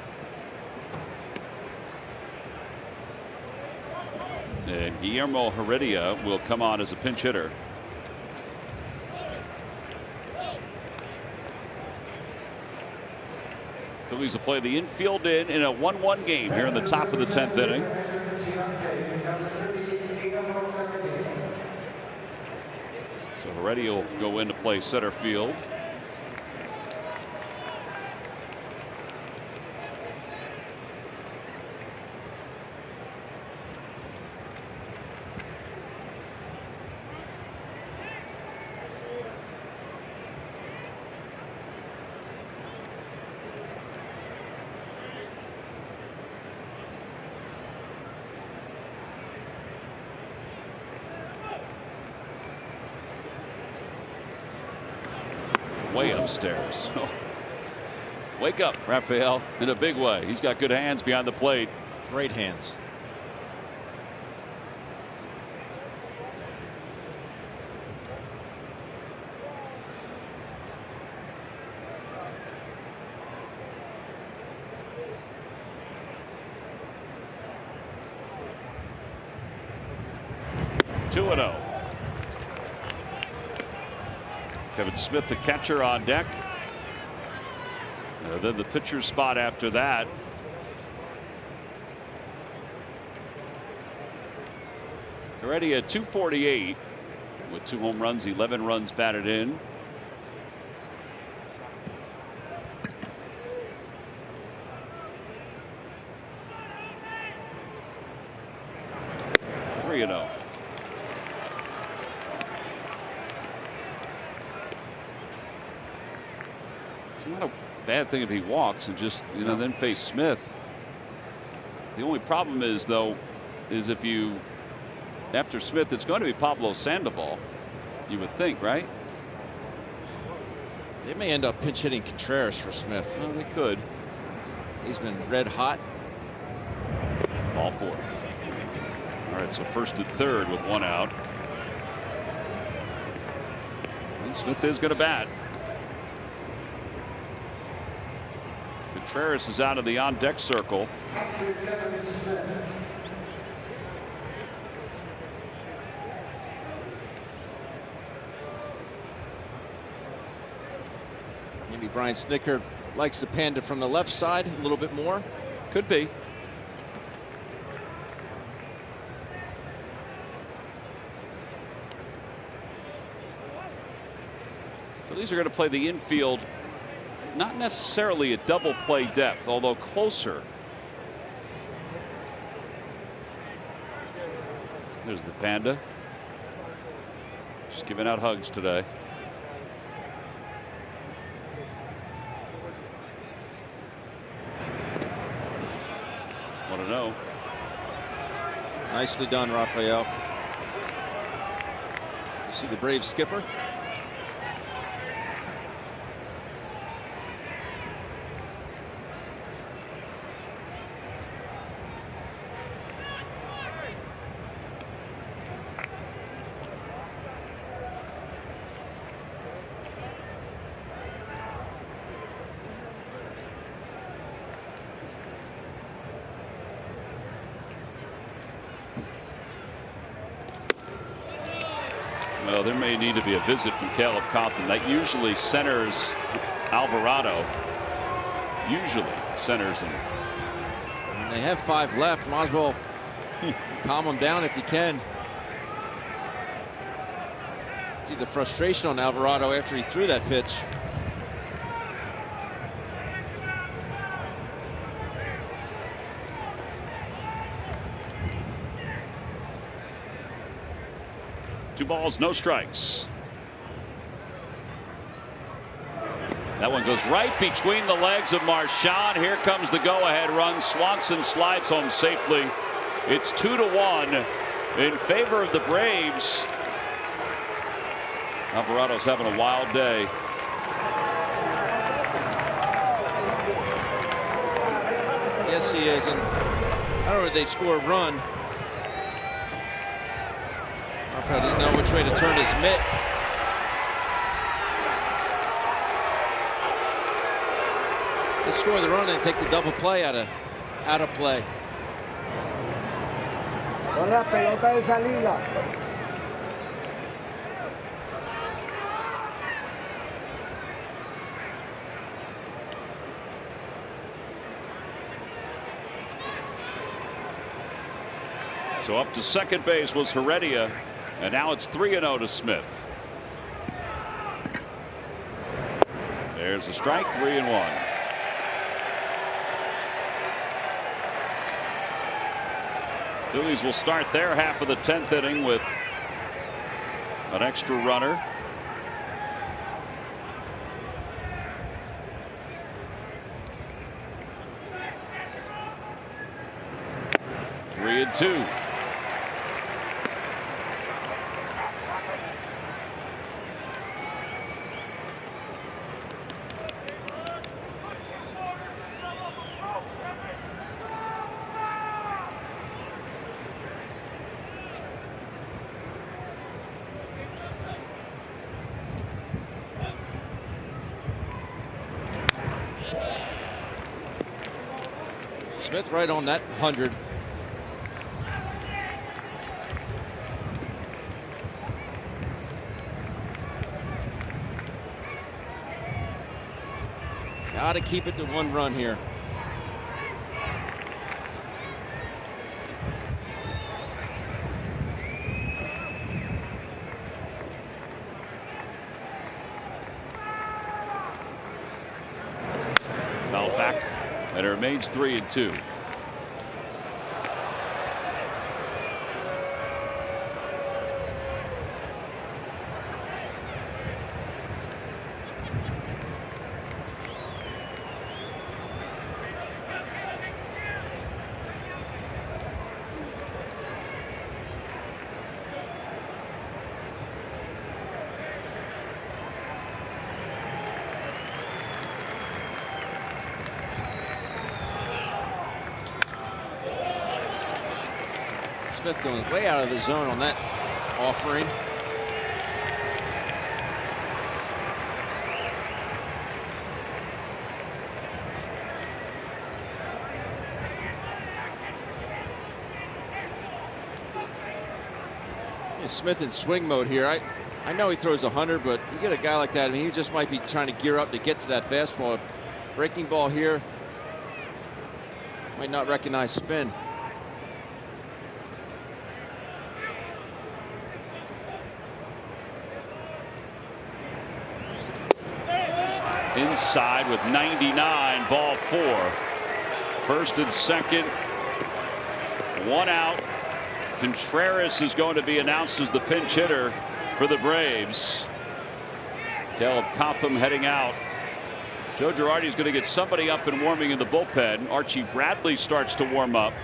And Guillermo Heredia will come on as a pinch hitter. Phillies will play the infield in a 1-1 game here in the top of the 10th inning. So Heredia will go in to play center field. Way upstairs. Wake up, Rafael, in a big way. He's got good hands behind the plate. Great hands. Kevan Smith, the catcher, on deck. Then the pitcher's spot after that. Already at 248 with 2 home runs, 11 runs batted in. You know, it's not a bad thing if he walks and just, you know, then face Smith. The only problem is, though, is if you, after Smith, it's going to be Pablo Sandoval, you would think, right? They may end up pinch hitting Contreras for Smith. Well, they could. He's been red hot. Ball 4. All right, so first and third with 1 out. And Smith is going to bat. Contreras is out of the on-deck circle. Maybe Brian Snitker likes to panda from the left side a little bit more. Could be. Phillies are going to play the infield, not necessarily at double play depth, although closer. There's the Panda. Just giving out hugs today. Want to know. Nicely done, Rafael. You see the Braves skipper? Well, there may need to be a visit from Caleb Cotham. That usually centers Alvarado. Usually centers him. And they have 5 left. Might as well calm them down if you can. See the frustration on Alvarado after he threw that pitch. Two balls, no strikes. That one goes right between the legs of Marchand. Here comes the go-ahead run. Swanson slides home safely. It's 2-1 in favor of the Braves. Alvarado's having a wild day. Yes, he is. And I don't know if they score a run. I didn't know which way to turn his mitt. They score the run and take the double play out of play. So up to second base was Heredia. And now it's 3-0 to Smith. There's a strike, 3-1. Phillies will start their half of the 10th inning with an extra runner. Three and 2. Smith right on that 100. Got to keep it to 1 run here. back, and it remains 3-2. Smith going way out of the zone on that offering. Smith in swing mode here. I know he throws 100, but you get a guy like that, and he just might be trying to gear up to get to that fastball. Breaking ball here. Might not recognize spin. Inside with 99, ball 4. First and second, 1 out. Contreras is going to be announced as the pinch hitter for the Braves. Caleb Cotham heading out. Joe Girardi is going to get somebody up and warming in the bullpen. Archie Bradley starts to warm up.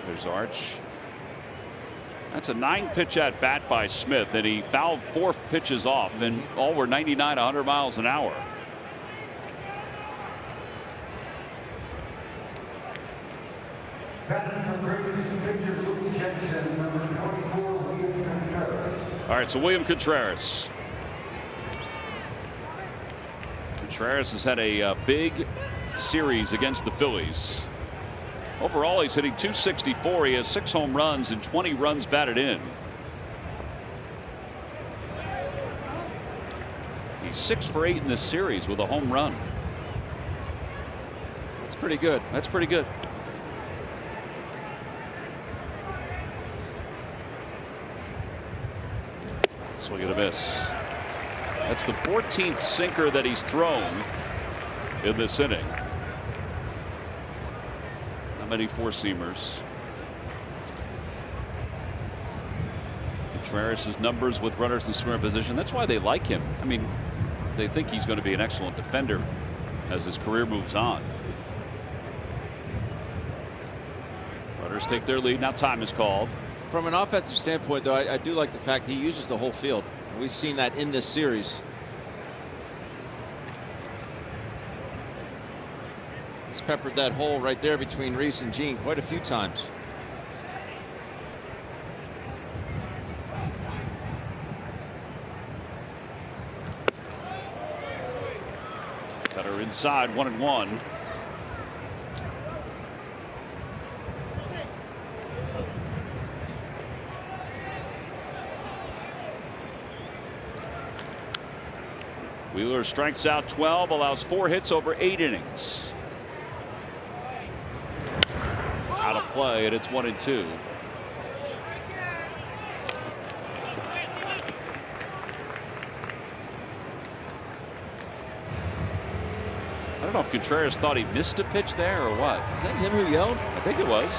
There's Arch. That's a 9-pitch at bat by Smith, and he fouled 4 pitches off, and all were 99, 100 miles an hour. All right, so William Contreras. Contreras has had a big series against the Phillies. Overall, he's hitting .264. He has 6 home runs and 20 runs batted in. He's 6 for 8 in this series with a home run. That's pretty good. That's pretty good. Swing and a miss. That's the 14th sinker that he's thrown in this inning. Not many 4-seamers. Contreras' numbers with runners in scoring position. That's why they like him. I mean, they think he's going to be an excellent defender as his career moves on. Runners take their lead. Now time is called. From an offensive standpoint, though, I do like the fact he uses the whole field. We've seen that in this series. He's peppered that hole right there between Reese and Gene quite a few times. Cutter inside, 1-1. Wheeler strikes out 12, allows 4 hits over 8 innings. Out of play, and it's 1-2. I don't know if Contreras thought he missed a pitch there or what. Is that him who yelled? I think it was.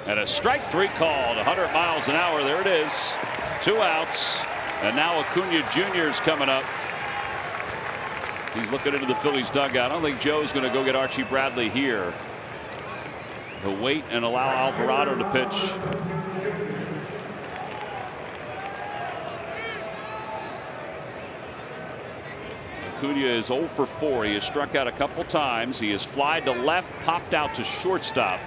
And a strike 3 called, 100 miles an hour. There it is. 2 outs. And now Acuna Jr. is coming up. He's looking into the Phillies dugout. I don't think Joe's going to go get Archie Bradley here. He'll wait and allow Alvarado to pitch. Acuna is 0 for 4. He has struck out a couple times. He has flied to left, popped out to shortstop.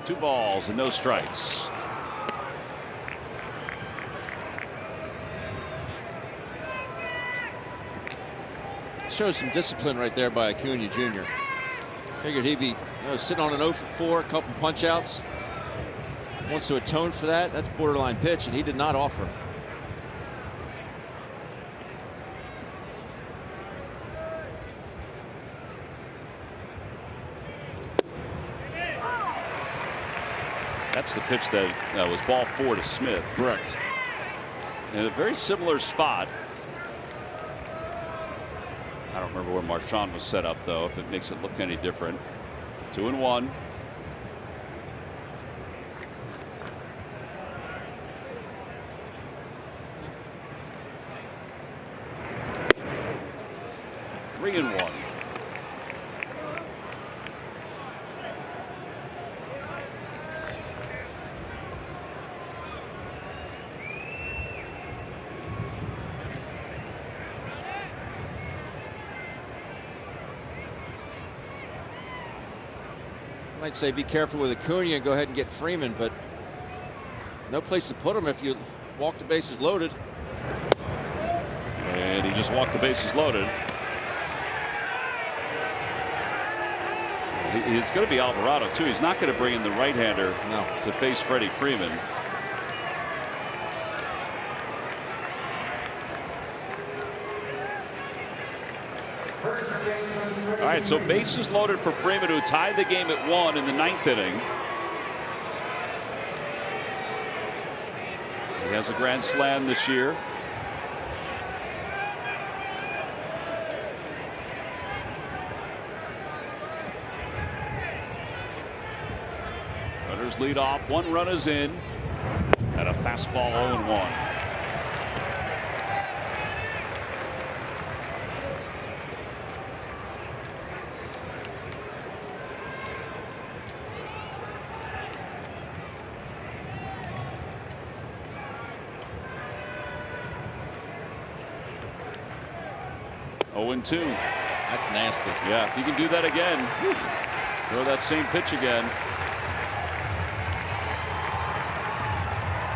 2 balls and no strikes. Shows some discipline right there by Acuna Jr. Figured he'd be sitting on an 0 for 4, a couple punch outs. Wants to atone for that. That's borderline pitch, and he did not offer. That's the pitch that was ball 4 to Smith. Correct. In a very similar spot. I don't remember where Marchand was set up, though, if it makes it look any different. 2-1. Three and 1. Might say be careful with Acuna and go ahead and get Freeman, but no place to put him if you walk the bases loaded. And he just walked the bases loaded. It's going to be Alvarado, too. He's not going to bring in the right-hander to face Freddie Freeman. All right, so bases loaded for Freeman, who tied the game at 1 in the 9th inning. He has a grand slam this year. Runners lead off. 1 run is in. And a fastball 0-1. Two. That's nasty. Yeah, if you can do that again, throw that same pitch again.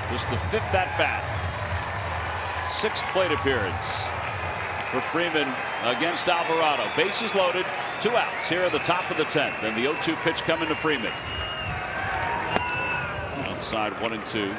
Just the 5th at bat. 6th plate appearance for Freeman against Alvarado. Bases loaded, 2 outs here at the top of the 10th, and the 0-2 pitch coming to Freeman. Outside 1-2.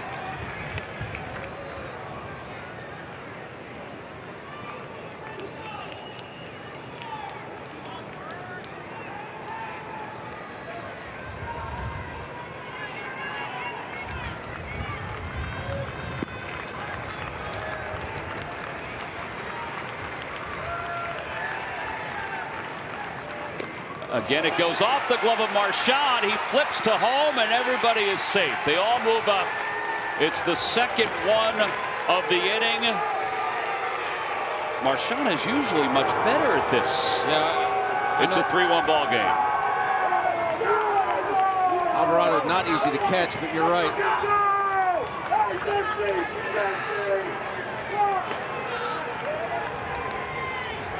Again, it goes off the glove of Marchand. He flips to home, and everybody is safe. They all move up. It's the 2nd one of the inning. Marchand is usually much better at this. Yeah, it's a 3-1 ball game. Alvarado not easy to catch, but you're right.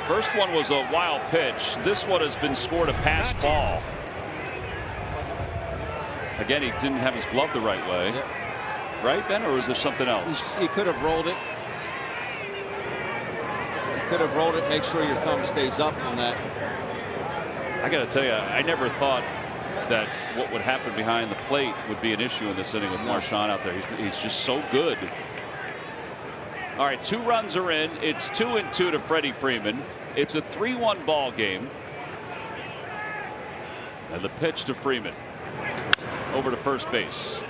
First one was a wild pitch. This one has been scored a pass ball. Again, he didn't have his glove the right way. Yep. Right, Ben, or is there something else? He could have rolled it. He could have rolled it. Make sure your thumb stays up on that. I got to tell you, I never thought that what would happen behind the plate would be an issue in this inning with Marchand out there. He's just so good. All right, 2 runs are in. It's 2-2 to Freddie Freeman. It's a 3-1 ball game. And the pitch to Freeman. Over to first base.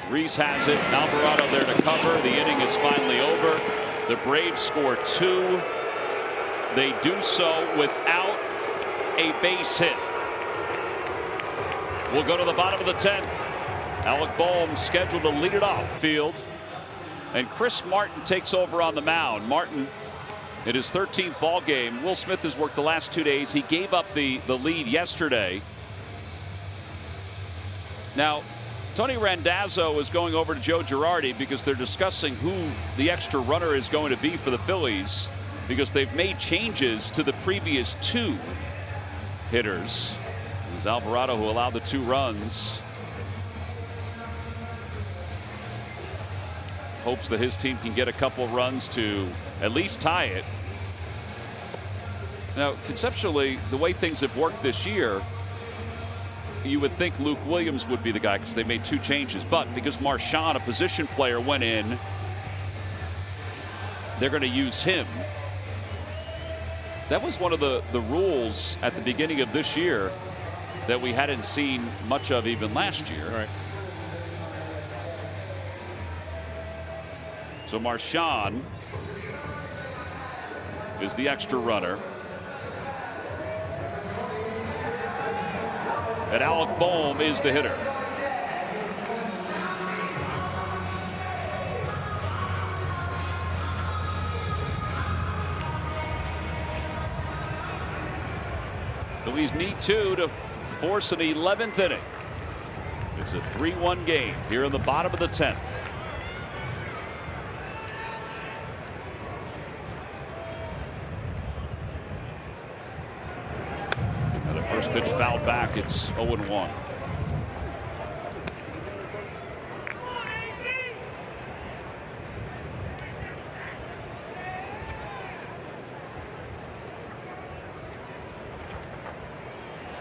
Reese has it. Alvarado there to cover. The inning is finally over. The Braves score 2. They do so without a base hit. We'll go to the bottom of the 10th. Alec Bohm scheduled to lead it off field. And Chris Martin takes over on the mound. Martin in his 13th ball game. Will Smith has worked the last 2 days. He gave up the lead yesterday. Now, Tony Randazzo is going over to Joe Girardi because they're discussing who the extra runner is going to be for the Phillies, because they've made changes to the previous 2 hitters. It was Alvarado who allowed the 2 runs. hopes that his team can get a couple runs to at least tie it. Now, conceptually, the way things have worked this year, you would think Luke Williams would be the guy because they made 2 changes. But because Marchand, a position player, went in, they're going to use him. That was one of the rules at the beginning of this year that we hadn't seen much of even last year. Right. So Marchand is the extra runner. And Alec Boehm is the hitter. Phillies need 2 to force an 11th inning. It's a 3-1 game here in the bottom of the 10th. And the first pitch fouled back. It's 0-1.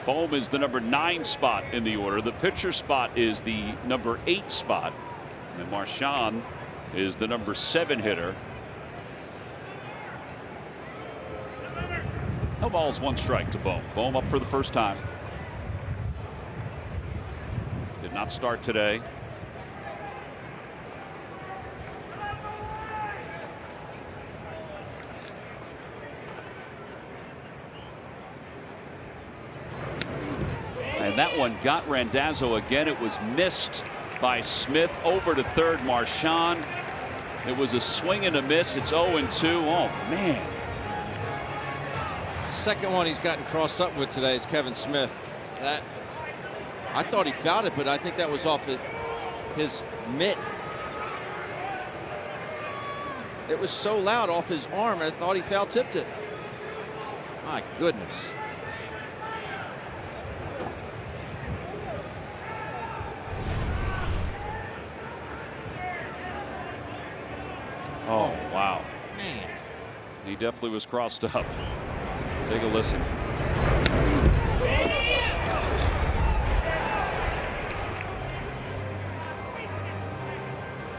Boehm is the number 9 spot in the order. The pitcher spot is the number 8 spot. And Marchand is the number 7 hitter. No balls, 1 strike to Boehm. Boehm up for the first time. Did not start today. And that one got Randazzo again. It was missed by Smith. Over to third, Marchand. It was a swing and a miss. It's 0-2. Oh, man. The second one he's gotten crossed up with today is Kevan Smith. That, I thought he fouled it, but I think that was off his mitt. It was so loud off his arm, I thought he foul tipped it. My goodness. Oh, wow. Man. He definitely was crossed up. Take a listen.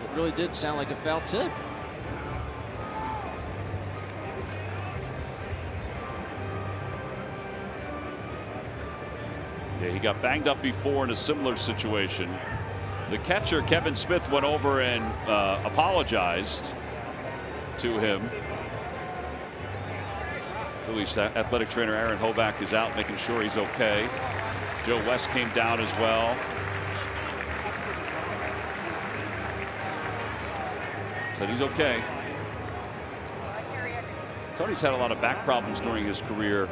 It really did sound like a foul tip. Yeah, he got banged up before in a similar situation. The catcher, Kevan Smith, went over and apologized to him. Phillies athletic trainer Aaron Hoback is out making sure he's okay. Joe West came down as well. Said he's okay. Tony's had a lot of back problems during his career.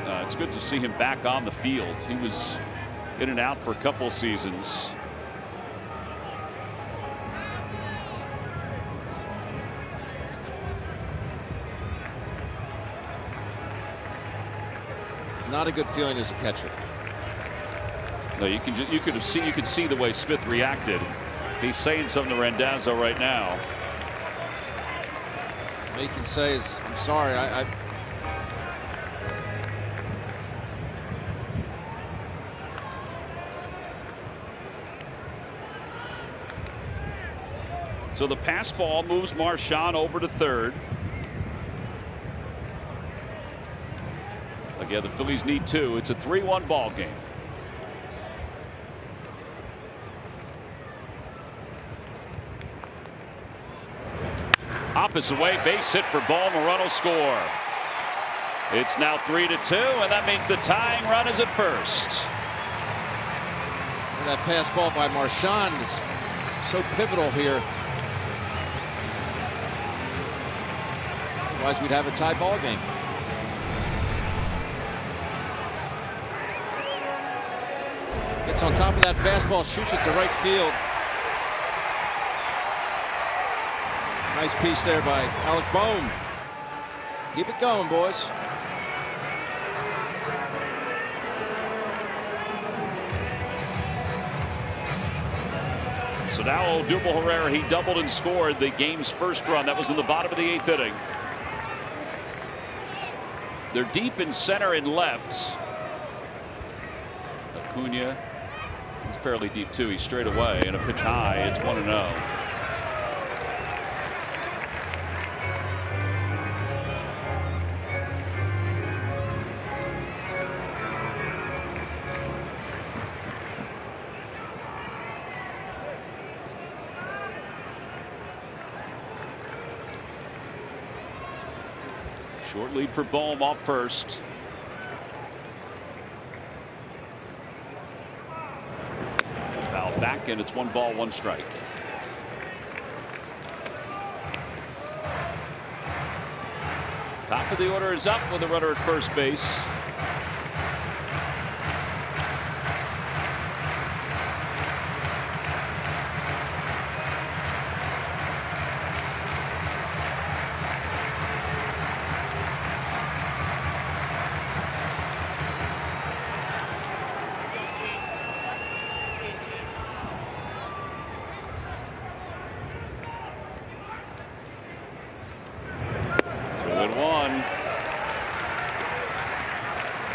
It's good to see him back on the field. He was in and out for a couple seasons. Not a good feeling as a catcher. No, you could see the way Smith reacted. He's saying something to Randazzo right now. All he can say is, I'm sorry, So the pass ball moves Marchand over to third. Again, the Phillies need 2. It's a 3-1 ball game. Opposite way, base hit for Boehm. A run will score. It's now 3-2, and that means the tying run is at first. And that pass ball by Marchand is so pivotal here. Otherwise, we'd have a tie ball game. Gets on top of that fastball, shoots it to right field. Nice piece there by Alec Boehm. Keep it going, boys. So now Odubel Herrera, he doubled and scored the game's first run. That was in the bottom of the 8th inning. They're deep in center and left. Acuna, he's fairly deep too. He's straight away and a pitch high. It's 1-0. Short lead for Bohm off first. Foul back, and it's 1 ball, 1 strike. Top of the order is up with a runner at first base.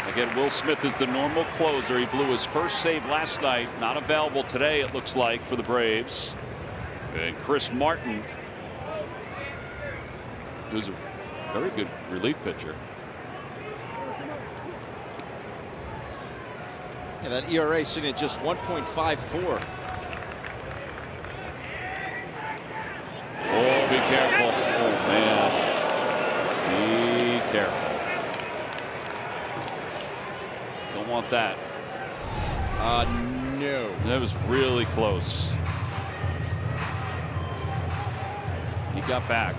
Again, Will Smith is the normal closer. He blew his first save last night. Not available today, it looks like, for the Braves. And Chris Martin, who's a very good relief pitcher. Yeah, that ERA sitting at just 1.54. Oh, be careful. Oh, man. Be careful. Don't want that. No. That was really close. He got back.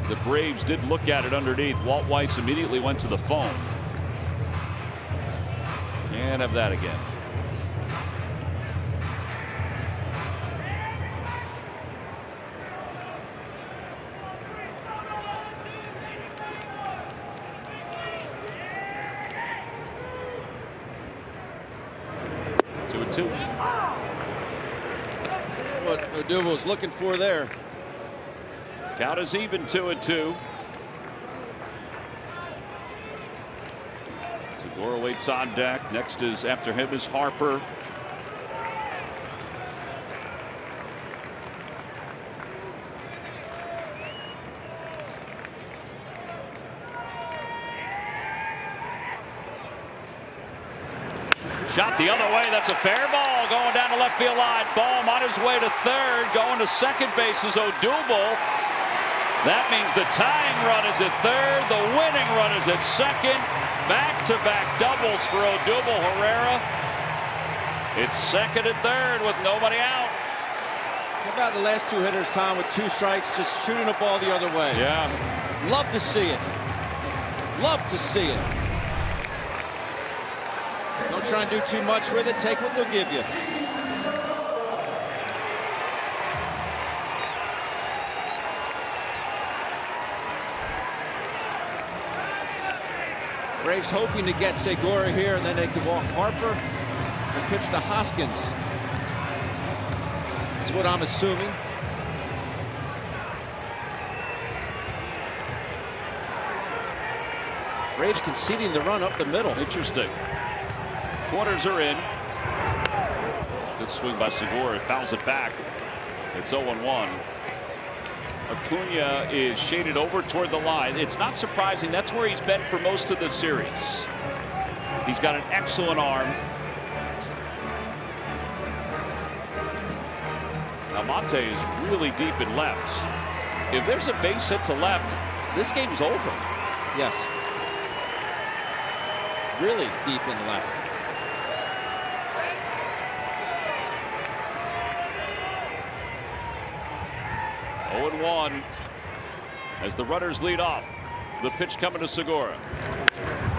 The Braves did look at it underneath. Walt Weiss immediately went to the phone. Can't have that again. What Odubel was looking for there. Count is even, 2-2. Segura waits on deck. Next is, after him is Harper. Shot the other way. That's a fair ball going down the left field line. Bohm on his way to third. Going to second base is Odubel. That means the tying run is at third. The winning run is at second. Back-to-back doubles for Odubel Herrera. It's second and third with nobody out. How about the last 2 hitters, Tom, with 2 strikes, just shooting the ball the other way? Yeah. Love to see it. Love to see it. Don't try and do too much with it. Take what they'll give you. Braves hoping to get Segura here, and then they can walk Harper and pitch to Hoskins. That's what I'm assuming. Braves conceding the run up the middle. Interesting. Corners are in. Good swing by Segura. Fouls it back. It's 0-1. Acuna is shaded over toward the line. It's not surprising. That's where he's been for most of the series. He's got an excellent arm. Almonte is really deep in left. If there's a base hit to left, this game's over. Yes. Really deep in left. 0-1 as the runners lead off. The pitch coming to Segura.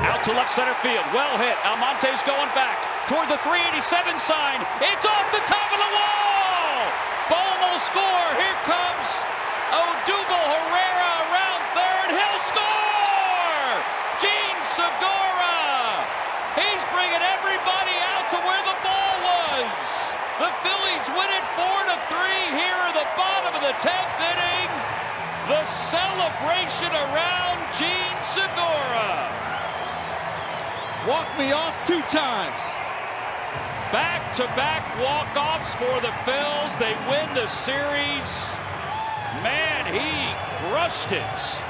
Out to left center field. Well hit. Almonte's going back toward the 387 sign. It's off the top of the wall. Bohm will score. Here comes Odubel Herrera around third. He'll score. Gene Segura. He's bringing everybody out to where the ball was. The Phillies win it 4-3. here in the bottom of the 10th inning. The celebration around Jean Segura. Walk me off 2 times. Back-to-back walk-offs for the Phils. They win the series. Man, he crushed it.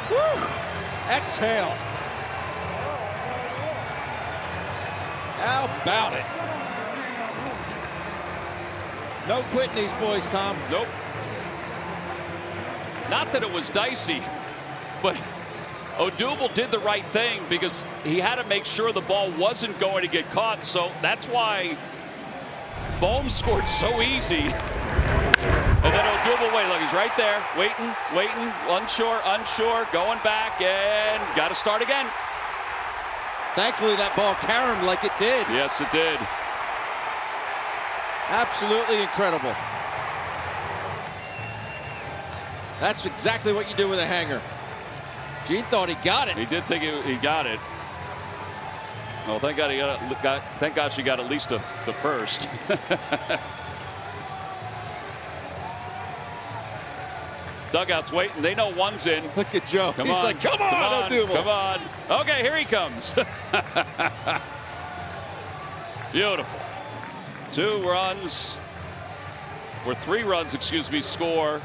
Woo! Exhale. How about it? No quitting these boys, Tom. Nope. Not that it was dicey, but Odubel did the right thing because he had to make sure the ball wasn't going to get caught. So that's why Bohm scored so easy. And then Odubel, wait, look, he's right there, waiting, unsure, going back, and got to start again. Thankfully, that ball carried like it did. Yes, it did. Absolutely incredible. That's exactly what you do with a hanger. Gene thought he got it. He did think he got it. Well, thank God thank God she got at least the first. Dugout's waiting. They know one's in. Look at Joe. Come He's on, like, come on, Odubel. Come on. Okay, here he comes. Beautiful. 2 runs, or 3 runs, excuse me, score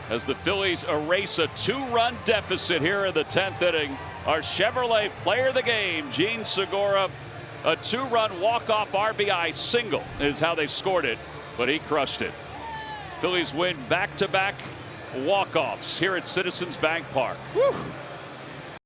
as the Phillies erase a 2-run deficit here in the 10th inning. Our Chevrolet player of the game, Jean Segura, a 2-run walk-off RBI single is how they scored it, but he crushed it. Phillies win back-to-back walk-offs here at Citizens Bank Park. Whew.